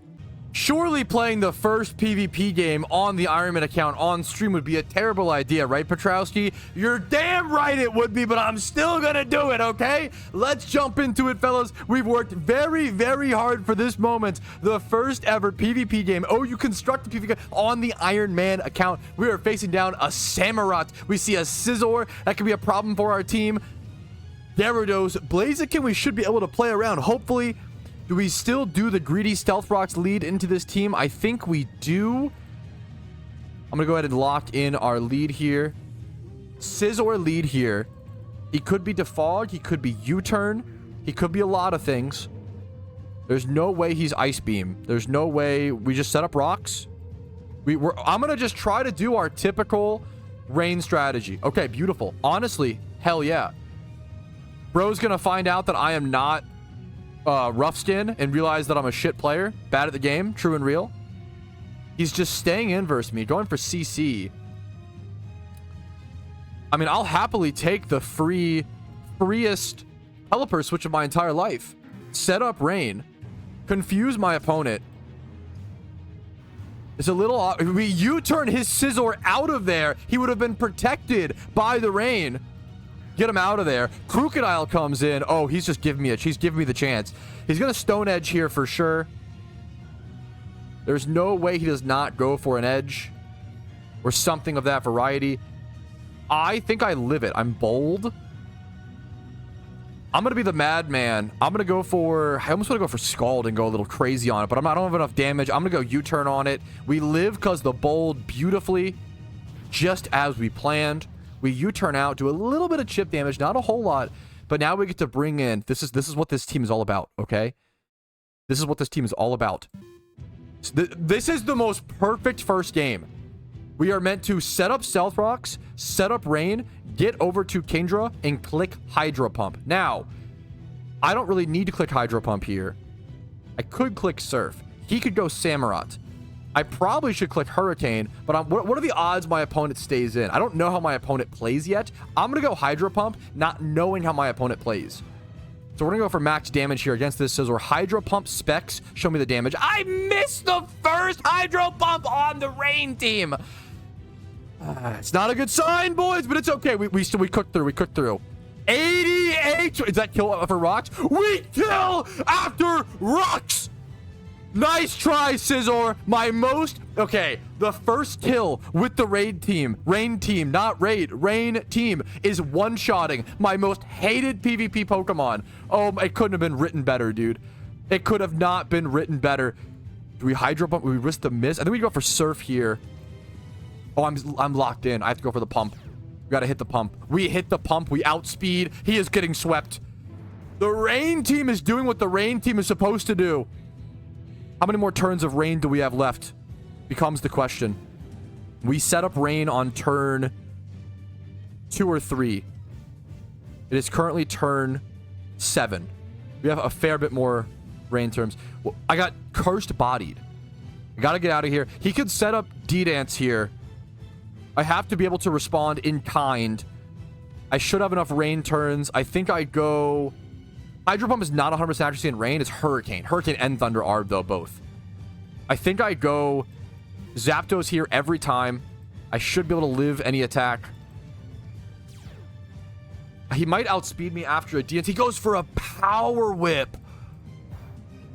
Surely playing the first PvP game on the Ironman account on stream would be a terrible idea, right, Petrowski? You're damn right it would be, but I'm still gonna do it, okay? Let's jump into it, fellas. We've worked very, very hard for this moment. The first ever PvP game. Oh, you construct the PvP game on the Iron Man account. We are facing down a Samurott. We see a Scizor. That could be a problem for our team. Gyarados, Blaziken, we should be able to play around, hopefully. Do we still do the greedy Stealth Rocks lead into this team? I think we do. I'm going to go ahead and lock in our lead here. Scizor lead here. He could be Defog. He could be U-turn. He could be a lot of things. There's no way he's Ice Beam. There's no way we just set up rocks. I'm going to just try to do our typical rain strategy. Okay, beautiful. Honestly, hell yeah. Bro's going to find out that I am not rough skin and realize that I'm a shit player, bad at the game, true and real. He's just staying in versus me, going for CC. I mean, I'll happily take the freest Pelipper switch of my entire life. Set up rain, confuse my opponent. It's a little, we U-turn his Scizor out of there. He would have been protected by the rain. Get him out of there. Crocodile comes in. Oh, he's just giving me he's giving me the chance. He's going to Stone Edge here for sure. There's no way he does not go for an edge or something of that variety. I think I live it. I'm bold. I'm going to be the madman. I almost want to go for Scald and go a little crazy on it, but I don't have enough damage. I'm going to go U-turn on it. We live because the bold beautifully, just as we planned. We U-turn out, do a little bit of chip damage, not a whole lot, but now we get to bring in, this is what this team is all about, okay? This is what this team is all about. This is the most perfect first game. We are meant to set up Stealth Rocks, set up Rain, get over to Kingdra, and click Hydro Pump. Now, I don't really need to click Hydro Pump here. I could click Surf. He could go Samurott. I probably should click Hurricane, but what are the odds my opponent stays in? I don't know how my opponent plays yet. I'm going to go Hydro Pump, not knowing how my opponent plays. So we're going to go for max damage here against this Scizor. Hydro Pump specs. Show me the damage. I missed the first Hydro Pump on the Rain team. It's not a good sign, boys, but it's okay. We cooked through. We cooked through. 88. Is that kill after rocks? We kill after rocks. Nice try, Scizor. Okay, the first kill with the rain team, not raid, rain team, is one-shotting my most hated PvP Pokemon. Oh, it couldn't have been written better, dude. It could have not been written better. Do we Hydro Pump? We risk the miss? I think we go for Surf here. Oh, I'm locked in. I have to go for the pump. We gotta hit the pump. We hit the pump. We outspeed. He is getting swept. The rain team is doing what the rain team is supposed to do. How many more turns of rain do we have left? Becomes the question. We set up rain on turn 2 or 3. It is currently turn 7. We have a fair bit more rain turns. Well, I got cursed bodied. I gotta get out of here. He could set up D-Dance here. I have to be able to respond in kind. I should have enough rain turns. I think I go... Hydro Pump is not 100% accuracy in rain. It's Hurricane. Hurricane and Thunder are, though, both. I think I go Zapdos here every time. I should be able to live any attack. He might outspeed me after a DNT. He goes for a Power Whip.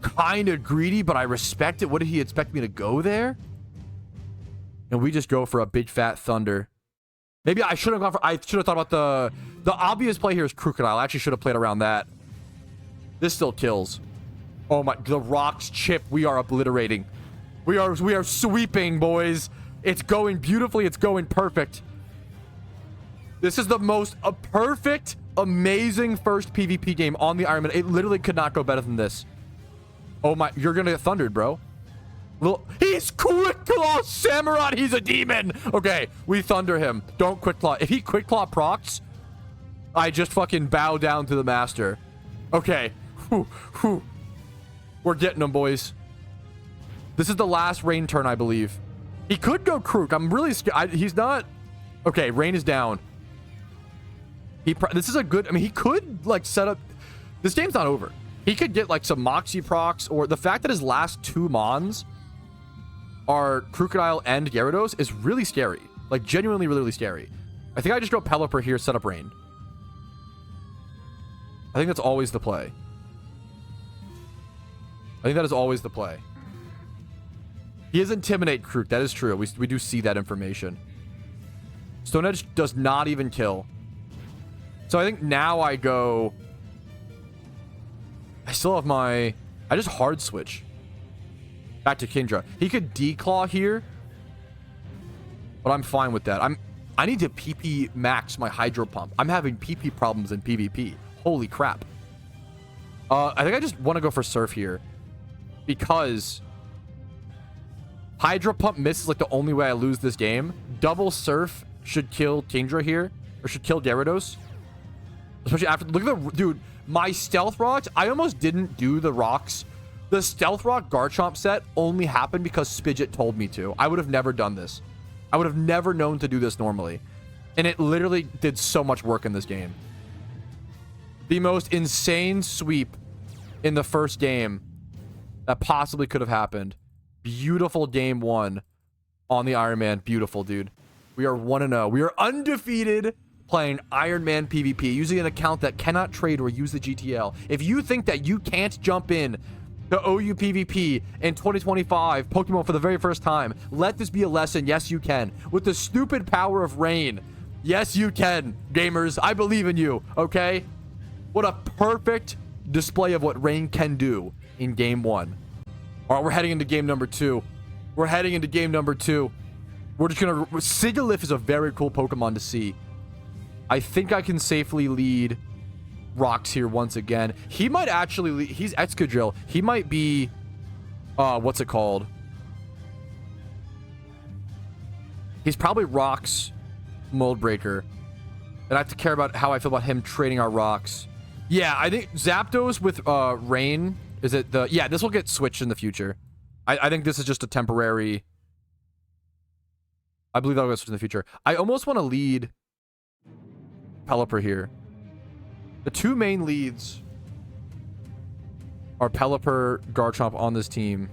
Kind of greedy, but I respect it. What did he expect me to go there? And we just go for a big fat Thunder. Maybe I should have gone for... I should have thought about the obvious play here is Crocodile. I actually should have played around that. This still kills. Oh my, the rocks chip. We are obliterating. We are sweeping, boys. It's going beautifully. It's going perfect. This is the most perfect, amazing first PvP game on the Ironman. It literally could not go better than this. Oh my, you're gonna get thundered, bro. He's Quick Claw Samurott. He's a demon. Okay, we thunder him. Don't Quick Claw. If he Quick Claw procs, I just fucking bow down to the master. Okay. Whew, whew. We're getting them, boys. This is the last Rain turn, I believe. He could go Krook. I'm really scared. He's not... Okay, Rain is down. This is a good... I mean, he could, like, set up... This game's not over. He could get, like, some Moxie procs, or the fact that his last 2 Mons are Crocodile and Gyarados is really scary. Like, genuinely really, really scary. I think I just go Pelipper here, set up Rain. I think that's always the play. I think that is always the play. He is Intimidate Krook. That is true. We do see that information. Stone Edge does not even kill. So I think now I go... I still have my... I just hard switch. Back to Kingdra. He could Declaw here. But I'm fine with that. I need to PP max my Hydro Pump. I'm having PP problems in PvP. Holy crap. I think I just want to go for Surf here. Because... Hydro Pump Miss is like the only way I lose this game. Double Surf should kill Kingdra here. Or should kill Gyarados. Especially after... Look at the... Dude, my Stealth Rocks... I almost didn't do the rocks. The Stealth Rock Garchomp set only happened because Spidget told me to. I would have never done this. I would have never known to do this normally. And it literally did so much work in this game. The most insane sweep in the first game that possibly could have happened. Beautiful game 1 on the Iron Man. Beautiful, dude. We are 1-0. We are undefeated playing Iron Man PvP using an account that cannot trade or use the GTL. If you think that you can't jump in to OU PvP in 2025 PokeMMO for the very first time, let this be a lesson. Yes, you can. With the stupid power of Rain. Yes, you can, gamers. I believe in you, okay? What a perfect display of what Rain can do in game 1. All right, we're heading into game number 2. We're heading into game number 2. We're just gonna... Sigilyph is a very cool Pokemon to see. I think I can safely lead Rocks here once again. He might actually lead... He's Excadrill. He might be... what's it called? He's probably Rocks Mold Breaker. And I have to care about how I feel about him trading our Rocks. Yeah, I think Zapdos with Rain... Is it the... Yeah, this will get switched in the future. I think this is just a temporary... I believe that'll get switched in the future. I almost want to lead Pelipper here. The 2 main leads are Pelipper, Garchomp on this team.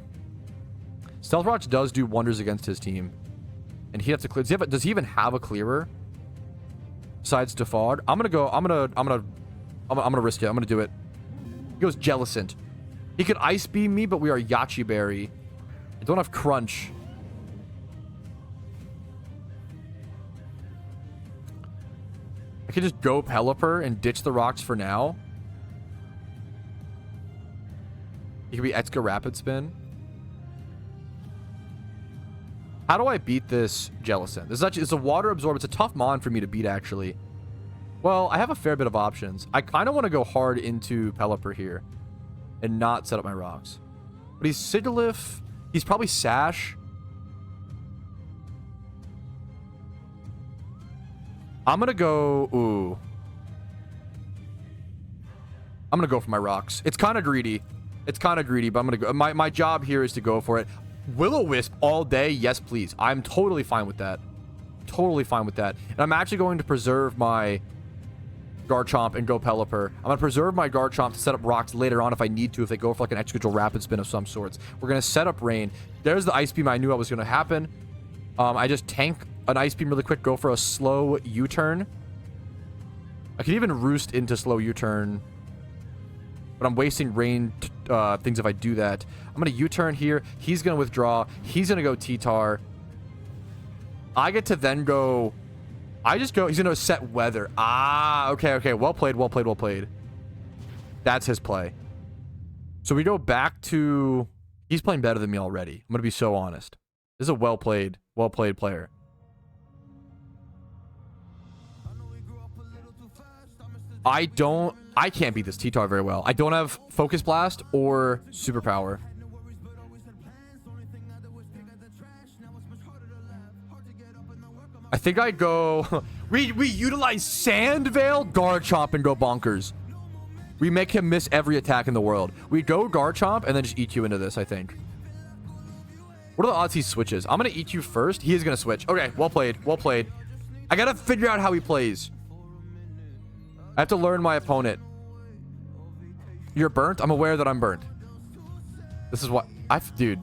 Stealth Rocks does do wonders against his team. And he has to clear... Does he even have a clearer? Besides Defog? I'm gonna go... I'm gonna risk it. I'm gonna do it. He goes Jellicent. He could Ice Beam me, but we are Yachi Berry. I don't have Crunch. I could just go Pelipper and ditch the rocks for now. He could be Exca Rapid Spin. How do I beat this Jellicent? This is actually... It's a Water Absorb. It's a tough Mon for me to beat, actually. Well, I have a fair bit of options. I kind of want to go hard into Pelipper here. And not set up my rocks. But he's Sigilyph. He's probably Sash. I'm going to go... Ooh. I'm going to go for my rocks. It's kind of greedy. It's kind of greedy, but I'm going to go... My job here is to go for it. Will-O-Wisp all day? Yes, please. I'm totally fine with that. Totally fine with that. And I'm actually going to preserve my... Garchomp and go Pelipper. I'm going to preserve my Garchomp to set up rocks later on if I need to, if they go for like an Excadrill Rapid Spin of some sorts. We're going to set up Rain. There's the Ice Beam I knew I was going to happen. I just tank an Ice Beam really quick, go for a slow U-turn. I could even Roost into slow U-turn. But I'm wasting Rain things if I do that. I'm going to U-turn here. He's going to withdraw. He's going to go T-Tar. I get to then go... I just go... He's going to set Weather. Ah, okay. Well played, well played, well played. That's his play. So we go back to... He's playing better than me already. I'm going to be so honest. This is a well-played player. I can't beat this T-Tar very well. I don't have Focus Blast or Superpower. I think I go... we utilize Sand Veil, Garchomp, and go bonkers. We make him miss every attack in the world. We go Garchomp and then just EQ into this, I think. What are the odds he switches? I'm going to EQ first. He is going to switch. Okay, well played. Well played. I got to figure out how he plays. I have to learn my opponent. You're burnt? I'm aware that I'm burnt. This is what... Dude,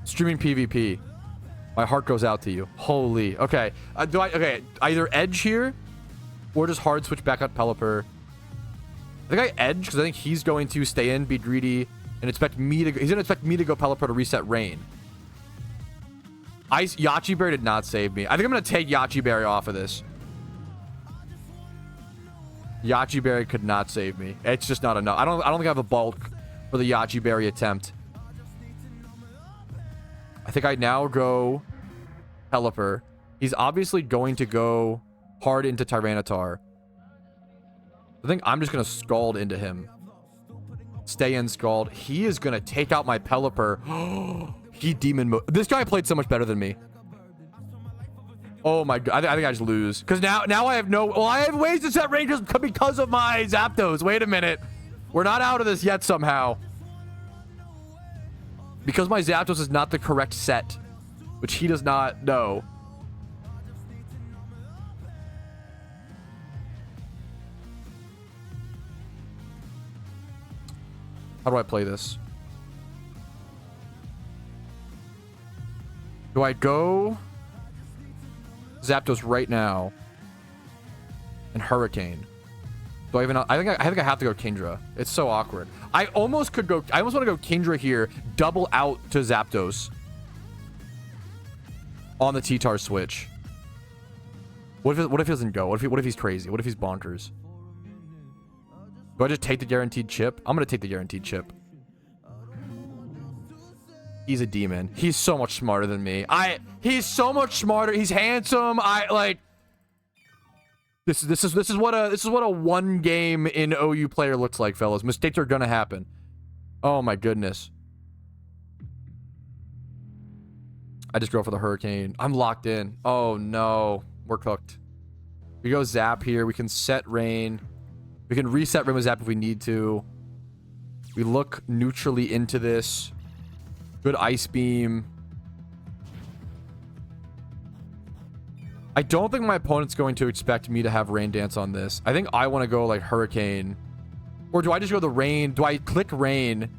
streaming PvP. My heart goes out to you. Holy. Okay. Okay, either edge here or just hard switch back out Pelipper. I think I edge because I think he's going to stay in, be greedy, and expect me to... He's going to expect me to go Pelipper to reset Rain. Yachi Berry did not save me. I think I'm going to take Yachi Berry off of this. Yachi Berry could not save me. It's just not enough. I don't think I have a bulk for the Yachi Berry attempt. I think I now go Pelipper. He's obviously going to go hard into Tyranitar. I think I'm just going to Scald into him. Stay in Scald. He is going to take out my Pelipper. He demon mode. This guy played so much better than me. Oh my god. I think I just lose. Because now I have no... Well, I have ways to set ranges because of my Zapdos. Wait a minute. We're not out of this yet somehow. Because my Zapdos is not the correct set. Which he does not know. How do I play this? Do I go Zapdos right now and Hurricane? Do I even? I think I have to go Kingdra. It's so awkward. I almost could go. I almost want to go Kingdra here, double out to Zapdos on the T-Tar switch. What if he doesn't go? What if he's crazy? What if he's bonkers? Do I just take the guaranteed chip? I'm gonna take the guaranteed chip. He's a demon. He's so much smarter than me. He's so much smarter. He's handsome. This is what a one game in OU player looks like, fellas. Mistakes are gonna happen. Oh my goodness. I just go for the Hurricane. I'm locked in. Oh no, we're cooked. We go Zap here. We can set Rain. We can reset Rain with Zap if we need to. We look neutrally into this. Good Ice Beam. I don't think my opponent's going to expect me to have Rain Dance on this. I think I want to go like Hurricane. Or do I just go the Rain? Do I click Rain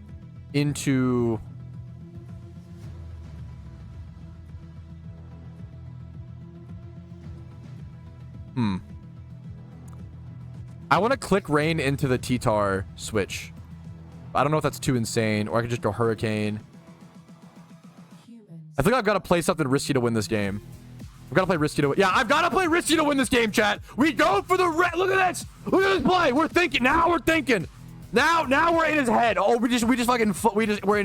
into... I want to click Rain into the T-Tar switch. I don't know if that's too insane. Or I could just go Hurricane. I think I've got to play something risky to win this game. I've got to play risky to win. Yeah, I've got to play risky to win this game, chat. We go for the look at this. Look at this play. We're thinking. Now we're thinking. Now we're in his head. Oh, we're in his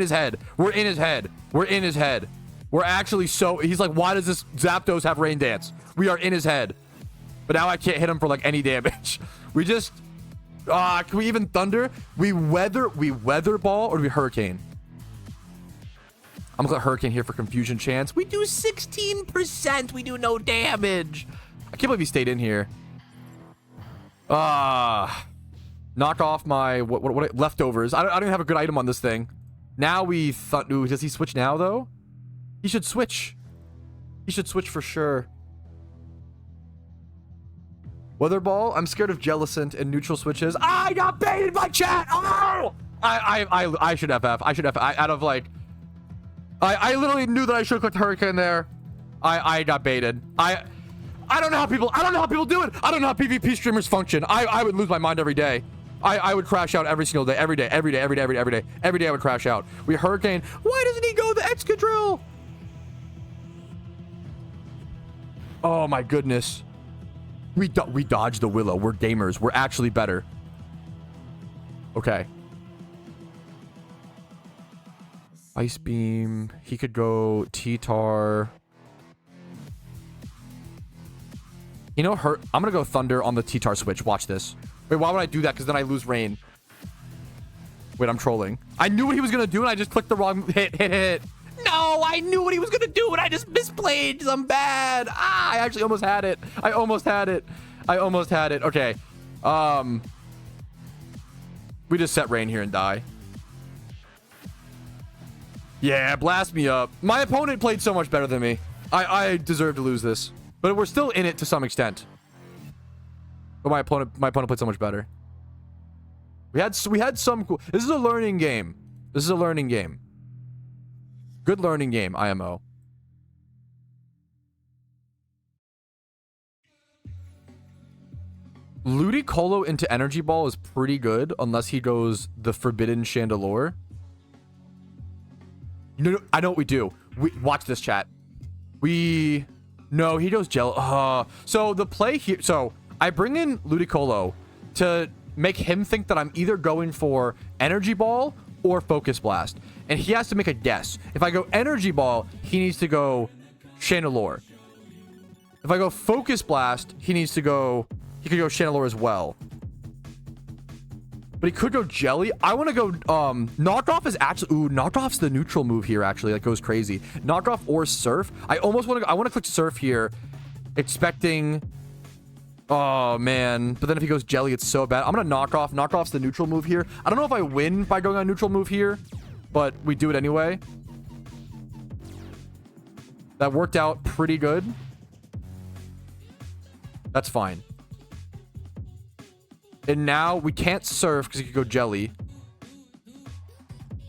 head. We're in his head. We're in his head. We're actually so... He's like, why does this Zapdos have Rain Dance? We are in his head. But now I can't hit him for like any damage. We just... can we even Thunder? We Weather Ball or do we Hurricane? I'm gonna go Hurricane here for confusion chance. We do 16%. We do no damage. I can't believe he stayed in here. Knock off my what leftovers. I don't even have a good item on this thing. Now we thought. Ooh, does he switch now though? He should switch. He should switch for sure. Weather Ball. I'm scared of Jellicent and neutral switches. I got baited by chat. Oh! I should FF. I should FF. Out of like. I literally knew that I should have clicked Hurricane there. I got baited. I don't know how people do it. I don't know how PvP streamers function. I would lose my mind every day. I would crash out every single day. Every day I would crash out. We Hurricane. Why doesn't he go the Excadrill? Oh my goodness. We dodged the Willow. We're gamers. We're actually better. Okay. Ice Beam. He could go T-Tar. You know, I'm gonna go Thunder on the T-Tar switch. Watch this. Wait, why would I do that? Because then I lose Rain. Wait, I'm trolling. I knew what he was gonna do and I just clicked the wrong hit. No, I knew what he was gonna do and I just misplayed because I'm bad. I actually almost had it. I almost had it. Okay. We just set rain here and die. Yeah, blast me up. My opponent played so much better than me. I deserve to lose this. But we're still in it to some extent. But my opponent played so much better. We had some cool... This is a learning game. This is a learning game. Good learning game, IMO. Ludicolo into Energy Ball is pretty good unless he goes the Forbidden Chandelure. No, I know what we do. Watch this, chat. No, he goes Gel. So the play here... So I bring in Ludicolo to make him think that I'm either going for Energy Ball or Focus Blast. And he has to make a guess. If I go Energy Ball, he needs to go Chandelure. If I go Focus Blast, he needs to go... He could go Chandelure as well. But he could go Jelly. I want to go... Knockoff is actually... Ooh, Knockoff's the neutral move here, actually. That goes crazy. Knockoff or Surf. I almost want to... I want to click Surf here, expecting... Oh, man. But then if he goes Jelly, it's so bad. I'm going to Knockoff. Knockoff's the neutral move here. I don't know if I win by going on neutral move here, but we do it anyway. That worked out pretty good. That's fine. And now we can't Surf because he could go Jelly.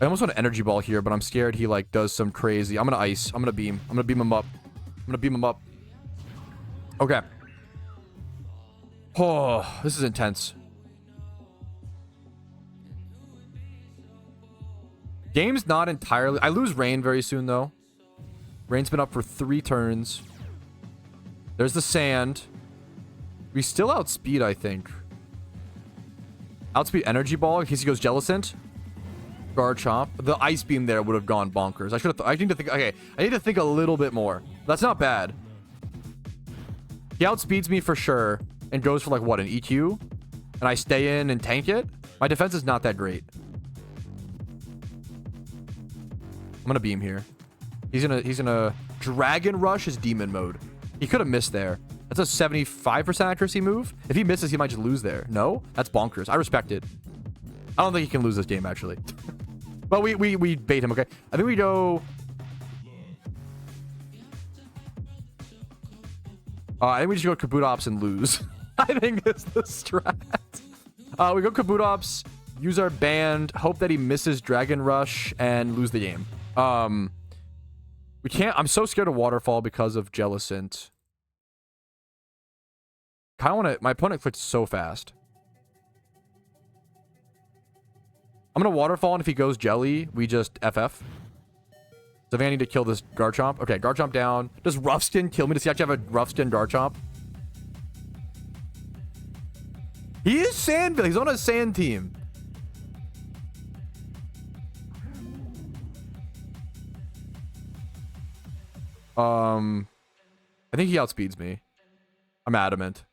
I almost want an Energy Ball here, but I'm scared he like does some crazy. I'm gonna Ice. I'm gonna Beam. I'm gonna beam him up. I'm gonna beam him up. Okay. Oh, this is intense. Game's not entirely... I lose Rain very soon, though. Rain's been up for 3 turns. There's the Sand. We still outspeed, I think. Outspeed Energy Ball in case he goes Jellicent. Garchomp. The Ice Beam there would have gone bonkers. I need to think... Okay, I need to think a little bit more. That's not bad. He outspeeds me for sure and goes for like what, an EQ? And I stay in and tank it? My defense is not that great. I'm gonna Beam here. He's gonna Dragon Rush his Demon Mode. He could have missed there. That's a 75% accuracy move. If he misses, he might just lose there. No? That's bonkers. I respect it. I don't think he can lose this game, actually. But we bait him, okay? I think we go... I think we just go Kabutops and lose. I think that's the strat. We go Kabutops, use our band, hope that he misses Dragon Rush, and lose the game. We can't... I'm so scared of Waterfall because of Jellicent. Kind of want to... My opponent clicked so fast. I'm going to Waterfall, and if he goes Jelly, we just FF. So I need to kill this Garchomp. Okay, Garchomp down. Does Rough Skin kill me? Does he actually have a Rough Skin Garchomp? He is Sandville. He's on a sand team. I think he outspeeds me. I'm adamant.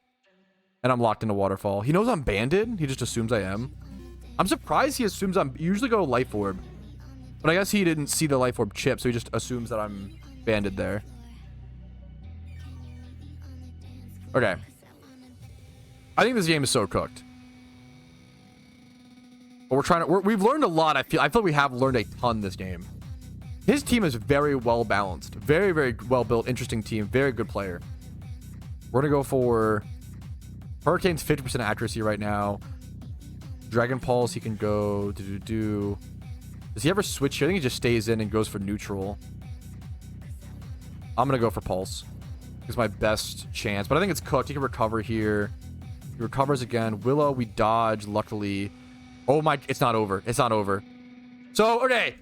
And I'm locked into Waterfall. He knows I'm banded. He just assumes I am. I'm surprised he assumes I'm... Usually go Life Orb. But I guess he didn't see the Life Orb chip, so he just assumes that I'm banded there. Okay. I think this game is so cooked. But we're trying to... We've learned a lot. I feel like we have learned a ton this game. His team is very well balanced. Very, very well built. Interesting team. Very good player. We're going to go for... Hurricane's 50% accuracy right now. Dragon Pulse, he can go... Does he ever switch here? I think he just stays in and goes for neutral. I'm going to go for Pulse. It's my best chance. But I think it's cooked. He can recover here. He recovers again. Willow, we dodge, luckily. Oh my... It's not over. It's not over. So, okay.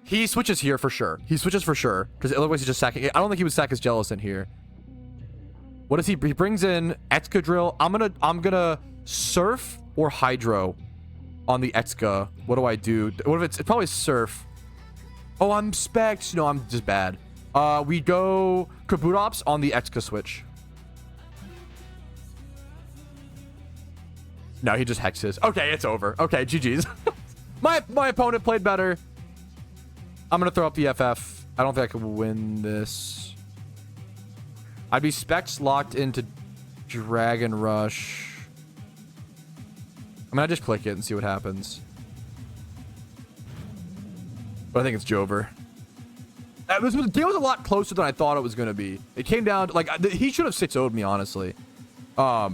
He switches here for sure. He switches for sure. Because otherwise he's just sacking... I don't think he would sack his Jellicent here. What does he... He brings in Excadrill. I'm gonna Surf or Hydro on the Exca. What do I do? What if it's probably Surf? Oh, I'm Specs. No, I'm just bad. We go Kabutops on the Exca switch. No, he just hexes. Okay, it's over. Okay, GG's. my opponent played better. I'm gonna throw up the FF. I don't think I could win this. I'd be Specs locked into Dragon Rush. I mean, I just click it and see what happens. But I think it's Jover. The game was a lot closer than I thought it was going to be. It came down to, like, he should have 6-0'd me, honestly. My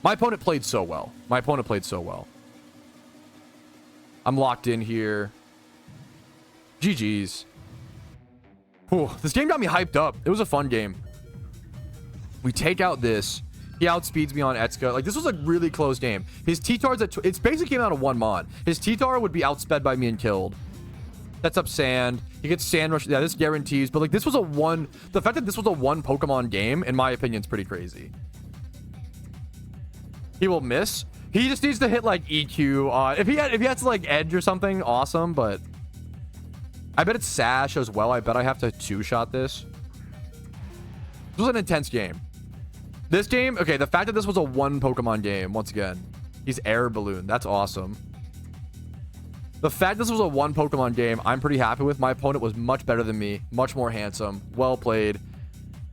opponent played so well. I'm locked in here. GG's. Whew, this game got me hyped up. It was a fun game. We take out this. He outspeeds me on Etska. Like, this was a really close game. His T-Tar's at... It's basically came out of 1 Mon. His T-Tar would be outsped by me and killed. Sets up Sand. He gets Sand Rush. Yeah, this guarantees. But, like, this was a 1... The fact that this was a 1 Pokemon game, in my opinion, is pretty crazy. He will miss. He just needs to hit, like, EQ. If he has to, like, Edge or something, awesome, but... I bet it's Sash as well. I bet I have to 2-shot this. This was an intense game. This game, okay, the fact that this was a 1 Pokemon game, once again, he's Air Balloon. That's awesome. The fact this was a 1 Pokemon game, I'm pretty happy with. My opponent was much better than me, much more handsome, well played.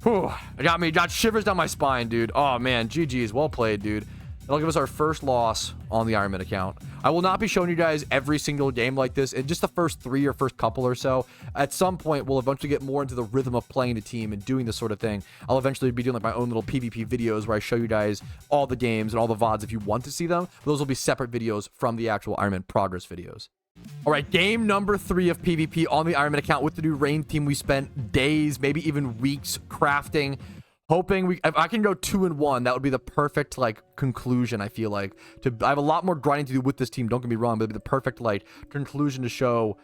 Whew, got shivers down my spine, dude. Oh, man, GG's, well played, dude. That'll give us our first loss on the Ironman account. I will not be showing you guys every single game like this. In just the first 3 or first couple or so. At some point, we'll eventually get more into the rhythm of playing the team and doing this sort of thing. I'll eventually be doing like my own little PvP videos where I show you guys all the games and all the VODs if you want to see them. But those will be separate videos from the actual Ironman progress videos. All right, game number 3 of PvP on the Ironman account with the new Rain team. We spent days, maybe even weeks crafting. Hoping if I can go 2-1, that would be the perfect like conclusion. I feel like I have a lot more grinding to do with this team. Don't get me wrong, but it'd be the perfect like conclusion to show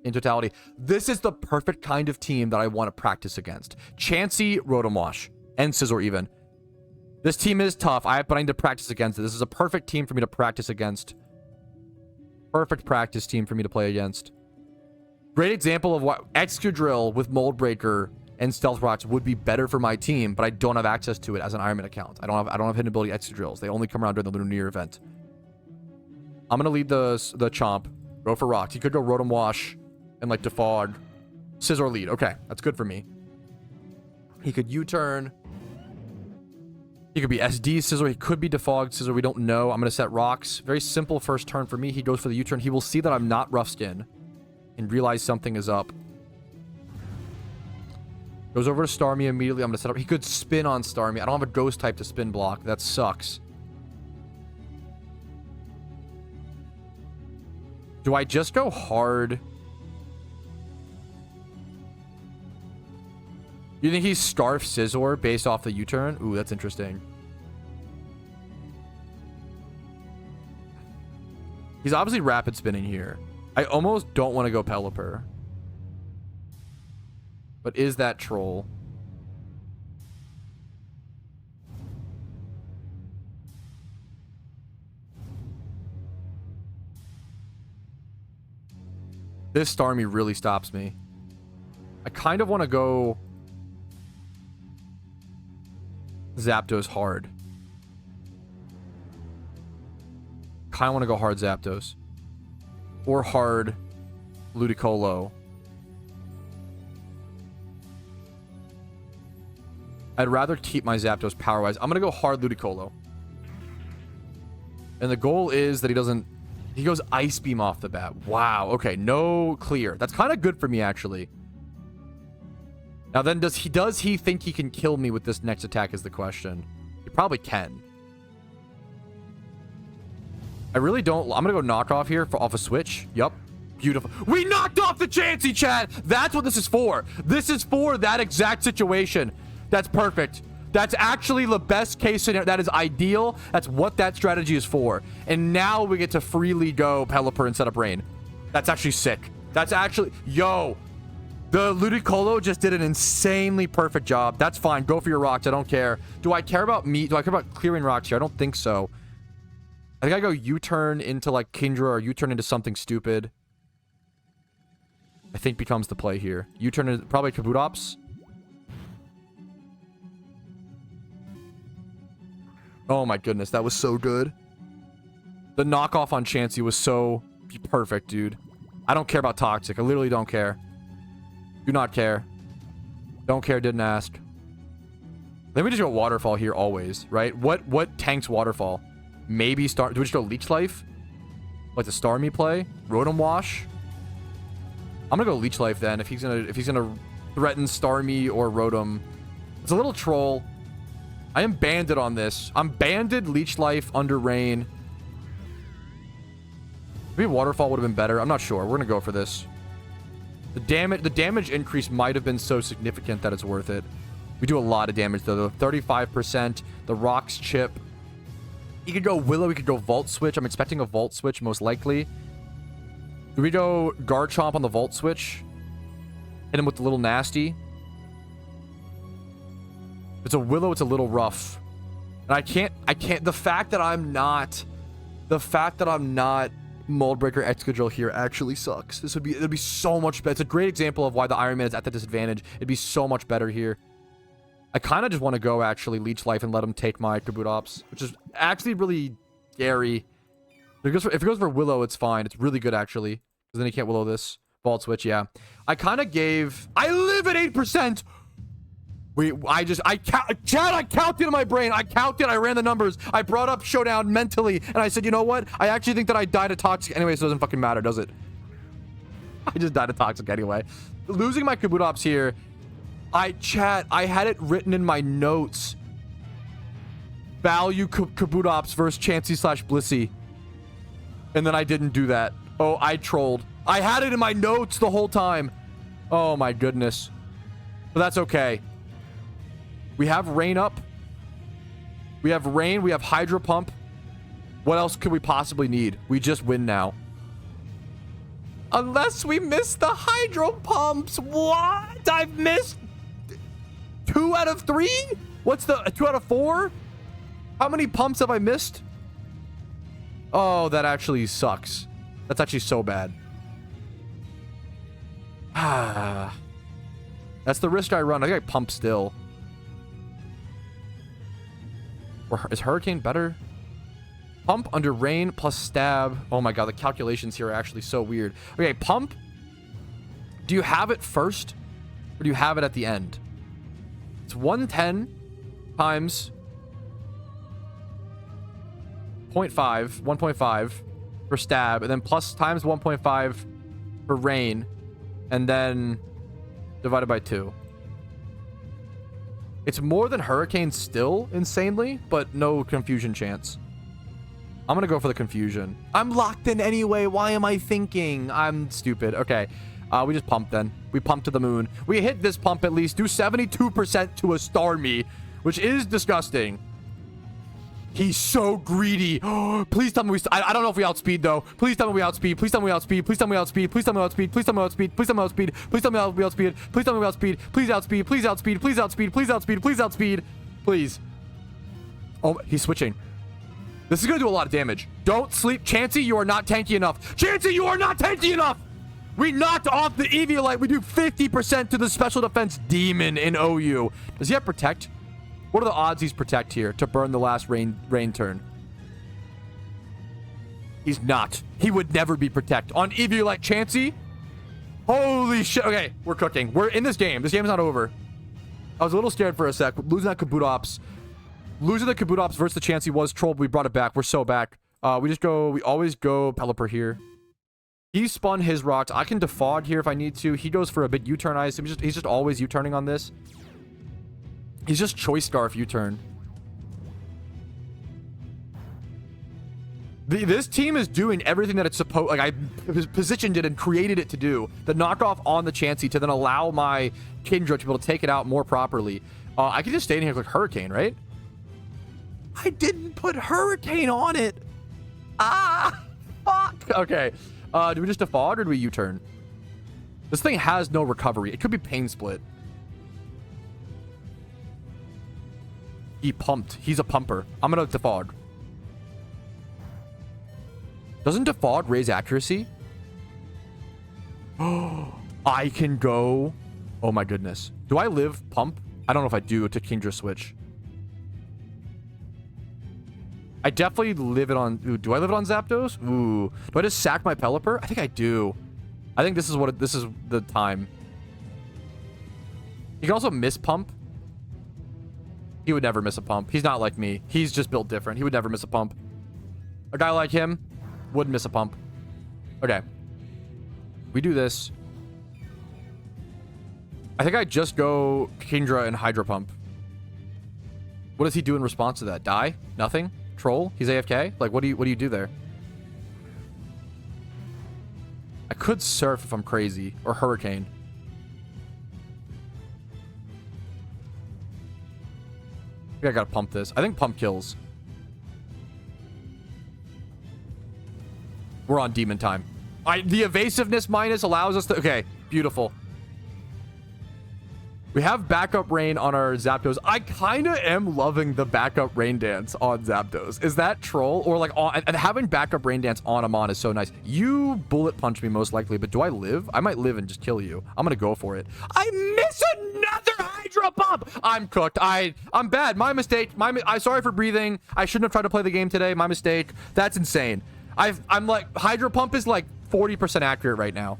in totality. This is the perfect kind of team that I want to practice against. Chansey, Rotom Wash, and Scizor even. This team is tough. But I need to practice against it. This is a perfect team for me to practice against. Perfect practice team for me to play against. Great example of what Excadrill with Mold Breaker and Stealth Rocks would be better for my team, but I don't have access to it as an Ironman account. I don't have hidden ability Excadrills. They only come around during the Lunar New Year event. I'm gonna lead the Chomp. Go for Rocks. He could go Rotom Wash and like Defog. Scizor lead. Okay, that's good for me. He could U-turn. He could be SD Scizor. He could be Defog Scizor. We don't know. I'm gonna set Rocks. Very simple first turn for me. He goes for the U-turn. He will see that I'm not Rough Skin and realize something is up. Goes over to Starmie immediately. I'm going to set up... He could spin on Starmie. I don't have a ghost type to spin block. That sucks. Do I just go hard? You think he's Scarf Scizor based off the U-turn? Ooh, that's interesting. He's obviously rapid spinning here. I almost don't want to go Pelipper. But is that troll? This Starmie really stops me. I kind of want to go Zapdos hard. Kind of want to go hard Zapdos. Or hard Ludicolo. I'd rather keep my Zapdos power-wise. I'm going to go hard Ludicolo. And the goal is that he doesn't... He goes Ice Beam off the bat. Wow. Okay, no clear. That's kind of good for me, actually. Now then, does he think he can kill me with this next attack is the question. He probably can. I really don't... I'm going to go knockoff here off a switch. Yup. Beautiful. We knocked off the Chansey, chat! That's what this is for. This is for that exact situation. That's perfect. That's actually the best case scenario. That is ideal. That's what that strategy is for. And now we get to freely go Pelipper and set up Rain. That's actually sick. That's actually... Yo. The Ludicolo just did an insanely perfect job. That's fine. Go for your rocks. I don't care. Do I care about me? Do I care about clearing rocks here? I don't think so. I think I go U-turn into like Kingdra or U-turn into something stupid. I think becomes the play here. U-turn into probably Kabutops. Oh my goodness, that was so good. The knockoff on Chansey was so perfect, dude. I don't care about Toxic. I literally don't care. Do not care. Don't care, didn't ask. Then we just go Waterfall here always, right? What tanks Waterfall? Maybe start... Do we just go Leech Life? Like the Starmie play. Rotom Wash. I'm gonna go Leech Life then if he's gonna threaten Starmie or Rotom. It's a little troll. I am banded on this. I'm banded Leech Life under Rain. Maybe Waterfall would have been better. I'm not sure. We're gonna go for this. The damage increase might have been so significant that it's worth it. We do a lot of damage though. 35%. The Rocks chip. You could go Willow. We could go Volt Switch. I'm expecting a Volt Switch most likely. Do we go Garchomp on the Volt Switch? Hit him with the little nasty. If it's a Willow, it's a little rough. And I can't, the fact that I'm not Mold Breaker Excadrill here actually sucks. It'd be so much better. It's a great example of why the Iron Man is at the disadvantage. It'd be so much better here. I kind of just want to go actually Leech Life and let him take my Kabutops, which is actually really scary. If it goes for Willow, it's fine. It's really good actually, because then he can't Willow this. Volt Switch, yeah. I kind of gave. I live at 8%. Wait, I counted in my brain. I counted. I ran the numbers. I brought up Showdown mentally, and I said, you know what? I actually think that I died of Toxic anyway, so it doesn't fucking matter, does it? I just died of Toxic anyway. Losing my Kabutops here. I had it written in my notes. Value Kabutops versus Chansey/Blissey. And then I didn't do that. Oh, I trolled. I had it in my notes the whole time. Oh my goodness. But that's okay. We have Rain up. We have Rain. We have Hydro Pump. What else could we possibly need? We just win now. Unless we miss the Hydro Pumps. What? I've missed 2 out of 3? What's the 2 out of 4? How many pumps have I missed? Oh, that actually sucks. That's actually so bad. Ah. That's the risk I run. I think I pump still. Or is Hurricane better? Pump under Rain plus Stab. Oh my god, the calculations here are actually so weird. Okay, Pump. Do you have it first? Or do you have it at the end? It's 110 times 0.5, 1.5 for Stab, and then plus times 1.5 for Rain, and then divided by 2. It's more than Hurricane still, insanely, but no confusion chance. I'm gonna go for the confusion. I'm locked in anyway. Why am I thinking? I'm stupid. Okay. We just pumped then. We pumped to the moon. We hit this pump at least. Do 72% to a Starmie, which is disgusting. He's so greedy. Please tell me we... I don't know if we outspeed, though. Please tell me we outspeed. Please tell me we outspeed. Please tell me we outspeed. Please tell me we outspeed. Please tell me we outspeed. Please tell me we outspeed. Please tell me we outspeed. Please tell me we outspeed. Please outspeed. Please outspeed. Please outspeed. Please outspeed. Please outspeed. Please. Oh, he's switching. This is going to do a lot of damage. Don't sleep. Chansey, you are not tanky enough. Chansey, you are not tanky enough. We knocked off the Eviolite. We do 50% to the special defense demon in OU. Does he have Protect? What are the odds he's Protect here to burn the last rain turn? He's not. He would never be Protect. On Eviolite Chansey? Holy shit. Okay, we're cooking. We're in this game. This game is not over. I was a little scared for a sec. Losing that Kabutops. Losing the Kabutops versus the Chansey was trolled. We brought it back. We're so back. We always go Pelipper here. He spun his rocks. I can defog here if I need to. He goes for a big U-turn. I assume he's just always U-turning on this. He's just Choice Scarf U-turn. This team is doing everything that it's supposed... Like, I positioned it and created it to do. The knockoff on the Chansey to then allow my Kingdra to be able to take it out more properly. I can just stay in here with Hurricane, right? I didn't put Hurricane on it. Ah! Fuck! Okay. Do we just defog or do we U-turn? This thing has no recovery. It could be Pain Split. He pumped. He's a pumper. I'm gonna defog. Doesn't defog raise accuracy? Oh, I can go. Oh my goodness. Do I live pump? I don't know if I do to Kingdra switch. I definitely live it on... Ooh, do I live it on Zapdos? Ooh. Do I just sack my Pelipper? I think I do. I think this is what... This is the time. You can also miss pump. He would never miss a pump. He's not like me. He's just built different. He would never miss a pump. A guy like him wouldn't miss a pump. Okay. We do this. I think I just go Kingdra and Hydro Pump. What does he do in response to that? Die? Nothing? Troll? He's AFK? Like, what do you do there? I could Surf if I'm crazy. Or Hurricane. I think I gotta pump this. I think Pump kills. We're on Demon time. The evasiveness minus allows us to... Okay, beautiful. We have backup rain on our Zapdos. I kind of am loving the backup rain dance on Zapdos. Is that troll? Or like, and having backup rain dance on a Mon is so nice. You bullet punch me most likely, but do I live? I might live and just kill you. I'm gonna go for it. I miss another Hydro Pump. I'm cooked. I'm bad. My mistake. I'm sorry for breathing. I shouldn't have tried to play the game today. My mistake. That's insane. I'm like, Hydro Pump is like 40% accurate right now.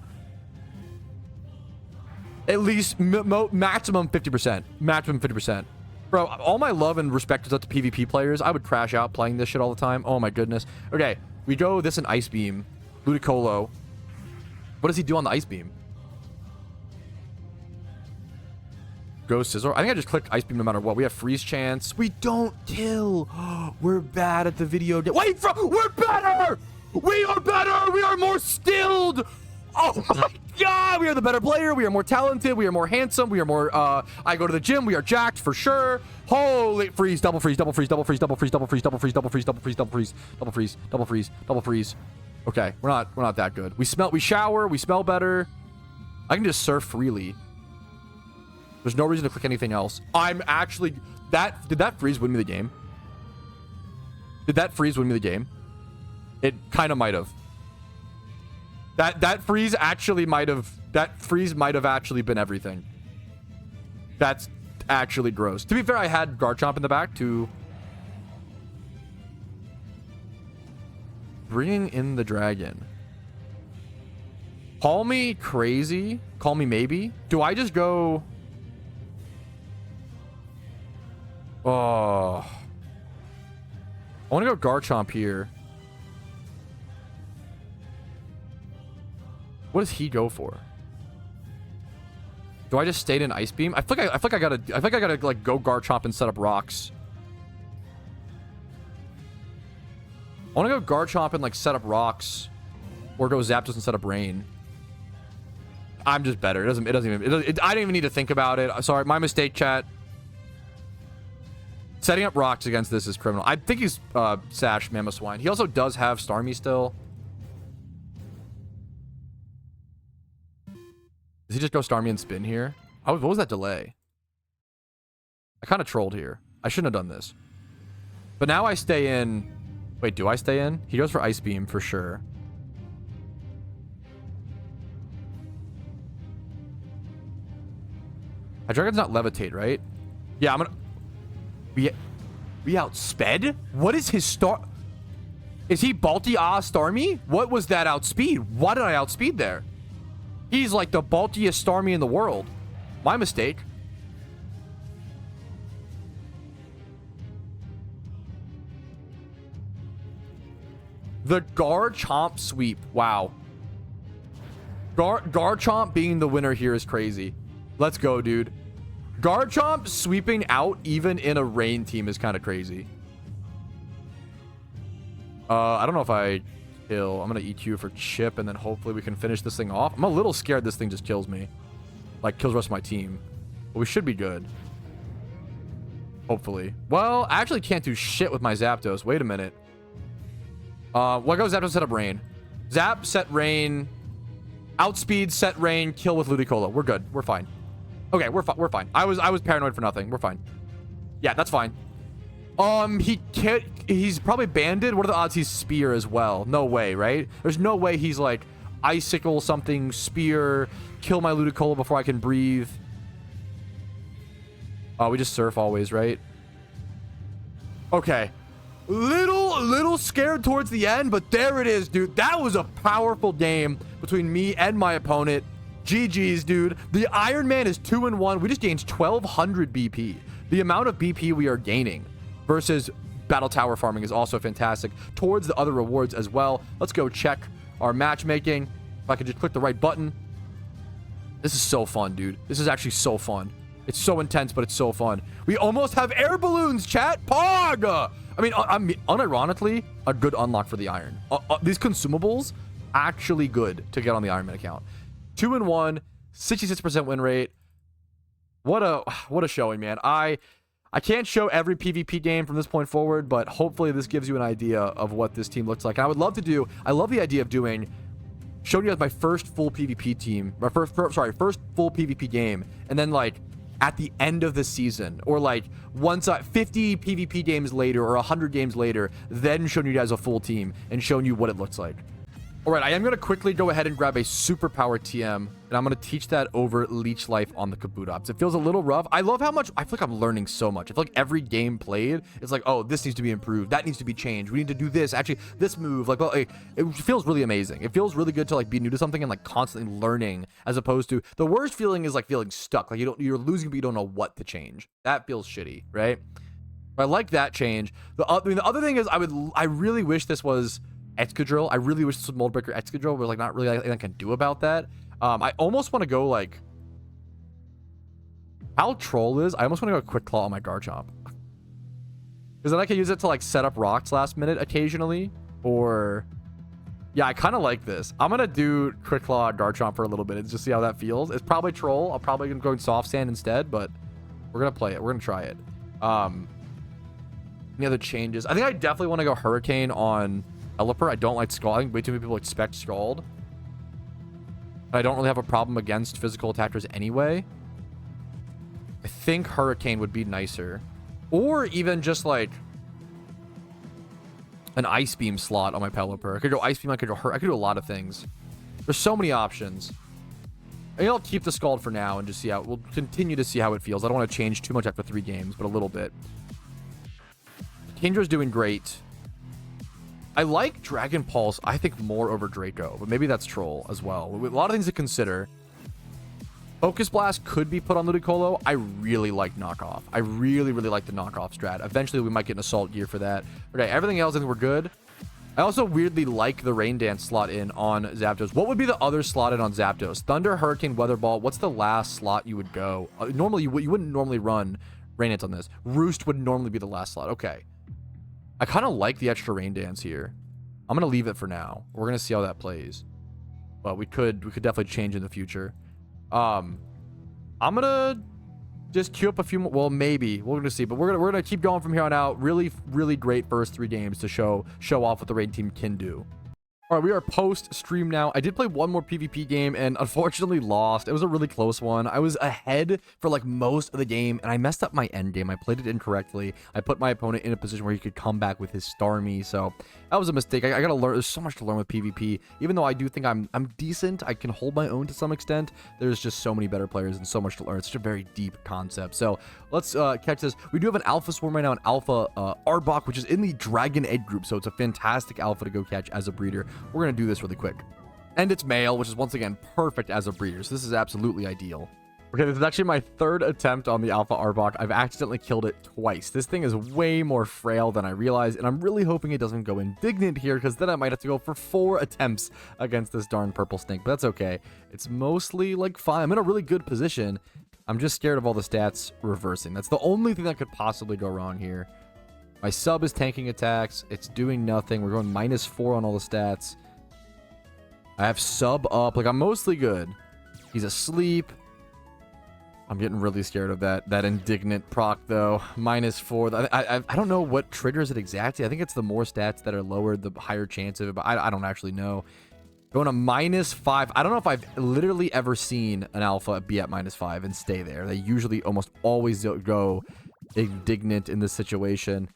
At least maximum 50%. Maximum 50%. Bro, all my love and respect is up to PvP players. I would crash out playing this shit all the time. Oh my goodness. Okay, we go this and Ice Beam. Ludicolo. What does he do on the Ice Beam? Go Scizor. I think I just click Ice Beam no matter what. We have Freeze Chance. We don't kill. We're bad at the video game. Wait, we're better! We are better! We are more skilled! Oh my god! We are the better player. We are more talented. We are more handsome. We are more, I go to the gym. We are jacked for sure. Holy freeze, double freeze, double freeze, double freeze, double freeze, double freeze, double freeze, double freeze, double freeze, double freeze, double freeze, double freeze, double freeze. Okay, we're not that good. We shower, we smell better. I can just surf freely. There's no reason to click anything else. I'm actually... Did that freeze win me the game? Did that freeze win me the game? It kind of might have. That freeze actually might have... That freeze might have actually been everything. That's actually gross. To be fair, I had Garchomp in the back to... Bringing in the dragon. Call me crazy. Call me maybe. Do I just go... Oh. I want to go Garchomp here. What does he go for? Do I just stay in Ice Beam? I feel like I gotta like go Garchomp and set up rocks. I want to go Garchomp and like set up rocks, or go Zapdos and set up rain. I'm just better. I don't even need to think about it. Sorry, my mistake, chat. Setting up rocks against this is criminal. I think he's Sash Mamoswine. He also does have Starmie still. Does he just go Starmie and spin here? What was that delay? I kind of trolled here. I shouldn't have done this. But now I stay in... Wait, do I stay in? He goes for Ice Beam for sure. Hydreigon's not Levitate, right? Yeah, I'm gonna... We outsped? What is his star? Is he Balti Starmie? What was that outspeed? Why did I outspeed there? He's like the bulkiest Starmie in the world. My mistake. The Garchomp sweep. Wow. Garchomp being the winner here is crazy. Let's go, dude. Garchomp sweeping out even in a rain team is kind of crazy. I don't know if I kill. I'm going to EQ for chip, and then hopefully we can finish this thing off. I'm a little scared this thing just kills me. Like, kills the rest of my team. But we should be good. Hopefully. Well, I actually can't do shit with my Zapdos. Wait a minute. Well, go Zapdos, set up rain. Zap, set rain. Outspeed, set rain, kill with Ludicolo. We're good. We're fine. Okay, we're fine. I was paranoid for nothing. We're fine. Yeah, that's fine. He's probably banded. What are the odds he's spear as well? No way, right? There's no way he's like icicle something, spear, kill my Ludicolo before I can breathe. Oh, we just surf always, right? Okay. Little scared towards the end, but there it is, dude. That was a powerful game between me and my opponent. GG's, dude. The Iron Man is 2-1. We just gained 1200 BP. The amount of BP we are gaining versus battle tower farming is also fantastic towards the other rewards as well. Let's go check our matchmaking. If I could just click the right button. This is so fun, dude. This is actually so fun. It's so intense, but it's so fun. We almost have air balloons, chat. Pog! I mean, unironically, a good unlock for the Iron. These consumables, actually good to get on the Iron Man account. 2-1, 66% win rate. What a showing, man. I can't show every PvP game from this point forward, but hopefully this gives you an idea of what this team looks like. And I love the idea of showing you guys my first full PvP team, my first full PvP game, and then like at the end of the season, or like once 50 PvP games later or 100 games later, then showing you guys a full team and showing you what it looks like. All right, I am going to quickly go ahead and grab a superpower TM, and I'm going to teach that over Leech Life on the Kabutops. It feels a little rough. I love how much, I feel like I'm learning so much. I feel like every game played, it's like, oh, this needs to be improved. That needs to be changed. We need to do this. Actually, this move, like, well, it feels really amazing. It feels really good to like be new to something and like constantly learning, as opposed to the worst feeling is like feeling stuck. Like you're losing, but you don't know what to change. That feels shitty, right? But I like that change. The other thing is I really wish this was Excadrill. I really wish this was Moldbreaker Excadrill, but like not really anything I can do about that. I almost want to go like how Troll is. I almost want to go Quick Claw on my Garchomp, because then I can use it to like set up rocks last minute occasionally. Or yeah, I kind of like this. I'm gonna do Quick Claw on Garchomp for a little bit and just see how that feels. It's probably Troll. I'll probably gonna go Soft Sand instead, but we're gonna play it. We're gonna try it. Any other changes? I think I definitely want to go Hurricane on Pelipper. I don't like Scald. I think way too many people expect Scald. But I don't really have a problem against physical attackers anyway. I think Hurricane would be nicer. Or even just like an Ice Beam slot on my Pelipper. I could go Ice Beam, I could do a lot of things. There's so many options. I think I'll keep the Scald for now and just see how, we'll continue to see how it feels. I don't want to change too much after 3 games, but a little bit. Kendra's doing great. I like Dragon Pulse, I think, more over Draco, but maybe that's Troll as well. With a lot of things to consider. Focus Blast could be put on Ludicolo. I really like Knockoff. I really like the Knockoff strat. Eventually, we might get an Assault Gear for that. Okay, everything else, I think we're good. I also weirdly like the Rain Dance slot in on Zapdos. What would be the other slot in on Zapdos? Thunder, Hurricane, Weather Ball. What's the last slot you would go? Normally, you wouldn't normally run Rain Dance on this. Roost would normally be the last slot. Okay. I kind of like the extra Rain Dance here. I'm going to leave it for now. We're going to see how that plays. But we could definitely change in the future. I'm going to just queue up a few more. Well, maybe. We're going to see. But we're going to keep going from here on out. Really great first 3 games to show off what the raid team can do. All right, we are post-stream now. I did play one more PvP game and unfortunately lost. It was a really close one. I was ahead for like most of the game and I messed up my end game. I played it incorrectly. I put my opponent in a position where he could come back with his Starmie. So that was a mistake. I gotta learn. There's so much to learn with PvP. Even though I do think I'm decent, I can hold my own to some extent. There's just so many better players and so much to learn. It's such a very deep concept. So let's catch this. We do have an Alpha Swarm right now, an Alpha Arbok, which is in the Dragon Egg group. So it's a fantastic Alpha to go catch as a breeder. We're going to do this really quick. And it's male, which is once again perfect as a breeder. So this is absolutely ideal. Okay, this is actually my 3rd attempt on the Alpha Arbok. I've accidentally killed it twice. This thing is way more frail than I realized, and I'm really hoping it doesn't go indignant here, because then I might have to go for 4 attempts against this darn purple snake. But that's okay. It's mostly like fine. I'm in a really good position. I'm just scared of all the stats reversing. That's the only thing that could possibly go wrong here. My sub is tanking attacks. It's doing nothing. We're going -4 on all the stats. I have sub up. Like, I'm mostly good. He's asleep. I'm getting really scared of that indignant proc, though. -4. I don't know what triggers it exactly. I think it's the more stats that are lowered, the higher chance of it, but I don't actually know. Going to -5. I don't know if I've literally ever seen an alpha be at -5 and stay there. They usually almost always go indignant in this situation.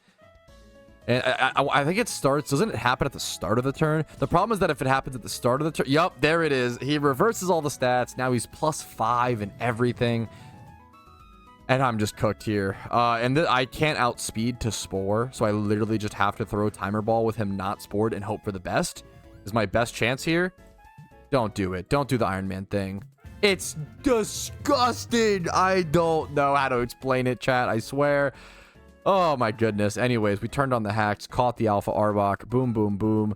And I think it starts, doesn't it happen at the start of the turn? The problem is that if it happens at the start of the turn, yup, there it is. He reverses all the stats. Now he's +5 and everything. And I'm just cooked here. And I can't outspeed to Spore, so I literally just have to throw Timer Ball with him not spored and hope for the best. Is my best chance here? Don't do it. Don't do the Iron Man thing. It's disgusting. I don't know how to explain it, chat. I swear. Oh my goodness. Anyways, we turned on the hacks, caught the Alpha Arbok. Boom, boom, boom.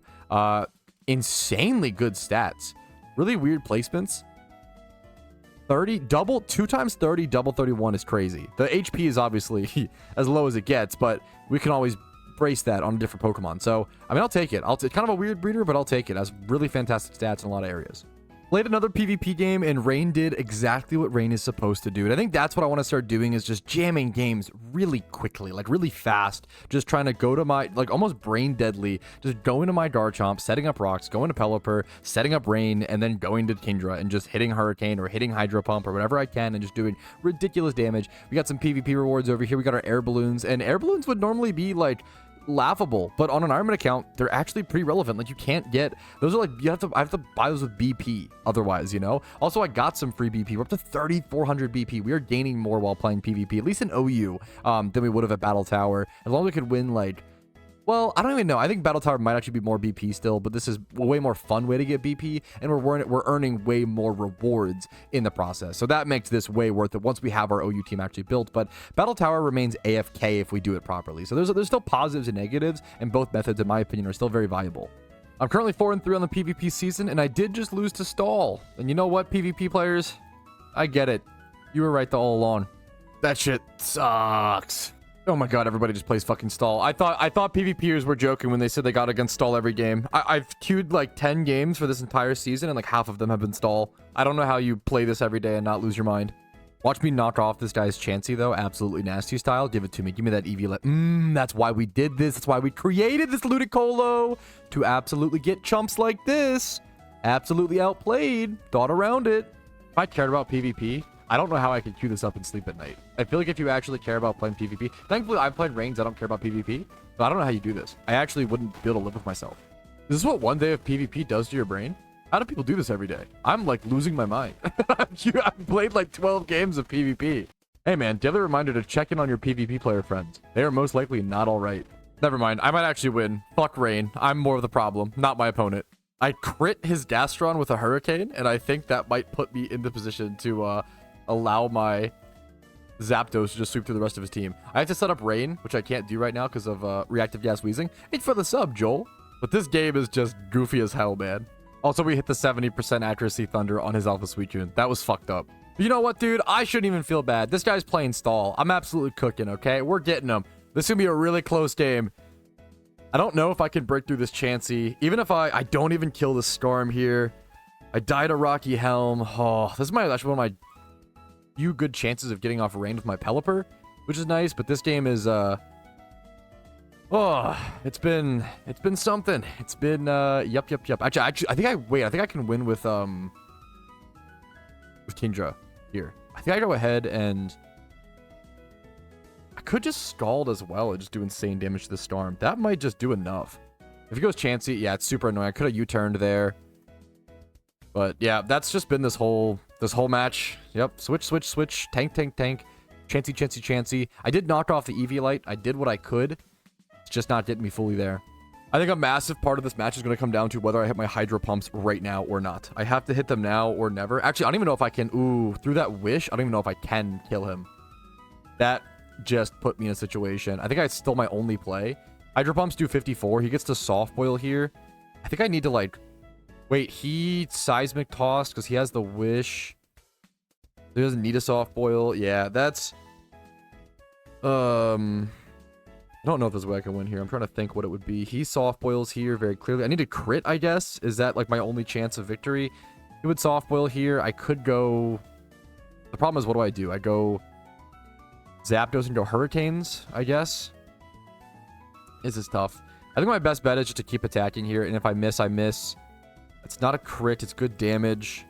insanely good stats. Really weird placements. 30 double 2 times 30 double 31 is crazy. The HP is obviously as low as it gets, but we can always brace that on a different Pokemon. So I mean, I'll take it. It's kind of a weird breeder, but I'll take it. It has really fantastic stats in a lot of areas. Played another PvP game, and Rain did exactly what Rain is supposed to do. And I think that's what I want to start doing, is just jamming games really quickly, like really fast. Just trying to go to my, like almost brain deadly, just going to my Garchomp, setting up rocks, going to Pelipper, setting up Rain, and then going to Kingdra and just hitting Hurricane or hitting Hydro Pump or whatever I can and just doing ridiculous damage. We got some PvP rewards over here. We got our air balloons, and air balloons would normally be like laughable, but on an Ironman account they're actually pretty relevant. Like, you can't get those, are like, I have to buy those with BP otherwise, you know. Also, I got some free BP. We're up to 3400 BP. We are gaining more while playing PvP, at least in OU, than we would have at Battle Tower, as long as we could win. Like, well, I don't even know. I think Battle Tower might actually be more BP still, but this is a way more fun way to get BP, and we're earning way more rewards in the process. So that makes this way worth it once we have our OU team actually built. But Battle Tower remains AFK if we do it properly. So there's still positives and negatives, and both methods, in my opinion, are still very viable. I'm currently 4-3 on the PvP season, and I did just lose to Stall. And you know what, PvP players? I get it. You were right all along. That shit sucks. Oh my god, everybody just plays fucking Stall. I thought PvPers were joking when they said they got against Stall every game. I've queued like 10 games for this entire season, and like half of them have been Stall. I don't know how you play this every day and not lose your mind. Watch me knock off this guy's Chansey, though. Absolutely nasty style. Give it to me. Give me that Eevee. That's why we did this. That's why we created this Ludicolo. To absolutely get chumps like this. Absolutely outplayed. Thought around it. If I cared about PvP, I don't know how I could queue this up and sleep at night. I feel like if you actually care about playing PvP... Thankfully, I've played Reigns. I don't care about PvP. But I don't know how you do this. I actually wouldn't be able to live with myself. Is this what one day of PvP does to your brain? How do people do this every day? I'm like losing my mind. I've played like 12 games of PvP. Hey man, daily reminder to check in on your PvP player friends. They are most likely not all right. Never mind. I might actually win. Fuck Rain. I'm more of the problem, not my opponent. I crit his Gastron with a Hurricane, and I think that might put me in the position to... allow my Zapdos to just sweep through the rest of his team. I have to set up Rain, which I can't do right now because of reactive gas wheezing. Thanks for the sub, Joel. But this game is just goofy as hell, man. Also, we hit the 70% accuracy Thunder on his Alpha Suicune. That was fucked up. But you know what, dude? I shouldn't even feel bad. This guy's playing Stall. I'm absolutely cooking, okay? We're getting him. This is going to be a really close game. I don't know if I can break through this Chansey. Even if I don't even kill the Storm here. I died a Rocky Helm. Oh, this is actually one of my few good chances of getting off Rain with my Pelipper, which is nice. But this game is it's been something. It's been yep. Actually, I think I can win with Kingdra here. I think I go ahead and I could just stalled as well and just do insane damage to the Storm. That might just do enough. If he goes Chansey, yeah, it's super annoying. I could have U-turned there. But yeah, that's just been this whole match. Yep, switch. Tank. Chansey. I did knock off the Eviolite. I did what I could. It's just not getting me fully there. I think a massive part of this match is going to come down to whether I hit my Hydro Pumps right now or not. I have to hit them now or never. Actually, I don't even know if I can. Ooh, through that Wish, I don't even know if I can kill him. That just put me in a situation. I think I stole my only play. Hydro Pumps do 54. He gets to Soft Boil here. I think I need to, like... Wait, he Seismic Toss because he has the Wish. He doesn't need a Soft Boil. Yeah, that's... I don't know if there's a way I can win here. I'm trying to think what it would be. He Soft Boils here very clearly. I need to crit, I guess. Is that, like, my only chance of victory? He would Soft Boil here. I could go... The problem is, what do? I go... Zapdos and go Hurricanes, I guess. This is tough. I think my best bet is just to keep attacking here, and if I miss, I miss. It's not a crit. It's good damage.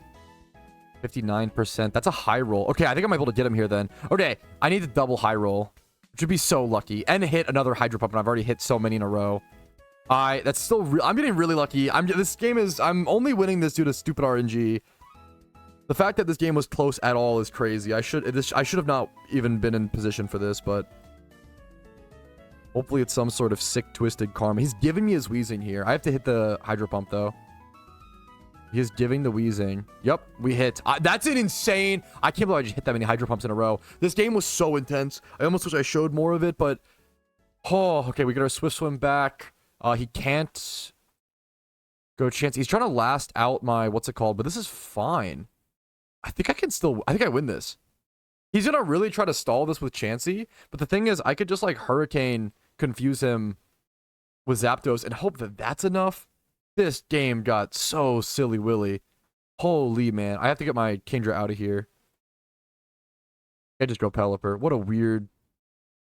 59%. That's a high roll. Okay, I think I'm able to get him here then. Okay, I need to double high roll, which would be so lucky. And hit another Hydro Pump, and I've already hit so many in a row. That's still... I'm getting really lucky. This game is... I'm only winning this due to stupid RNG. The fact that this game was close at all is crazy. I should have not even been in position for this, but... Hopefully it's some sort of sick, twisted karma. He's giving me his Wheezing here. I have to hit the Hydro Pump, though. He's giving the Wheezing. Yep, we hit. That's an insane... I can't believe I just hit that many Hydro Pumps in a row. This game was so intense. I almost wish I showed more of it, but... Oh, okay, we get our Swift Swim back. He can't... Go chance. He's trying to last out my, what's it called? But this is fine. I think I win this. He's going to really try to stall this with Chansey. But the thing is, I could just like Hurricane, confuse him with Zapdos and hope that that's enough. This game got so silly willy. Holy man. I have to get my Kingdra out of here. I just go Pelipper. What a weird,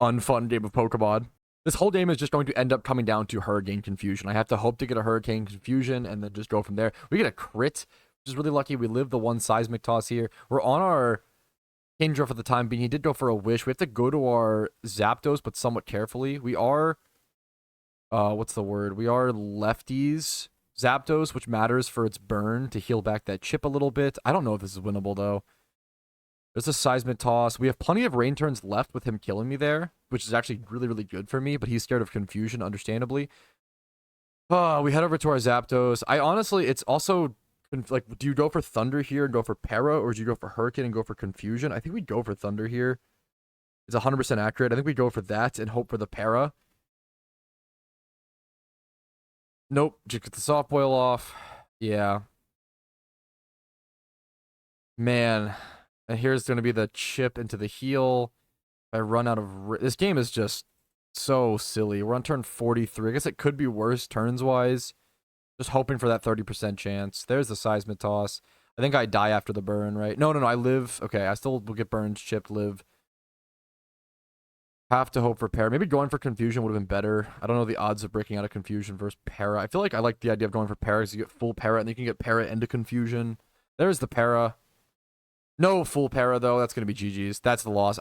unfun game of Pokemon. This whole game is just going to end up coming down to Hurricane Confusion. I have to hope to get a Hurricane Confusion and then just go from there. We get a crit, which is really lucky. We live the one Seismic Toss here. We're on our Kingdra for the time being. He did go for a Wish. We have to go to our Zapdos, but somewhat carefully. We are, what's the word? We are lefties Zapdos, which matters for its burn to heal back that chip a little bit. I don't know if this is winnable, though. There's a Seismic Toss. We have plenty of rain turns left with him killing me there, which is actually really, really good for me, but he's scared of Confusion, understandably. We head over to our Zapdos. I honestly, it's also, like, do you go for Thunder here and go for Para, or do you go for Hurricane and go for Confusion? I think we go for Thunder here. It's 100% accurate. I think we go for that and hope for the Para. Nope, just get the Soft Boil off. Yeah. Man. And here's going to be the chip into the heal. I run out of... This game is just so silly. We're on turn 43. I guess it could be worse turns-wise. Just hoping for that 30% chance. There's the Seismic Toss. I think I die after the burn, right? No, I live. Okay, I still will get burned, chipped, live. Have to hope for Para. Maybe going for Confusion would have been better. I don't know the odds of breaking out of Confusion versus Para. I feel like I like the idea of going for Para because you get full Para and you can get Para into Confusion. There's the Para. No full Para, though. That's going to be GG's. That's the loss.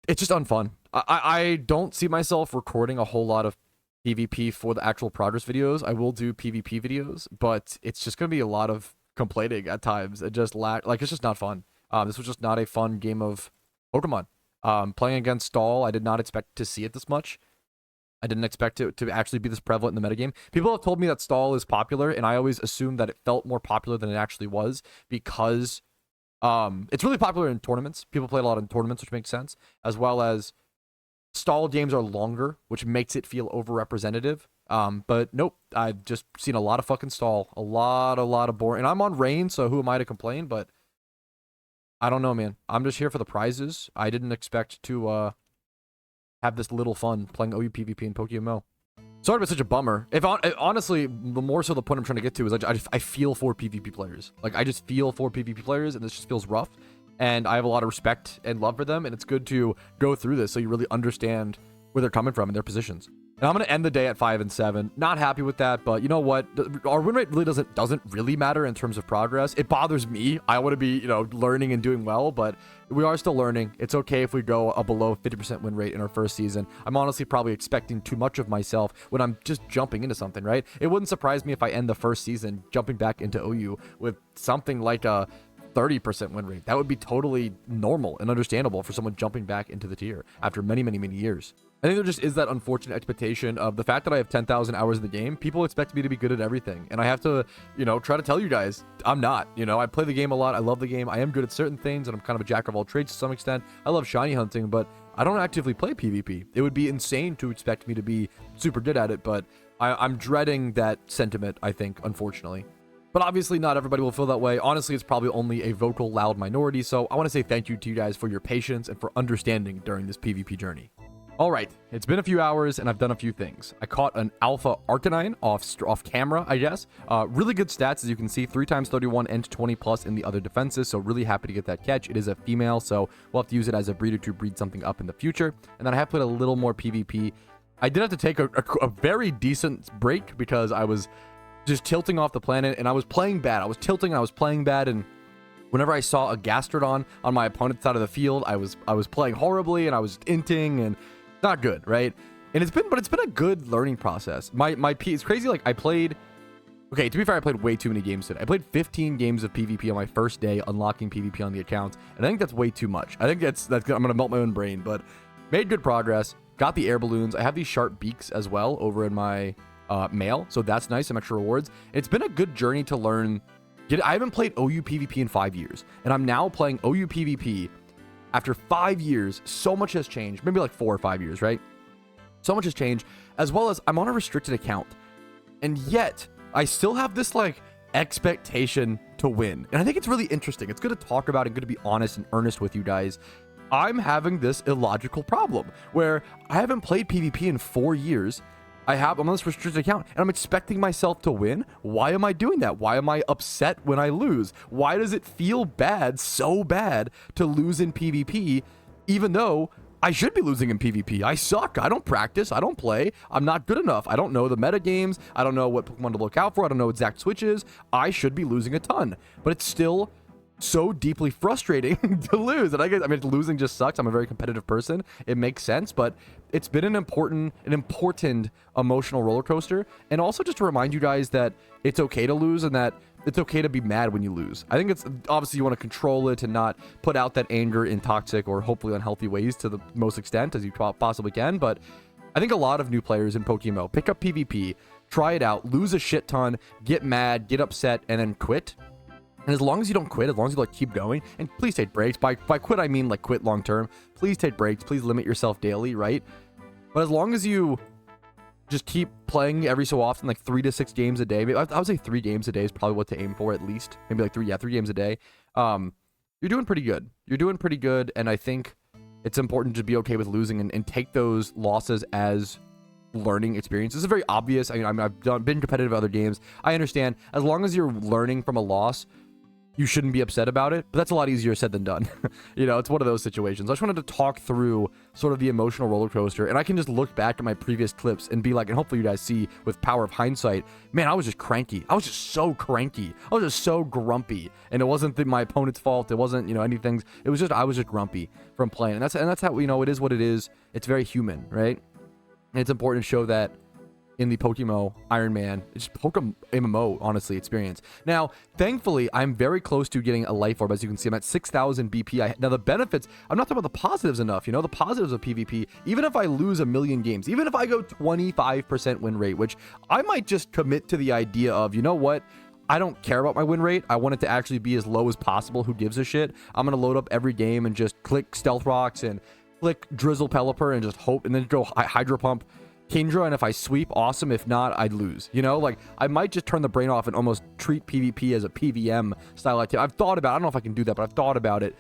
It's just unfun. I don't see myself recording a whole lot of PvP for the actual progress videos. I will do PvP videos, but it's just going to be a lot of complaining at times. It just it's just not fun. This was just not a fun game of Pokemon. Playing against Stall, I did not expect to see it this much. I didn't expect it to actually be this prevalent in the metagame. People have told me that Stall is popular, and I always assumed that it felt more popular than it actually was because it's really popular in tournaments. People play a lot in tournaments, which makes sense, as well as Stall games are longer, which makes it feel overrepresentative. But nope, I've just seen a lot of fucking Stall. A lot of boring. And I'm on Rain, so who am I to complain? But I don't know, man. I'm just here for the prizes. I didn't expect to have this little fun playing OU PvP and PokeMMO. Sorry about such a bummer. Honestly, the more so the point I'm trying to get to is I feel for PvP players. Like, I just feel for PvP players, and this just feels rough. And I have a lot of respect and love for them, and it's good to go through this so you really understand where they're coming from and their positions. And I'm going to end the day at 5-7. Not happy with that, but you know what? Our win rate really doesn't really matter in terms of progress. It bothers me. I want to be, learning and doing well, but we are still learning. It's okay if we go a below 50% win rate in our first season. I'm honestly probably expecting too much of myself when I'm just jumping into something, right? It wouldn't surprise me if I end the first season jumping back into OU with something like a 30% win rate. That would be totally normal and understandable for someone jumping back into the tier after many, many, many years. I think there just is that unfortunate expectation of the fact that I have 10,000 hours in the game. People expect me to be good at everything. And I have to, try to tell you guys, I'm not. I play the game a lot. I love the game. I am good at certain things, and I'm kind of a jack of all trades to some extent. I love shiny hunting, but I don't actively play PvP. It would be insane to expect me to be super good at it, but I'm dreading that sentiment, I think, unfortunately. But obviously not everybody will feel that way. Honestly, it's probably only a vocal, loud minority, so I want to say thank you to you guys for your patience and for understanding during this PvP journey. All right, it's been a few hours and I've done a few things. I caught an alpha Arcanine off camera, I guess. Really good stats, as you can see, 3x31 and 20 plus in the other defenses, so really happy to get that catch. It is a female, so we'll have to use it as a breeder to breed something up in the future. And then I have played a little more PvP. I did have to take a very decent break because I was just tilting off the planet and I was playing bad. I was tilting and I was playing bad, and whenever I saw a Gastrodon on my opponent's side of the field, I was playing horribly and I was inting and not good, right? And it's been a good learning process. It's crazy. Like, to be fair, I played way too many games today. I played 15 games of PvP on my first day unlocking PvP on the account, and I think that's way too much. I think that's I'm gonna melt my own brain, but made good progress. Got the air balloons. I have these sharp beaks as well over in my mail, so that's nice. Some extra rewards. It's been a good journey to learn. I haven't played OU PvP in 5 years, and I'm now playing OU PvP after 5 years. So much has changed. Maybe like 4 or 5 years, right? So much has changed, as well as I'm on a restricted account. And yet, I still have this like expectation to win. And I think it's really interesting. It's good to talk about and good to be honest and earnest with you guys. I'm having this illogical problem where I haven't played PvP in 4 years. I'm on this restricted account and I'm expecting myself to win. Why am I doing that? Why am I upset when I lose? Why does it feel bad, so bad, to lose in PvP, even though I should be losing in PvP? I suck. I don't practice. I don't play. I'm not good enough. I don't know the meta games. I don't know what Pokemon to look out for. I don't know exact switches. I should be losing a ton, but it's still so deeply frustrating to lose. And I guess, I mean, losing just sucks. I'm a very competitive person. It makes sense, but it's been an important emotional roller coaster. And also just to remind you guys that it's okay to lose and that it's okay to be mad when you lose. I think it's obviously you want to control it and not put out that anger in toxic or hopefully unhealthy ways to the most extent as you possibly can. But I think a lot of new players in PokeMMO pick up PvP, try it out, lose a shit ton, get mad, get upset, and then quit. And as long as you don't quit, as long as you like keep going, and please take breaks. By quit, I mean like quit long term. Please take breaks. Please limit yourself daily, right? But as long as you just keep playing every so often, like 3 to 6 games a day. Maybe, I would say 3 games a day is probably what to aim for at least. Maybe like 3 games a day. You're doing pretty good. You're doing pretty good, and I think it's important to be okay with losing and take those losses as learning experience. This is very obvious. I mean, I've been competitive in other games. I understand. As long as you're learning from a loss, you shouldn't be upset about it, but that's a lot easier said than done. You know, it's one of those situations. I just wanted to talk through sort of the emotional roller coaster, and I can just look back at my previous clips and be like, and hopefully you guys see with power of hindsight, man, I was just cranky. I was just so cranky. I was just so grumpy, and it wasn't my opponent's fault. It wasn't, you know, anything. It was just, I was just grumpy from playing, and that's how, you know, it is what it is. It's very human, right? And it's important to show that in the PokeMMO Iron Man, it's just PokeMMO, honestly, experience. Now, thankfully, I'm very close to getting a Life Orb. As you can see, I'm at 6,000 BP. Now, the benefits, I'm not talking about the positives enough, you know, the positives of PvP, even if I lose a million games, even if I go 25% win rate, which I might just commit to the idea of, you know what, I don't care about my win rate. I want it to actually be as low as possible. Who gives a shit? I'm going to load up every game and just click Stealth Rocks and click Drizzle Pelipper and just hope, and then go Hydro Pump Kingdra, and if I sweep, awesome. If not, I'd lose. You know, like, I might just turn the brain off and almost treat PvP as a PVM style activity. I've thought about it. I don't know if I can do that, but I've thought about it.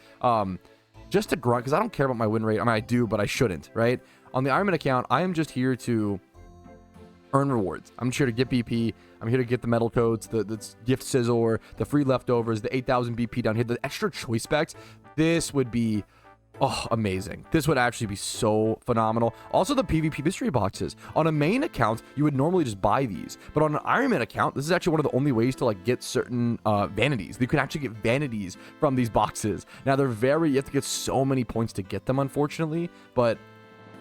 Just to grunt, because I don't care about my win rate. I mean, I do, but I shouldn't, right? On the Iron Man account, I am just here to earn rewards. I'm just here to get BP. I'm here to get the metal coats, the gift scissor, the free leftovers, the 8,000 BP down here, the extra choice specs. This would be, oh, amazing. This would actually be so phenomenal. Also, the PvP mystery boxes. On a main account, you would normally just buy these. But on an Iron Man account, this is actually one of the only ways to like get certain vanities. You can actually get vanities from these boxes. Now, you have to get so many points to get them, unfortunately. But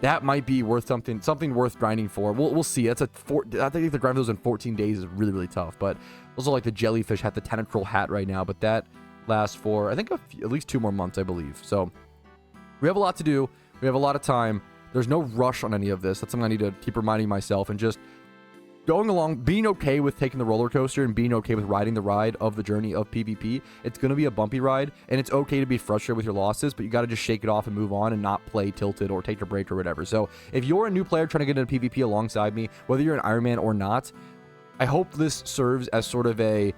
that might be worth something worth grinding for. We'll see. I think the grind for those in 14 days is really, really tough. But also, like, the jellyfish hat, the tentacle hat right now. But that lasts for, I think, at least 2 more months, I believe. So we have a lot to do. We have a lot of time. There's no rush on any of this. That's something I need to keep reminding myself, and just going along, being okay with taking the roller coaster and being okay with riding the ride of the journey of PvP. It's going to be a bumpy ride, and it's okay to be frustrated with your losses, but you got to just shake it off and move on and not play tilted or take a break or whatever. So if you're a new player trying to get into PvP alongside me, whether you're an Iron Man or not, I hope this serves as sort of a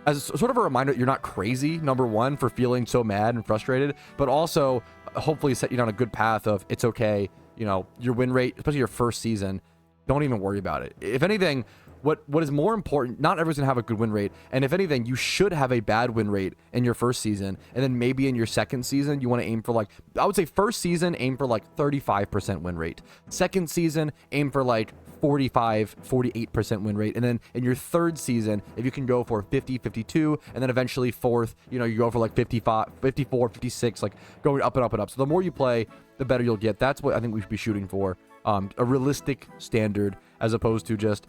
reminder that you're not crazy, number one, for feeling so mad and frustrated, but also hopefully set you down a good path of it's okay, you know, your win rate, especially your first season, don't even worry about it. If anything, what is more important, not everyone's gonna have a good win rate, and if anything, you should have a bad win rate in your first season, and then maybe in your second season, you want to aim for, like, I would say first season, aim for like 35% win rate. Second season, aim for like 48% win rate, and then in your third season, if you can go for 50, 52, and then eventually fourth, you know, you go for like 55, 54, 56, like going up and up and up. So the more you play, the better you'll get. That's what I think we should be shooting for. A realistic standard, as opposed to just,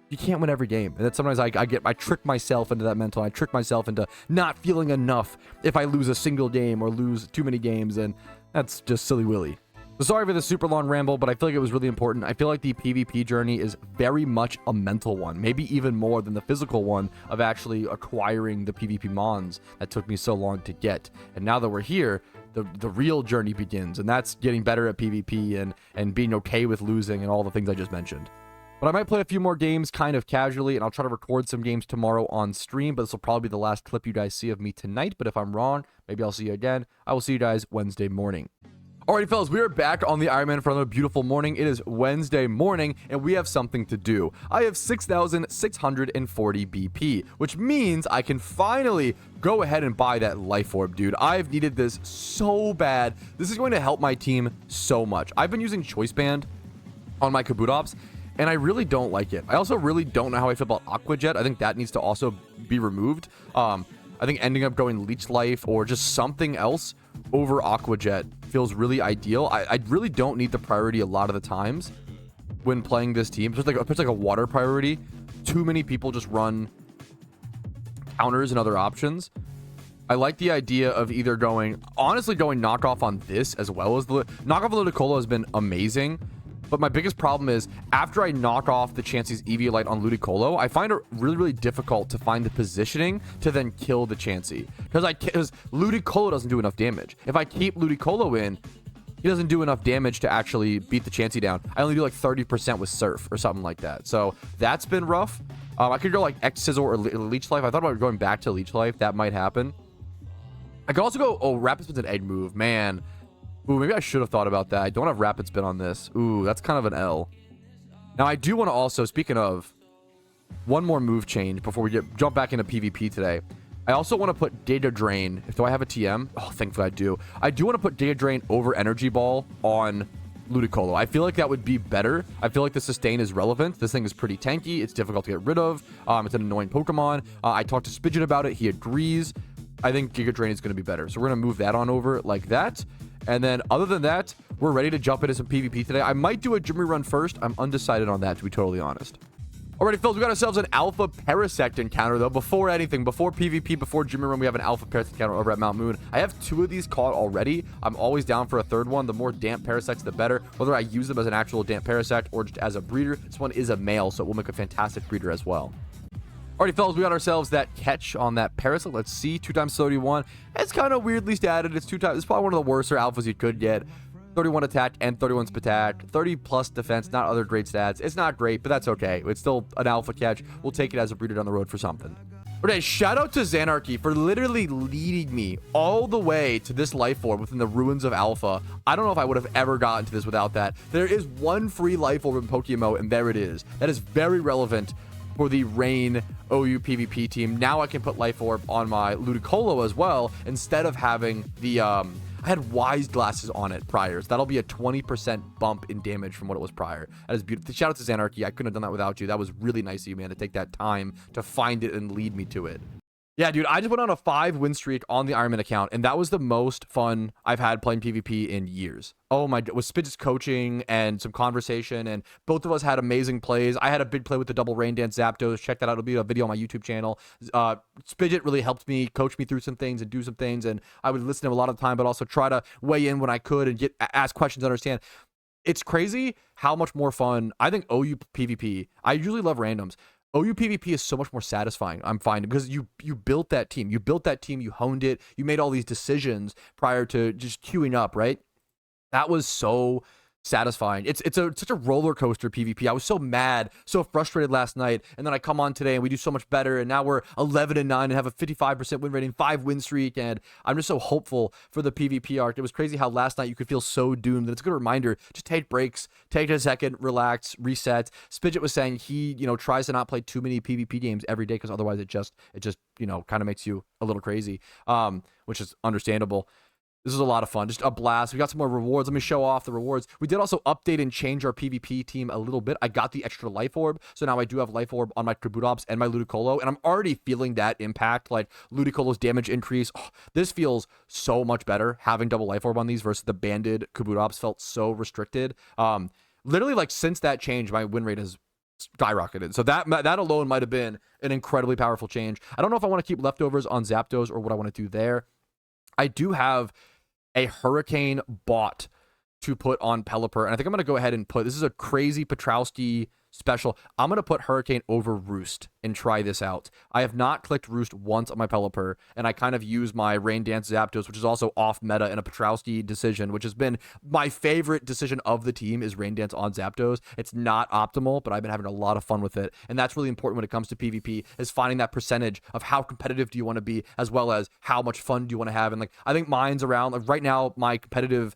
you can't win every game. And then sometimes I trick myself into that mental. I trick myself into not feeling enough if I lose a single game or lose too many games, and that's just silly willy. So sorry for the super long ramble, but I feel like it was really important. I feel like the PvP journey is very much a mental one, maybe even more than the physical one of actually acquiring the PvP Mons that took me so long to get. And now that we're here, the real journey begins, and that's getting better at PvP and being okay with losing and all the things I just mentioned. But I might play a few more games kind of casually, and I'll try to record some games tomorrow on stream, but this will probably be the last clip you guys see of me tonight. But if I'm wrong, maybe I'll see you again. I will see you guys Wednesday morning. Alrighty, fellas, we are back on the Iron Man for another beautiful morning. It is Wednesday morning, and we have something to do. I have 6,640 BP, which means I can finally go ahead and buy that Life Orb, dude. I've needed this so bad. This is going to help my team so much. I've been using Choice Band on my Kabutops, and I really don't like it. I also really don't know how I feel about Aqua Jet. I think that needs to also be removed. I think ending up going Leech Life or just something else over Aqua Jet feels really ideal. I really don't need the priority a lot of the times when playing this team. It's like a water priority. Too many people just run counters and other options. I like the idea of either honestly going knockoff on this as well as the knockoff of Ludicolo has been amazing. But my biggest problem is after I knock off the Chansey's Eviolite on Ludicolo, I find it really, really difficult to find the positioning to then kill the Chansey. Because Ludicolo doesn't do enough damage. If I keep Ludicolo in, he doesn't do enough damage to actually beat the Chansey down. I only do like 30% with Surf or something like that. So that's been rough. I could go like X-Sizzle or Leech Life. I thought about going back to Leech Life. That might happen. I could also go, Rapid Spin's an egg move. Man. Ooh, maybe I should have thought about that. I don't have Rapid Spin on this. Ooh, that's kind of an L. Now, I do want to also, speaking of, one more move change before we jump back into PvP today. I also want to put Data Drain. Do I have a TM? Oh, thankfully I do. I do want to put Data Drain over Energy Ball on Ludicolo. I feel like that would be better. I feel like the sustain is relevant. This thing is pretty tanky. It's difficult to get rid of. It's an annoying Pokemon. I talked to Spidget about it. He agrees. I think Giga Drain is going to be better. So we're going to move that on over like that. And then other than that, we're ready to jump into some PvP today. I might do a gym rerun first. I'm undecided on that, to be totally honest. Alrighty, fellas, we got ourselves an Alpha Parasect encounter, though. Before anything, before PvP, before gym rerun, we have an Alpha Parasect encounter over at Mount Moon. I have 2 of these caught already. I'm always down for a 3rd one. The more damp Parasects, the better. Whether I use them as an actual damp Parasect or just as a breeder, this one is a male, so it will make a fantastic breeder as well. Alrighty, fellas, we got ourselves that catch on that Parasect. Let's see, 2 times 31. It's kind of weirdly statted. It's 2 times. It's probably one of the worser alphas you could get. 31 attack and 31 attack. 30 plus defense, not other great stats. It's not great, but that's okay. It's still an alpha catch. We'll take it as a breeder down the road for something. Okay, shout out to Xanarchy for literally leading me all the way to this Life Orb within the ruins of Alpha. I don't know if I would have ever gotten to this without that. There is one free Life Orb in PokeMMO, and there it is. That is very relevant for the Rain OU PvP team. Now I can put Life Orb on my Ludicolo as well, instead of having the, I had Wise Glasses on it prior, so that'll be a 20% bump in damage from what it was prior. That is beautiful. Shout out to Xanarchy. I couldn't have done that without you. That was really nice of you, man, to take that time to find it and lead me to it. Yeah, dude, I just went on a 5-win streak on the Iron Man account, and that was the most fun I've had playing PvP in years. Oh my, with Spidget's coaching and some conversation, and both of us had amazing plays. I had a big play with the double Rain Dance Zapdos. Check that out. It'll be a video on my YouTube channel. Spidget really helped me, coach me through some things and do some things, and I would listen to him a lot of the time, but also try to weigh in when I could and ask questions, understand. It's crazy how much more fun, I think OU PvP, I usually love randoms. OU PvP is so much more satisfying, I'm finding, because you built that team. You built that team, you honed it, you made all these decisions prior to just queuing up, right? That was so satisfying. It's such a roller coaster PvP. I was so mad, so frustrated last night, and then I come on today and we do so much better, and now we're 11-9 and have a 55% win rating, 5-win streak, and I'm just so hopeful for the PvP arc. It was crazy how last night you could feel so doomed, and it's a good reminder, just take breaks, take a second, relax, reset. Spidget was saying he, tries to not play too many PvP games every day, because otherwise it just kind of makes you a little crazy, which is understandable. This is a lot of fun. Just a blast. We got some more rewards. Let me show off the rewards. We did also update and change our PvP team a little bit. I got the extra Life Orb, so now I do have Life Orb on my Kabutops and my Ludicolo, and I'm already feeling that impact, like Ludicolo's damage increase. Oh, this feels so much better, having double Life Orb on these versus the banded Kabutops felt so restricted. Literally, like, since that change, my win rate has skyrocketed. So that alone might have been an incredibly powerful change. I don't know if I want to keep leftovers on Zapdos or what I want to do there. I do have a Hurricane bot to put on Pelipper, and I think I'm going to go ahead and put, this is a crazy Petrowski special. I'm going to put Hurricane over Roost and try this out. I have not clicked Roost once on my Pelipper, and I kind of use my Rain Dance Zapdos, which is also off meta in a Petrowski decision, which has been my favorite decision of the team is Rain Dance on Zapdos. It's not optimal, but I've been having a lot of fun with it, and that's really important when it comes to PvP, is finding that percentage of how competitive do you want to be, as well as how much fun do you want to have. And like, I think mine's around, like right now, my competitive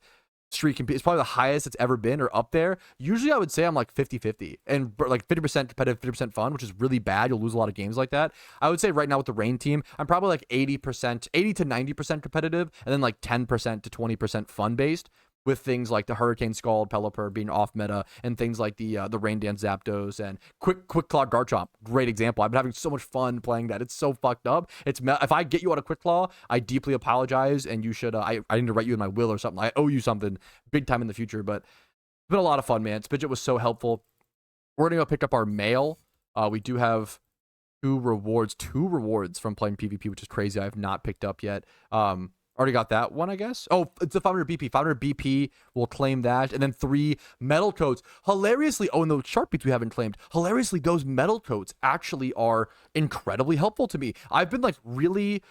streak is probably the highest it's ever been, or up there. Usually I would say I'm like 50-50 and like 50% competitive, 50% fun, which is really bad. You'll lose a lot of games like that. I would say right now with the Rain team, I'm probably like 80 to 90% competitive, and then like 10% to 20% fun based, with things like the Hurricane Scald Pelipper being off meta, and things like the Rain Dance Zapdos and Quick Claw Garchomp. Great example. I've been having so much fun playing that. It's so fucked up. If I get you out of Quick Claw, I deeply apologize, and you should. I need to write you in my will or something. I owe you something big time in the future. But it's been a lot of fun, man. Spidget was so helpful. We're gonna go pick up our mail. We do have two rewards from playing PvP, which is crazy. I have not picked up yet. Already got that one, I guess. Oh, it's the 500 BP. 500 BP, we'll claim that. And then 3 metal coats. Hilariously, oh, and those shark beats we haven't claimed. Hilariously, those metal coats actually are incredibly helpful to me. I've been like really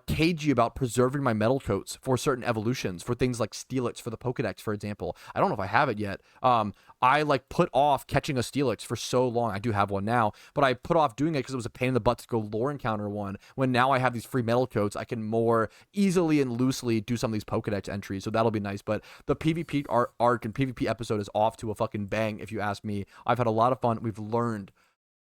cagey about preserving my metal coats for certain evolutions, for things like Steelix for the Pokedex, for example. I don't know if I have it yet. I like put off catching a Steelix for so long. I do have one now, but I put off doing it because it was a pain in the butt to go lore encounter one. When now I have these free metal coats, I can more easily and loosely do some of these Pokedex entries, so that'll be nice. But the PvP arc and PvP episode is off to a fucking bang, if you ask me. I've had a lot of fun. We've learned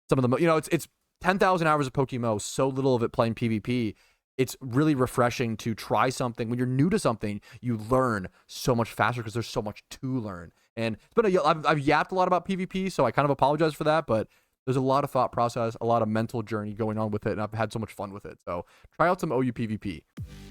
some of the, it's 10,000 hours of PokeMMO, so little of it playing PvP. It's really refreshing to try something. When you're new to something, you learn so much faster because there's so much to learn. And it's been I've yapped a lot about PvP, so I kind of apologize for that, but there's a lot of thought process, a lot of mental journey going on with it, and I've had so much fun with it. So try out some OU PvP.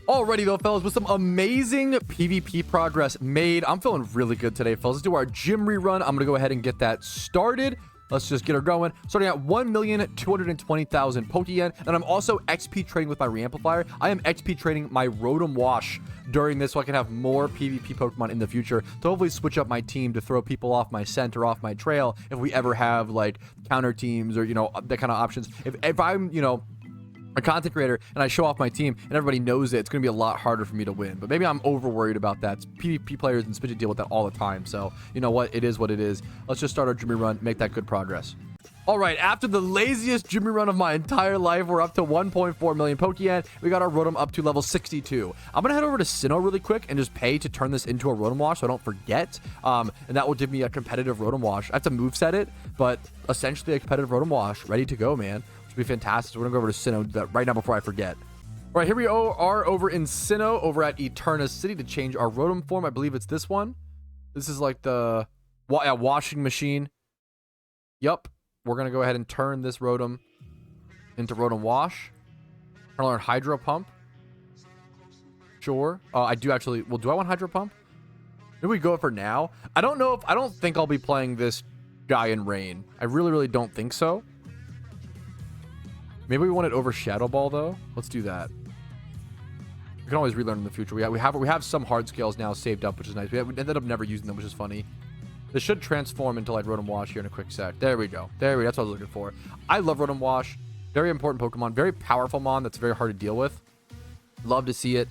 Alrighty though, fellas, with some amazing PvP progress made. I'm feeling really good today, fellas. Let's do our gym rerun. I'm going to go ahead and get that started. Let's just get her going. Starting at 1,220,000 Pokeyen. And I'm also XP trading with my Reamplifier. I am XP trading my Rotom Wash during this so I can have more PvP Pokemon in the future. To hopefully switch up my team to throw people off my scent or off my trail if we ever have like counter teams or, that kind of options. If I'm, a content creator and I show off my team and everybody knows it, it's going to be a lot harder for me to win. But maybe I'm over worried about that. PvP players and Spidget deal with that all the time. So you know what? It is what it is. Let's just start our Jimmy run, make that good progress. All right, after the laziest Jimmy run of my entire life, we're up to 1.4 million Pokeyen. We got our Rotom up to level 62. I'm going to head over to Sinnoh really quick and just pay to turn this into a Rotom Wash so I don't forget. And that will give me a competitive Rotom Wash. I have to moveset it, but essentially a competitive Rotom Wash ready to go, man. Be fantastic. So we're gonna go over to Sinnoh right now before I forget. All right, here we are over in Sinnoh, over at Eterna City, to change our Rotom form. I believe it's this one. This is like the washing machine. Yup. We're gonna go ahead and turn this Rotom into Rotom Wash. We're gonna learn Hydro Pump. Sure. I do actually. Well, do I want Hydro Pump? Maybe we go for now. I don't think I'll be playing this guy in Rain. I really don't think so. Maybe we want it over Shadow Ball though. Let's do that. We can always relearn in the future. We have some hard scales now saved up, which is nice. We ended up never using them, which is funny. This should transform into like Rotom Wash here in a quick sec. There we go. That's what I was looking for. I love Rotom Wash. Very important Pokemon. Very powerful Mon that's very hard to deal with. Love to see it.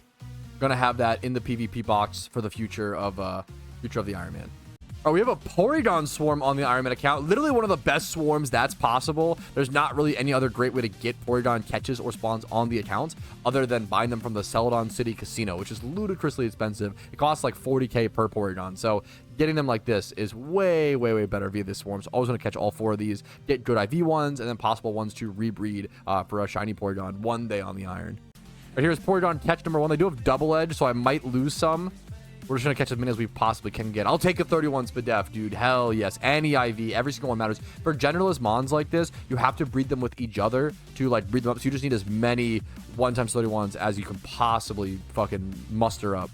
Gonna have that in the PvP box for the future of the Iron Man. Oh, we have a Porygon Swarm on the Iron Man account. Literally one of the best swarms that's possible. There's not really any other great way to get Porygon catches or spawns on the account other than buying them from the Celadon City Casino, which is ludicrously expensive. It costs like 40k per Porygon. So getting them like this is way better via this swarm. So always want to catch all 4 of these, get good IV ones, and then possible ones to rebreed for a shiny Porygon one day on the Iron. Right, here's Porygon catch number 1. They do have double edge, so I might lose some. We're just going to catch as many as we possibly can get. I'll take a 31 Spidef, dude. Hell yes. Any IV. Every single one matters. For generalist Mons like this, you have to breed them with each other to, like, breed them up. So you just need as many 1x31s as you can possibly fucking muster up.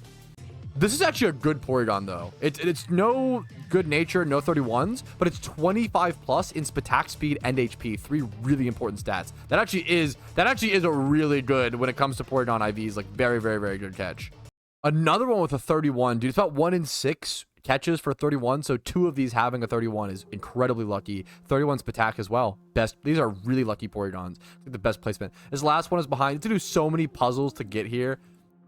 This is actually a good Porygon, though. It's no good nature, no 31s, but it's 25 plus in attack speed and HP. 3 really important stats. That actually is a really good when it comes to Porygon IVs. Like, very good catch. Another one with a 31, dude. It's about 1 in 6 catches for 31, so 2 of these having a 31 is incredibly lucky. 31's Patak as well. These are really lucky Porygons. The best placement. This last one is behind. To do so many puzzles to get here.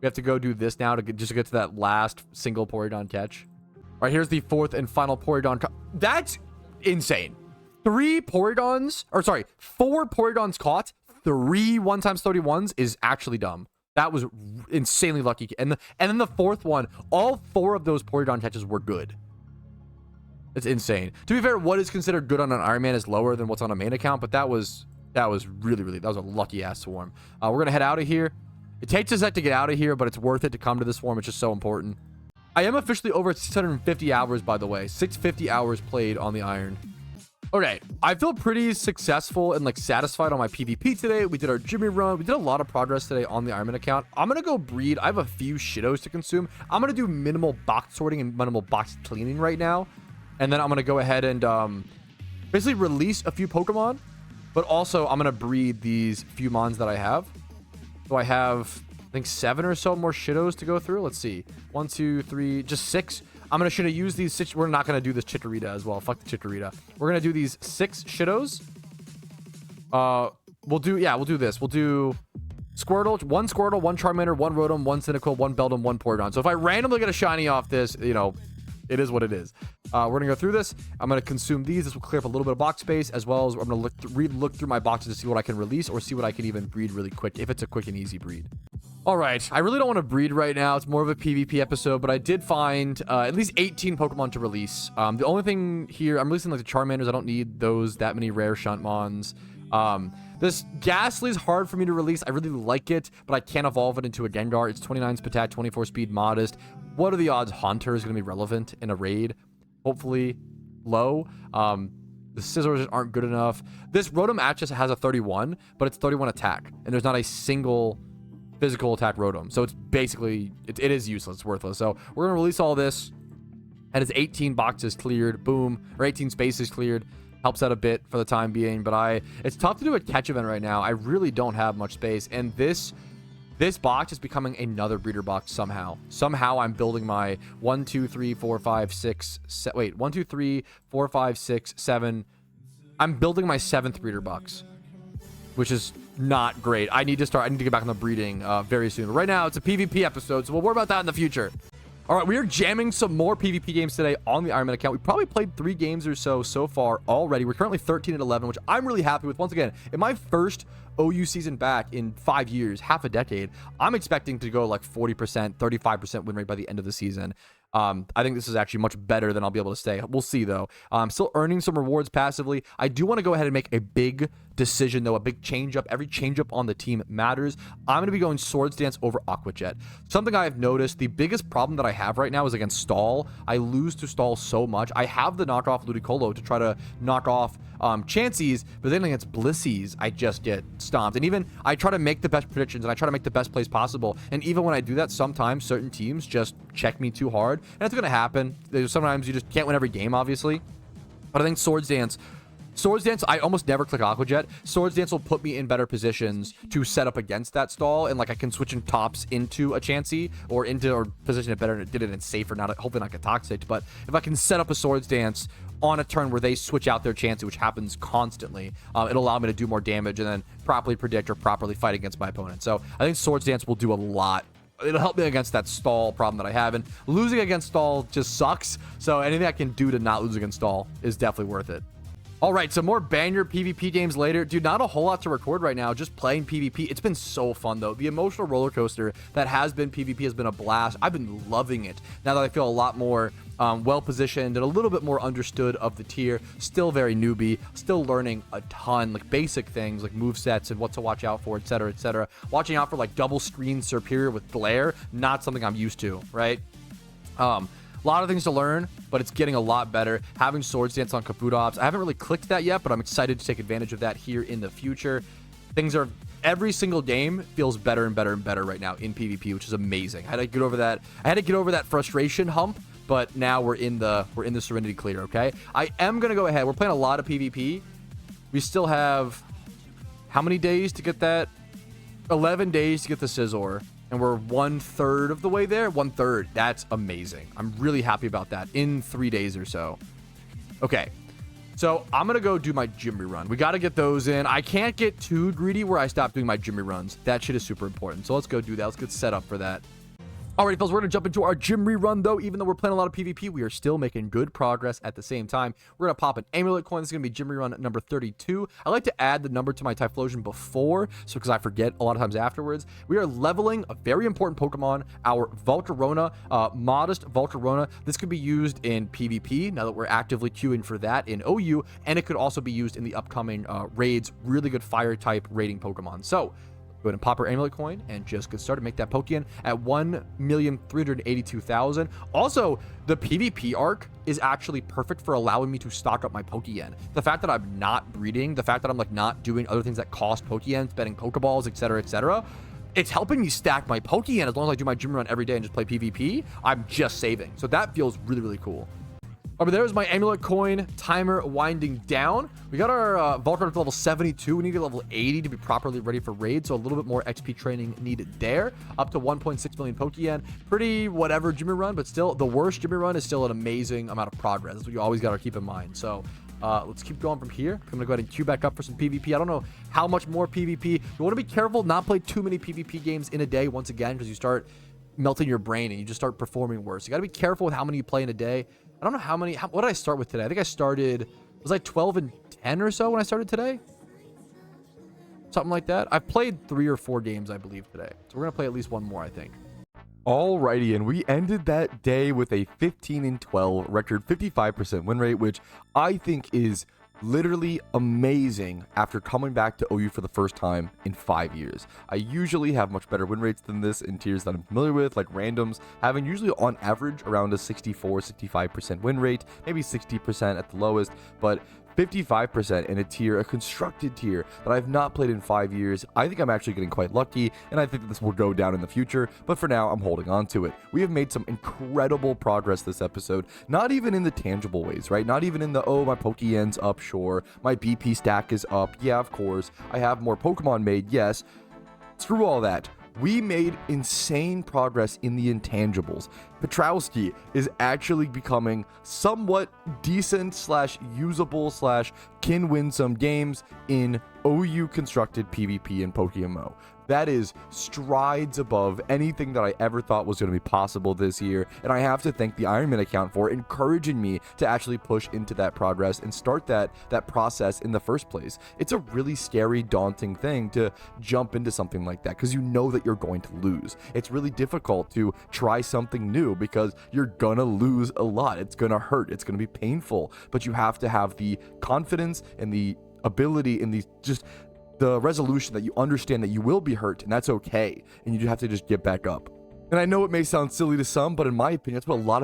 We have to go do this now to get to that last single Porygon catch. All right, here's the 4th and final Porygon. That's insane. 4 Porygons caught. 3 1x31s is actually dumb. That was insanely lucky. And then the 4th one, all 4 of those Porygon catches were good. It's insane. To be fair, what is considered good on an Iron Man is lower than what's on a main account, but that was really, that was a lucky ass swarm. We're going to head out of here. It takes a sec to get out of here, but it's worth it to come to this swarm. It's just so important. I am officially over 650 hours, by the way. 650 hours played on the Iron. Okay, I feel pretty successful and like satisfied on my PvP today. We did our Jimmy run. We did a lot of progress today on the Iron Man account. I'm going to go breed. I have a few shittos to consume. I'm going to do minimal box sorting and minimal box cleaning right now. And then I'm going to go ahead and basically release a few Pokemon. But also, I'm going to breed these few Mons that I have. So I have, I think, 7 or so more shittos to go through. Let's see. 1, 2, 3, just 6. I'm going to use these. We're not going to do this Chikorita as well. Fuck the Chikorita. We're going to do these 6 shittos. We'll do this. We'll do Squirtle, 1 Squirtle, 1 Charmander, 1 Rotom, 1 Cyndaquil, 1 Beldum, 1 Porygon. So if I randomly get a shiny off this, you know, it is what it is. We're going to go through this. I'm going to consume these. This will clear up a little bit of box space, as well as I'm going to look through my boxes to see what I can release or see what I can even breed really quick, if it's a quick and easy breed. All right, I really don't want to breed right now. It's more of a PvP episode, but I did find at least 18 Pokemon to release. The only thing here, I'm releasing like the Charmanders. I don't need that many rare Shuntmons. This Ghastly is hard for me to release. I really like it, but I can't evolve it into a Gengar. It's 29 Spatak, 24 speed, modest. What are the odds Haunter is going to be relevant in a raid? Hopefully low. The Scissors aren't good enough. This Rotom actually has a 31, but it's 31 attack, and there's not a single physical attack Rotom. So it's basically, it is useless. It's worthless. So we're going to release all this, and it's 18 boxes cleared. Boom. Or 18 spaces cleared. Helps out a bit for the time being, but it's tough to do a catch event right now. I really don't have much space, and this box is becoming another breeder box somehow. Somehow I'm building my 1, 2, 3, 4, 5, 6, 1, 2, 3, 4, 5, 6, 7. I'm building my 7th breeder box, which is not great. I need to get back on the breeding very soon. Right now, it's a PvP episode, so we'll worry about that in the future. All right, we are jamming some more PvP games today on the Iron Man account. We probably played 3 games or so far already. We're currently 13-11, which I'm really happy with. Once again, in my first OU season back in 5 years, half a decade, I'm expecting to go like 40%, 35% win rate by the end of the season. I think this is actually much better than I'll be able to stay. We'll see, though. I'm still earning some rewards passively. I do want to go ahead and make a big decision, though, a big change-up. Every change-up on the team matters. I'm going to be going Swords Dance over Aqua Jet. Something I've noticed, the biggest problem that I have right now is against Stall. I lose to Stall so much. I have the knockoff Ludicolo to try to knock off Chanseys, but then against Blissies, I just get stomped. And even I try to make the best predictions, and I try to make the best plays possible. And even when I do that, sometimes certain teams just check me too hard. And it's going to happen. Sometimes you just can't win every game, obviously. But I think Swords Dance, I almost never click Aqua Jet. Swords Dance will put me in better positions to set up against that stall, and like I can switch in tops into a Chansey or position it better, and it did it in safer, hopefully not get toxic. But if I can set up a Swords Dance on a turn where they switch out their Chansey, which happens constantly, it'll allow me to do more damage and then properly predict or properly fight against my opponent. So I think Swords Dance will do a lot. It'll help me against that Stall problem that I have, and losing against Stall just sucks. So anything I can do to not lose against Stall is definitely worth it. All right, some more banger PvP games later. Dude, not a whole lot to record right now, just playing PvP. It's been so fun, though. The emotional roller coaster that has been PvP has been a blast. I've been loving it now that I feel a lot more well-positioned and a little bit more understood of the tier. Still very newbie, still learning a ton, like basic things like movesets and what to watch out for, etc., etc. Watching out for like double screen superior with glare, not something I'm used to, right? A lot of things to learn, but it's getting a lot better. Having Swords Dance on Kabutops, I haven't really clicked that yet, but I'm excited to take advantage of that here in the future. Every single game feels better and better and better right now in PvP, which is amazing. I had to get over that frustration hump, but now we're in the Serenity Clear, okay? I am gonna go ahead. We're playing a lot of PvP. We still have how many days to get that? 11 days to get the Scizor. And we're 1/3 of the way there. 1/3. That's amazing. I'm really happy about that in 3 days or so. Okay. So I'm going to go do my gym rerun. We got to get those in. I can't get too greedy where I stop doing my gym reruns. That shit is super important. So let's go do that. Let's get set up for that. Alrighty, fellas, we're going to jump into our gym rerun, though. Even though we're playing a lot of PvP, we are still making good progress at the same time. We're going to pop an amulet coin. This is going to be gym rerun number 32. I like to add the number to my Typhlosion before, so because I forget a lot of times afterwards. We are leveling a very important Pokemon, our Volcarona, modest Volcarona. This could be used in PvP, now that we're actively queuing for that in OU, and it could also be used in the upcoming raids. Really good Fire-type raiding Pokemon. So, go ahead and pop our amulet coin and just get started. Make that Pokémon at 1,382,000. Also, the PvP arc is actually perfect for allowing me to stock up my Pokémon. The fact that I'm not breeding, the fact that I'm like not doing other things that cost Pokémon, spending Pokeballs, etc., it's helping me stack my Pokémon as long as I do my gym run every day and just play PvP. I'm just saving. So that feels really, really cool. Over there's my amulet coin timer winding down. We got our Volcarona to level 72. We need to get level 80 to be properly ready for raid, so a little bit more XP training needed there. Up to 1.6 million Pokémon. Pretty whatever Jimmy run, but still the worst Jimmy run is still an amazing amount of progress. That's what you always got to keep in mind. So let's keep going from here. I'm gonna go ahead and queue back up for some PvP. I don't know how much more PvP. You want to be careful not play too many PvP games in a day once again, because you start melting your brain and you just start performing worse. You got to be careful with how many you play in a day. I don't know how many. What did I start with today? I think I started, was I 12 and 10 or so when I started today? Something like that. I've played 3 or 4 games, I believe, today. So we're going to play at least one more, I think. Alrighty, and we ended that day with a 15 and 12 record 55% win rate, which I think is literally amazing after coming back to OU for the first time in 5 years. I usually have much better win rates than this in tiers that I'm familiar with, like randoms, having usually on average around a 64-65% win rate, maybe 60% at the lowest, but 55% in a tier, a constructed tier that I've not played in 5 years. I think I'm actually getting quite lucky, and I think that this will go down in the future, but for now, I'm holding on to it. We have made some incredible progress this episode, not even in the tangible ways, right? Not even in the, oh, my Pokemon's up, sure. My BP stack is up, yeah, of course. I have more Pokemon made, yes. Screw all that. We made insane progress in the intangibles. Petrowski is actually becoming somewhat decent / usable / can win some games in OU constructed PvP and PokeMMO. That is strides above anything that I ever thought was going to be possible this year, and I have to thank the Ironman account for encouraging me to actually push into that progress and start that process in the first place. It's a really scary, daunting thing to jump into something like that because you know that you're going to lose. It's really difficult to try something new because you're gonna lose a lot. It's gonna hurt. It's gonna be painful, but you have to have the confidence and the ability and the resolution that you understand that you will be hurt, and that's okay, and you have to just get back up. And I know it may sound silly to some, but in my opinion, that's what a lot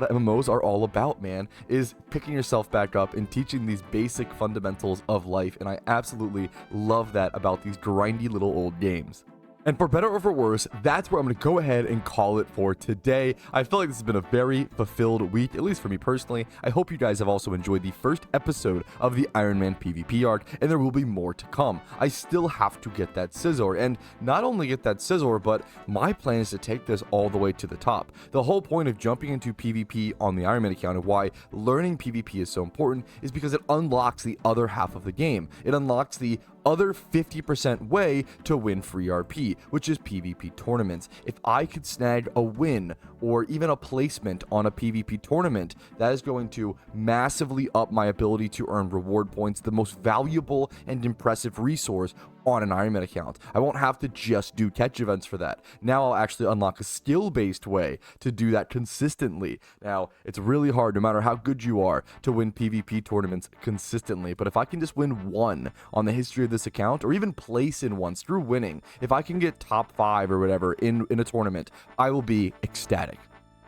of MMOs are all about, man, is picking yourself back up and teaching these basic fundamentals of life, and I absolutely love that about these grindy little old games. And for better or for worse, that's where I'm going to go ahead and call it for today. I feel like this has been a very fulfilled week, at least for me personally. I hope you guys have also enjoyed the first episode of the Iron Man PvP arc, and there will be more to come. I still have to get that Scizor, and not only get that Scizor, but my plan is to take this all the way to the top. The whole point of jumping into PvP on the Iron Man account and why learning PvP is so important is because it unlocks the other half of the game. It unlocks the other 50% way to win free RP, which is PvP tournaments. If I could snag a win or even a placement on a PvP tournament, that is going to massively up my ability to earn reward points, the most valuable and impressive resource on an Ironman account. I won't have to just do catch events for that. Now I'll actually unlock a skill-based way to do that consistently. Now, it's really hard, no matter how good you are, to win PvP tournaments consistently, but if I can just win one on the history of this account, or even place in one through winning, if I can get top 5 or whatever in a tournament, I will be ecstatic.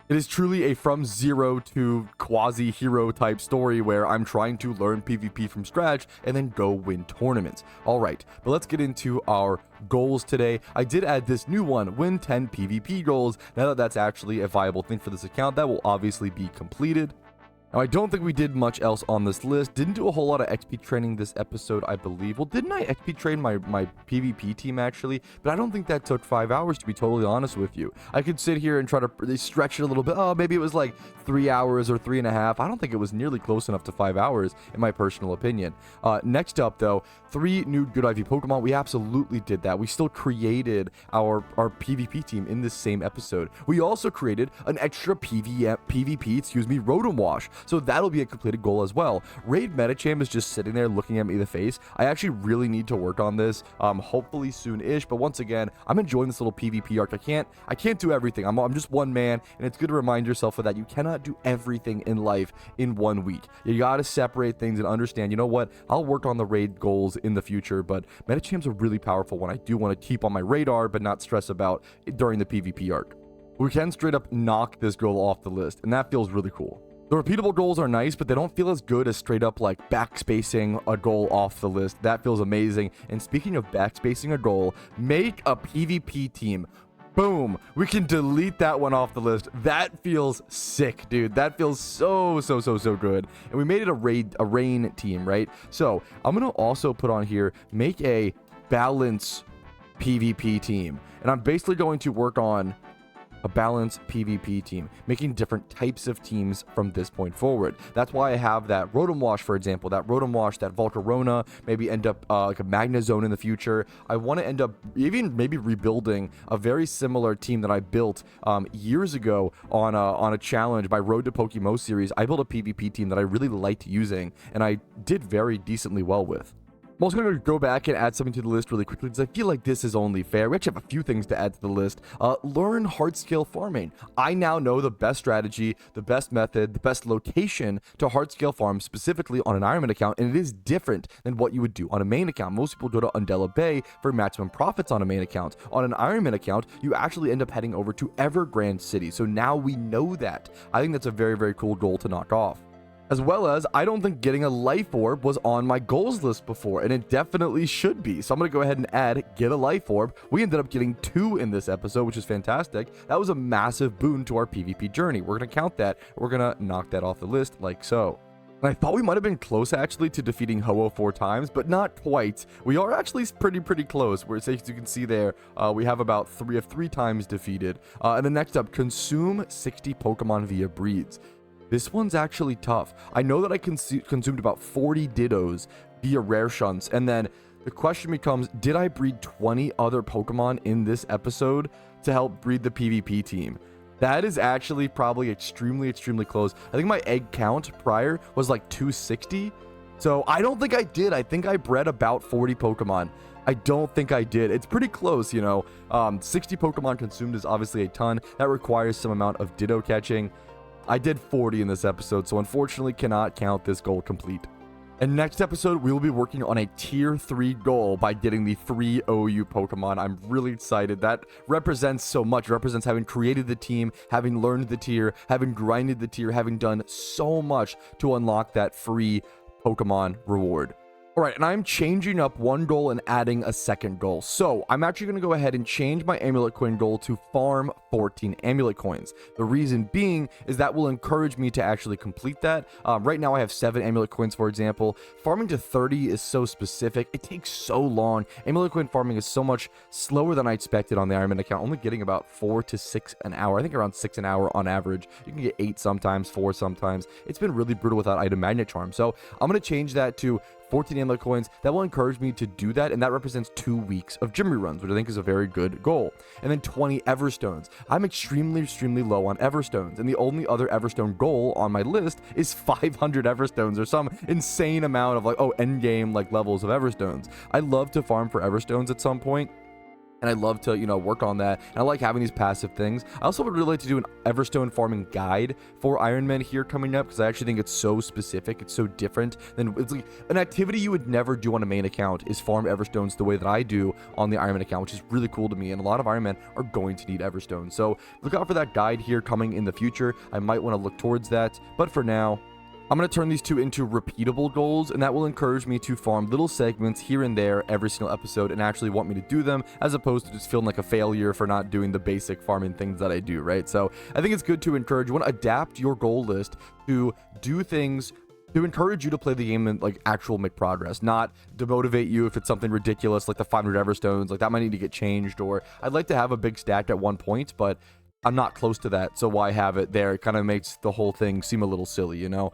It is truly a from zero to quasi-hero type story where I'm trying to learn PvP from scratch and then go win tournaments. Alright, but let's get into our goals today. I did add this new one, win 10 PvP goals. Now that that's actually a viable thing for this account, that will obviously be completed. Now, I don't think we did much else on this list. Didn't do a whole lot of XP training this episode, I believe. Well, didn't I XP train my PvP team, actually? But I don't think that took 5 hours, to be totally honest with you. I could sit here and try to stretch it a little bit. Oh, maybe it was like 3 hours or 3.5. I don't think it was nearly close enough to 5 hours, in my personal opinion. Next up, though, 3 new good IV Pokemon. We absolutely did that. We still created our PvP team in this same episode. We also created an extra PvP, Rotom Wash. So that'll be a completed goal as well. Raid Medicham is just sitting there looking at me in the face. I actually really need to work on this, hopefully soon-ish. But once again, I'm enjoying this little PvP arc. I can't do everything. I'm just one man, and it's good to remind yourself of that. You cannot do everything in life in 1 week. You got to separate things and understand, you know what? I'll work on the raid goals in the future, but Medichams are really powerful when I do want to keep on my radar, but not stress about it during the PvP arc. We can straight up knock this goal off the list, and that feels really cool. The repeatable goals are nice, but they don't feel as good as straight up like backspacing a goal off the list. That feels amazing. And speaking of backspacing a goal, make a PvP team. Boom. We can delete that one off the list. That feels sick, dude. That feels so good. And we made it a rain team, right? So I'm going to also put on here, make a balance PvP team. And I'm basically going to work on a balanced PvP team, making different types of teams from this point forward. That's why I have that Rotom Wash, for example, that Volcarona, maybe end up like a Magnezone in the future. I want to end up even maybe rebuilding a very similar team that I built years ago on a challenge, my Road to PokeMMO series. I built a PvP team that I really liked using, and I did very decently well with. I'm also going to go back and add something to the list really quickly because I feel like this is only fair. We actually have a few things to add to the list. Learn hard scale farming. I now know the best strategy, the best method, the best location to hard scale farm specifically on an Ironman account, and it is different than what you would do on a main account. Most people go to Undella Bay for maximum profits on a main account. On an Ironman account, you actually end up heading over to Evergrande City. So now we know that. I think that's a very cool goal to knock off. As well as, I don't think getting a life orb was on my goals list before, and it definitely should be. So I'm going to go ahead and add get a life orb. We ended up getting 2 in this episode, which is fantastic. That was a massive boon to our PvP journey. We're going to count that. We're going to knock that off the list like so. And I thought we might have been close actually to defeating Ho-Oh 4 times, but not quite. We are actually pretty close. Where, as you can see there, we have about 3 times defeated. And then next up, consume 60 Pokemon via breeds. This one's actually tough. I know that I consumed about 40 Dittos via rare shunts, and then the question becomes, did I breed 20 other Pokemon in this episode to help breed the PvP team? That is actually probably extremely close. I think my egg count prior was like 260, so I don't think I did. I think I bred about 40 Pokemon. I don't think I did. It's pretty close, you know. 60 Pokemon consumed is obviously a ton. That requires some amount of Ditto catching. I did 40 in this episode, so unfortunately cannot count this goal complete. And next episode, we will be working on a tier 3 goal by getting the 3 OU Pokemon. I'm really excited. That represents so much. It represents having created the team, having learned the tier, having grinded the tier, having done so much to unlock that free Pokemon reward. All right, and I'm changing up one goal and adding a second goal. So I'm actually going to go ahead and change my Amulet Coin goal to farm 14 Amulet Coins. The reason being is that will encourage me to actually complete that. Right now I have 7 Amulet Coins, for example. Farming to 30 is so specific. It takes so long. Amulet Coin farming is so much slower than I expected on the Ironman account, only getting about 4 to 6 an hour. I think around 6 an hour on average. You can get 8 sometimes, 4 sometimes. It's been really brutal without Item Magnet Charm. So I'm going to change that to 14 Amulet Coins. That will encourage me to do that, and that represents 2 weeks of gym reruns, which I think is a very good goal. And then 20 Everstones. I'm extremely low on Everstones, and the only other Everstone goal on my list is 500 Everstones, or some insane amount of like, endgame like levels of Everstones. I love to farm for Everstones at some point, and I love to, work on that. And I like having these passive things. I also would really like to do an Everstone farming guide for Ironman here coming up, because I actually think it's so specific. It's so different than, it's like an activity you would never do on a main account is farm Everstones the way that I do on the Ironman account, which is really cool to me. And a lot of Ironmen are going to need Everstones. So look out for that guide here coming in the future. I might want to look towards that. But for now, I'm going to turn these two into repeatable goals, and that will encourage me to farm little segments here and there every single episode and actually want me to do them, as opposed to just feeling like a failure for not doing the basic farming things that I do, right? So I think it's good to encourage, you want to adapt your goal list to do things to encourage you to play the game and like actual make progress, not demotivate you if it's something ridiculous like the 500 Everstones. Like that might need to get changed, or I'd like to have a big stack at one point, but I'm not close to that, so why have it there? It kind of makes the whole thing seem a little silly, you know?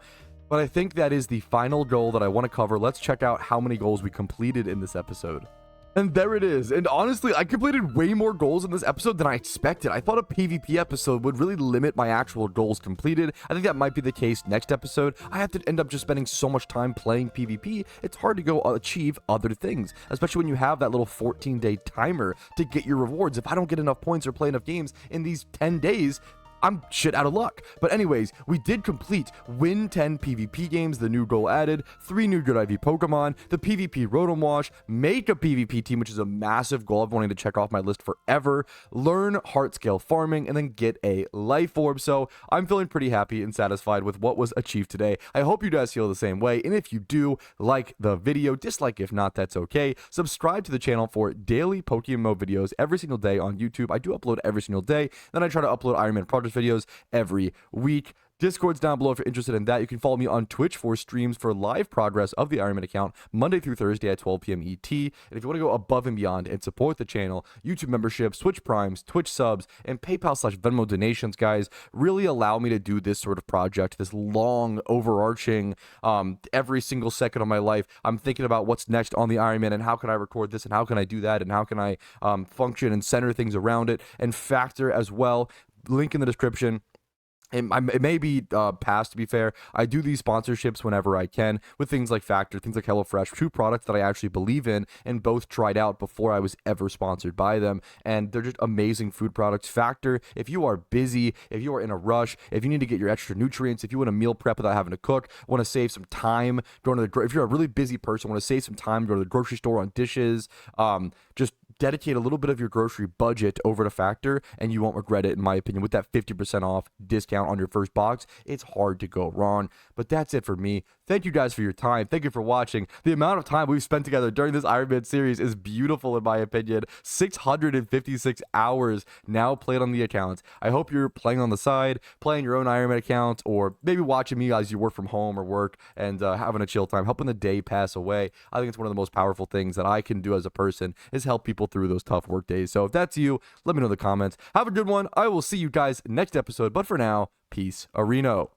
But I think that is the final goal that I want to cover. Let's check out how many goals we completed in this episode. And there it is. And honestly, I completed way more goals in this episode than I expected. I thought a PvP episode would really limit my actual goals completed. I think that might be the case next episode. I have to end up just spending so much time playing PvP. It's hard to go achieve other things, especially when you have that little 14-day timer to get your rewards. If I don't get enough points or play enough games in these 10 days, I'm shit out of luck. But anyways, we did complete win 10 PvP games, the new goal added, 3 new good IV Pokemon, the PvP Rotom Wash, make a PvP team, which is a massive goal I've wanted to check off my list forever, learn heart scale farming, and then get a life orb. So I'm feeling pretty happy and satisfied with what was achieved today. I hope you guys feel the same way, and if you do, like the video, dislike if not, that's okay. Subscribe to the channel for daily PokeMMO videos every single day on YouTube. I do upload every single day, then I try to upload Iron Man project videos every week. Discord's down below if you're interested in that. You can follow me on Twitch for streams for live progress of the Iron Man account Monday through Thursday at 12 p.m. ET. And if you want to go above and beyond and support the channel, YouTube memberships, Twitch Primes, Twitch subs, and PayPal/Venmo donations, guys, really allow me to do this sort of project, this long, overarching, every single second of my life, I'm thinking about what's next on the Iron Man and how can I record this and how can I do that and how can I function and center things around it and factor as well. Link in the description. It may be past, to be fair. I do these sponsorships whenever I can with things like Factor, things like HelloFresh, 2 products that I actually believe in and both tried out before I was ever sponsored by them. And they're just amazing food products. Factor, if you are busy, if you are in a rush, if you need to get your extra nutrients, if you want to meal prep without having to cook, want to save some time going to the, if you're a really busy person, want to save some time, go to the grocery store on dishes, just dedicate a little bit of your grocery budget over to Factor and you won't regret it, in my opinion. With that 50% off discount on your first box, it's hard to go wrong. But that's it for me. Thank you guys for your time. Thank you for watching. The amount of time we've spent together during this Iron Man series is beautiful, in my opinion. 656 hours now played on the account. I hope you're playing on the side, playing your own Iron Man account, or maybe watching me as you work from home or work and having a chill time, helping the day pass away. I think it's one of the most powerful things that I can do as a person is help people through those tough work days. So if that's you, let me know in the comments. Have a good one. I will see you guys next episode. But for now, peace, Areno.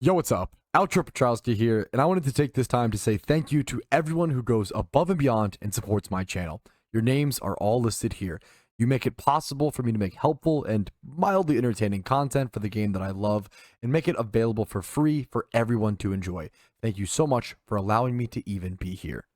Yo, what's up? Outro Petrowski here, and I wanted to take this time to say thank you to everyone who goes above and beyond and supports my channel. Your names are all listed here. You make it possible for me to make helpful and mildly entertaining content for the game that I love and make it available for free for everyone to enjoy. Thank you so much for allowing me to even be here.